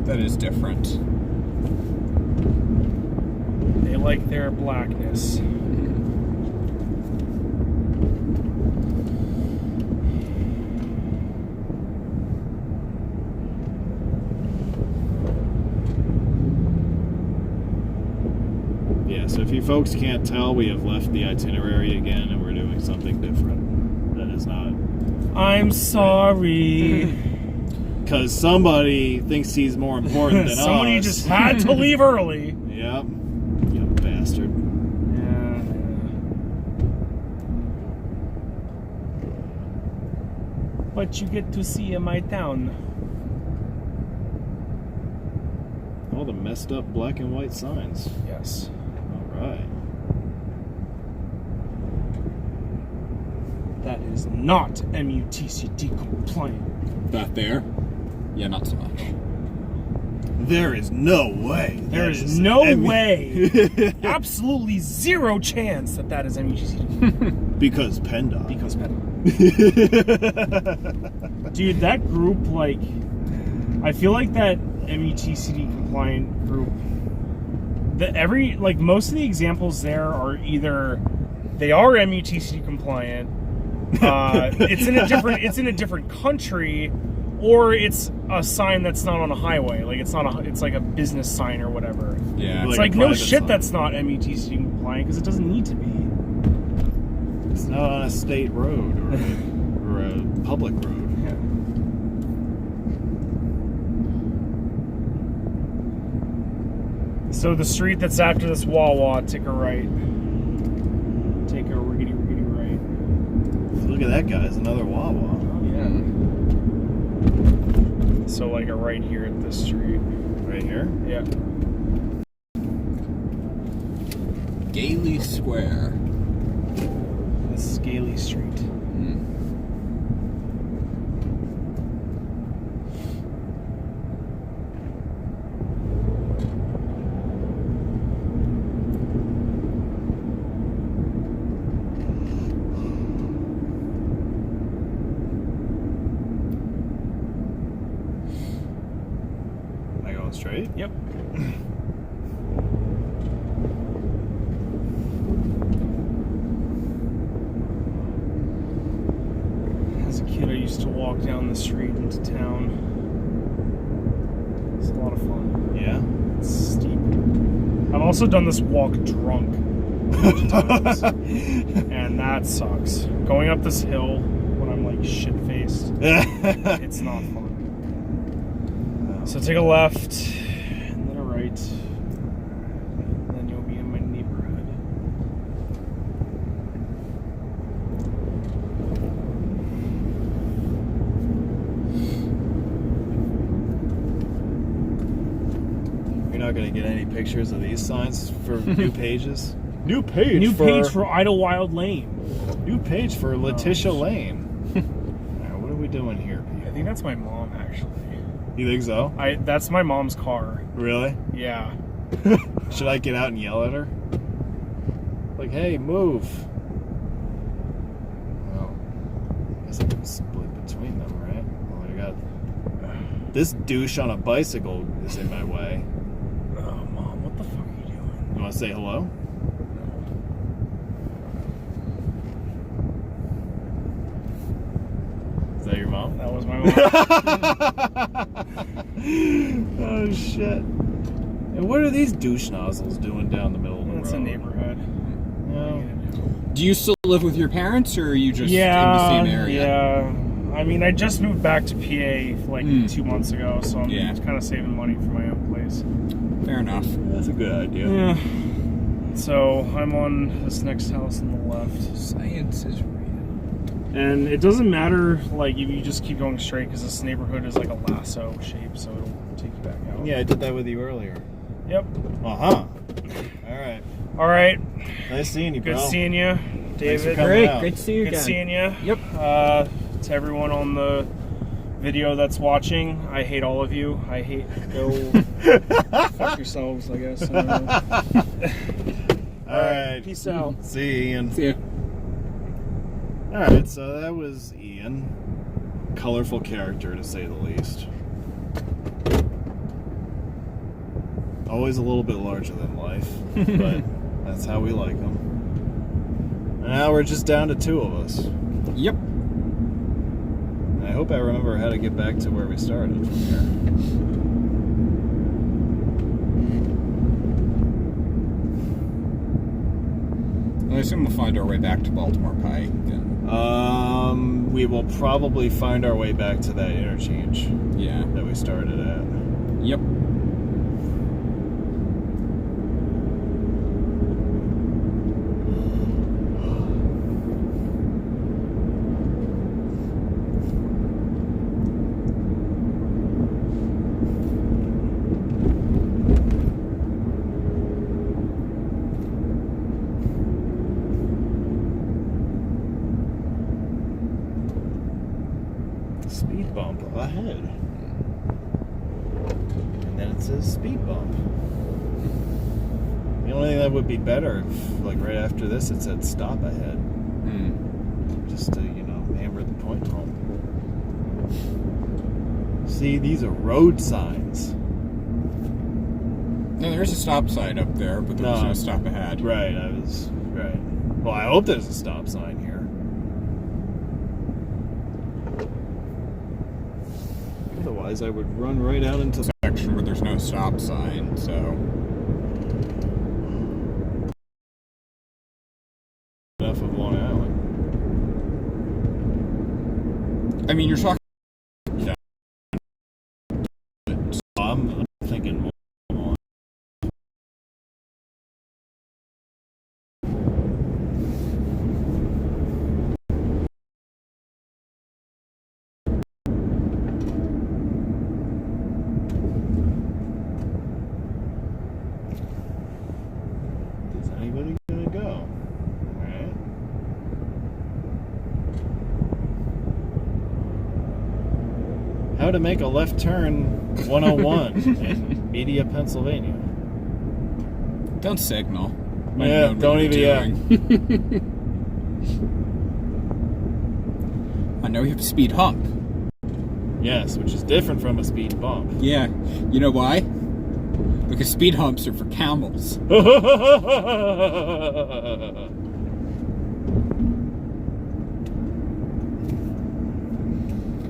That is different. They like their blackness. Yeah, so if you folks can't tell, we have left the itinerary again and we're doing something different. That is not... I'm sorry. Because somebody thinks he's more important than Somebody us. just had to leave early. Yep. You bastard. Yeah. But you get to see my town. All the messed up black and white signs. Yes. All right. That is not MUTCD compliant. That there? Yeah, not so much. There is no way. There is no way, absolutely zero chance that is MUTCD. Because PennDOT. Because dude, that group, like, I feel like that MUTCD compliant group, most of the examples there are either they are MUTCD compliant, it's in a different country, or it's a sign that's not on a highway. Like it's like a business sign or whatever. Yeah. It's Like like a no private shit sign. that's not MUTCD compliant because it doesn't need to be. It's not on a state road or a public road. Yeah. So the street that's after this Wawa, take a right. Take a riggedy right. Look at that, guys. Another Wawa. Oh yeah. So like a right here at this street. Right here? Yeah. Gailey Square. This is Gailey Street. Am I going straight? Yep. As a kid, I used to walk down the street into town. It's a lot of fun. Yeah. It's steep. I've also done this walk drunk a bunch of times, and that sucks. Going up this hill when I'm like shit-faced, it's not fun. So take a left, and then a right, and then you'll be in my neighborhood. You're not going to get any pictures of these signs for new pages? New page. New page for Idlewild Lane. New page for Letitia Lane. All right, what are we doing here, I people? think that's my mom, actually. You think so? That's my mom's car. Really? Yeah. Should I get out and yell at her? Like, hey, move. Well, I guess I can split between them, right? Oh, I got this douche on a bicycle is in my way. Oh, Mom, what the fuck are you doing? You want to say hello? Is that your mom? That was my mom. Oh, shit. And what are these douche nozzles doing down the middle of the road? It's a neighborhood. No. Do you still live with your parents, or are you just Yeah, in the same area? yeah. I mean, I just moved back to PA like 2 months ago, so I'm kind of saving money for my own place. Fair enough. That's a good idea. Yeah. So I'm on this next house on the left. Science is real. And it doesn't matter, like, if you just keep going straight, because this neighborhood is like a lasso shape, so it'll take you back out. Yeah, I did that with you earlier. Yep. Uh-huh. All right. All right. Nice seeing you, Good bro. seeing you, Thanks for David. coming out. Great to see you Good again. seeing you. Yep. To everyone on the video that's watching, I hate all of you. I hate. Go fuck yourselves, I guess. I don't know. All right. Peace out. See you, Ian. See ya. All right, so that was Ian. Colorful character, to say the least. Always a little bit larger than life, but that's how we like them. And now we're just down to 2 of us. Yep. And I hope I remember how to get back to where we started from here. I assume we'll find our way back to Baltimore Pike. And We will probably find our way back to that interchange yeah. that we started at. Yep. Speed bump ahead. And then it says speed bump. The only thing that would be better if, like, right after this it said stop ahead. Just to, you know, hammer the point home. See, these are road signs. No, there's a stop sign up there, but there's no stop ahead. Right, right. Well, I hope there's a stop sign here. Otherwise, I would run right out into the Section where there's no stop sign, so. enough of Long Island. I mean, you're talking. Yeah. I'm thinking more. Is anybody gonna go? Alright. How to make a left turn 101 in Media, Pennsylvania. Don't signal. Yeah, don't even. Yeah. I know you have a speed hump. Yes, which is different from a speed bump. Yeah. You know why? Because speed humps are for camels.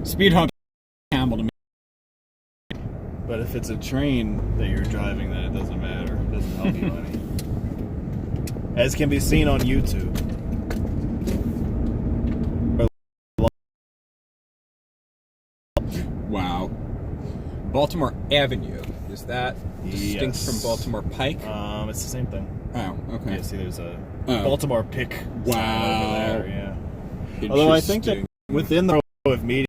Speed hump camel to me. But if it's a train that you're driving, then it doesn't matter. It doesn't help you any. As can be seen on YouTube. Wow. Baltimore Avenue. Is that distinct Yes. from Baltimore Pike? It's the same thing. Oh, okay. Yeah, see, there's a Oh. Baltimore Pick sign Wow. over there. Yeah. Although I think that Interesting. within the row of media,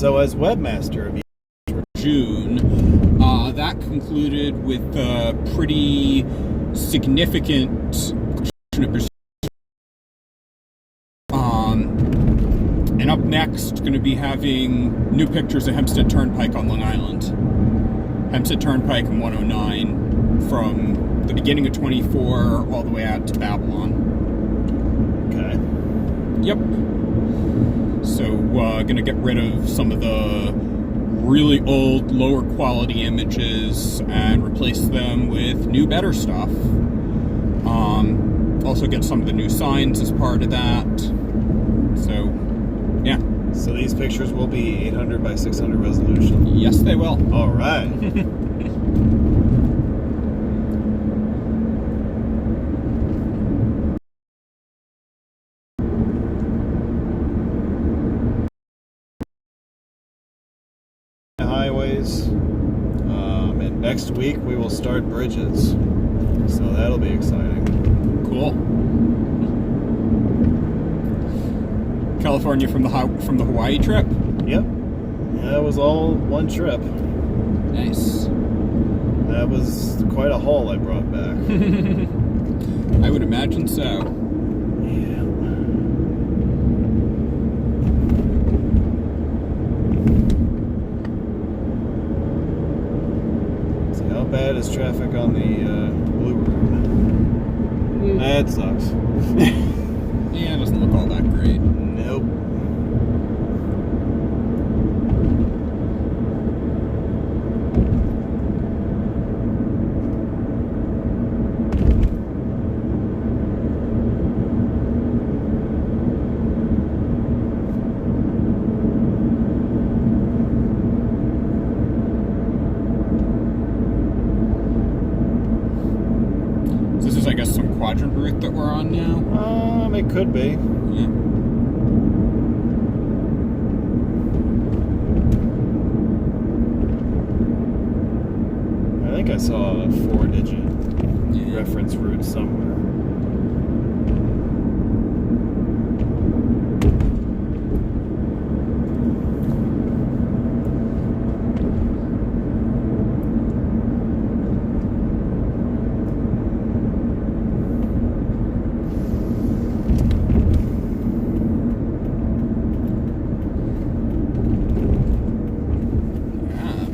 So as webmaster of June, that concluded with a pretty significant and up next, going to be having new pictures of Hempstead Turnpike on Long Island. Hempstead Turnpike and 109 from the beginning of 24 all the way out to Babylon. Okay. Yep. So, gonna get rid of some of the really old, lower quality images and replace them with new, better stuff. Also get some of the new signs as part of that. So, yeah. So these pictures will be 800 by 600 resolution? Yes, they will. All right. Highways. And next week we will start bridges. So that'll be exciting. Cool. California from the Hawaii trip? Yep. Yeah, that was all one trip. Nice. That was quite a haul I brought back. I would imagine so. Yeah. So how bad is traffic on the Blue Road? That sucks. Yeah, it doesn't look all that great. Nope. This is, I guess, some quadrant route that we're on now. It could be. Yeah. I think I saw a 4-digit Yeah. reference route somewhere.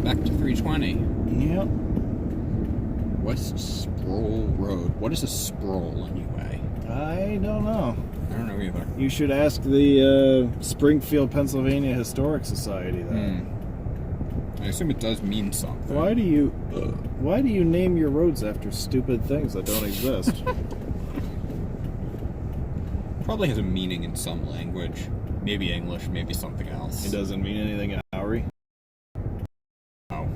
Back to 320. Yep. West Sproul Road. What is a sproul anyway? I don't know. I don't know either. You should ask the Springfield, Pennsylvania Historic Society that. I assume it does mean something. Why do you name your roads after stupid things that don't exist? Probably has a meaning in some language. Maybe English, maybe something else. It doesn't mean anything in Maori. Oh.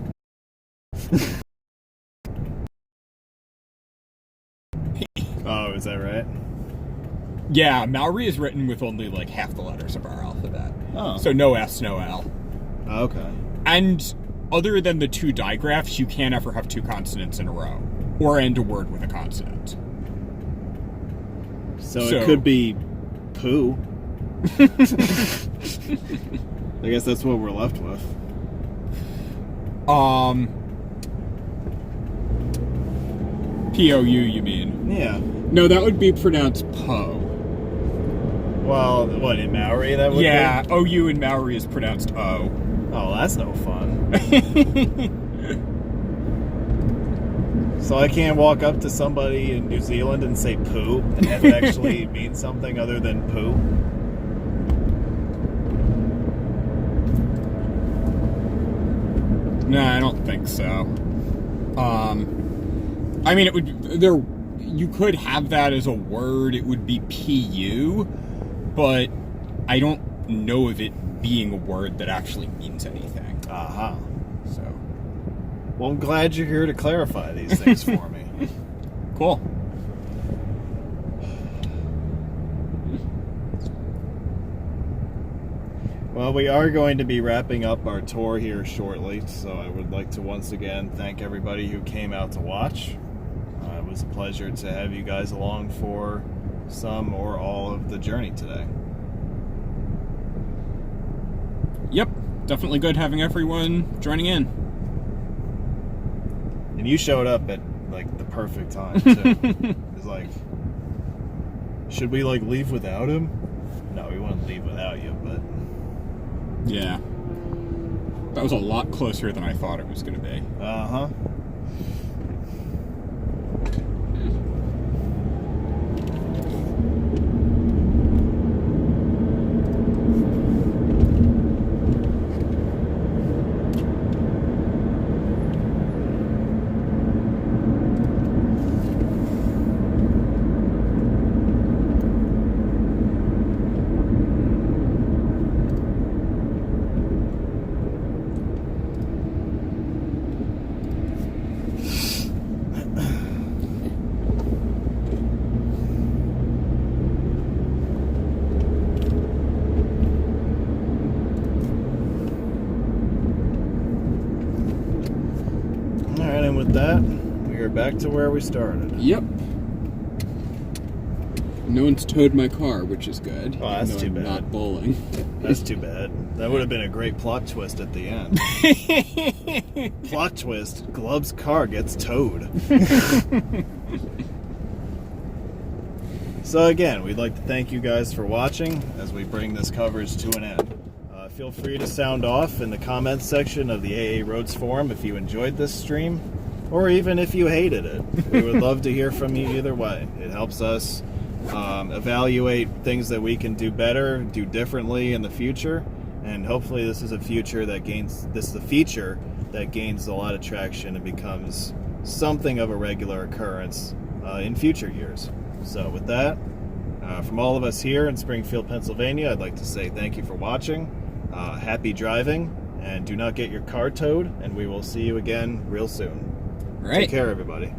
Oh, is that right? Yeah, Maori is written with only like half the letters of our alphabet. Oh. So no S, no L. Okay. And other than the two digraphs, you can't ever have two consonants in a row. Or end a word with a consonant. So it could be poo. I guess that's what we're left with. P-O-U, you mean? Yeah. No, that would be pronounced po. Well, what, in Maori that would Yeah, be? O-U in Maori is pronounced O. Oh, that's no fun. So I can't walk up to somebody in New Zealand and say poo and have it actually mean something other than poo? No, I don't think so. I mean, it would there. You could have that as a word. It would be pu, but I don't know of it being a word that actually means anything. Aha. So, Well, I'm glad you're here to clarify these things for me. cool. Well, we are going to be wrapping up our tour here shortly, so I would like to once again thank everybody who came out to watch. It was a pleasure to have you guys along for some or all of the journey today. Yep. definitely good having everyone joining in. And you showed up at like the perfect time too. It's like, should we like leave without him? No, we wouldn't leave without you, but Yeah. That was a lot closer than I thought it was going to be. uh-huh. Alright, and with that, we are back to where we started. Yep. No one's towed my car, which is good. Oh, that's even though too I'm bad. Not bowling. That's too bad. That would have been a great plot twist at the end. Plot twist, Glove's car gets towed. So again, we'd like to thank you guys for watching as we bring this coverage to an end. Feel free to sound off in the comments section of the a.k.a. Roads forum if you enjoyed this stream, or even if you hated it. We would love to hear from you either way. It helps us evaluate things that we can do better, do differently in the future, and hopefully this is a feature that gains a lot of traction and becomes something of a regular occurrence in future years. So with that, from all of us here in Springfield, Pennsylvania, I'd like to say thank you for watching. Happy driving, and do not get your car towed, and we will see you again real soon. Right. Take care, everybody.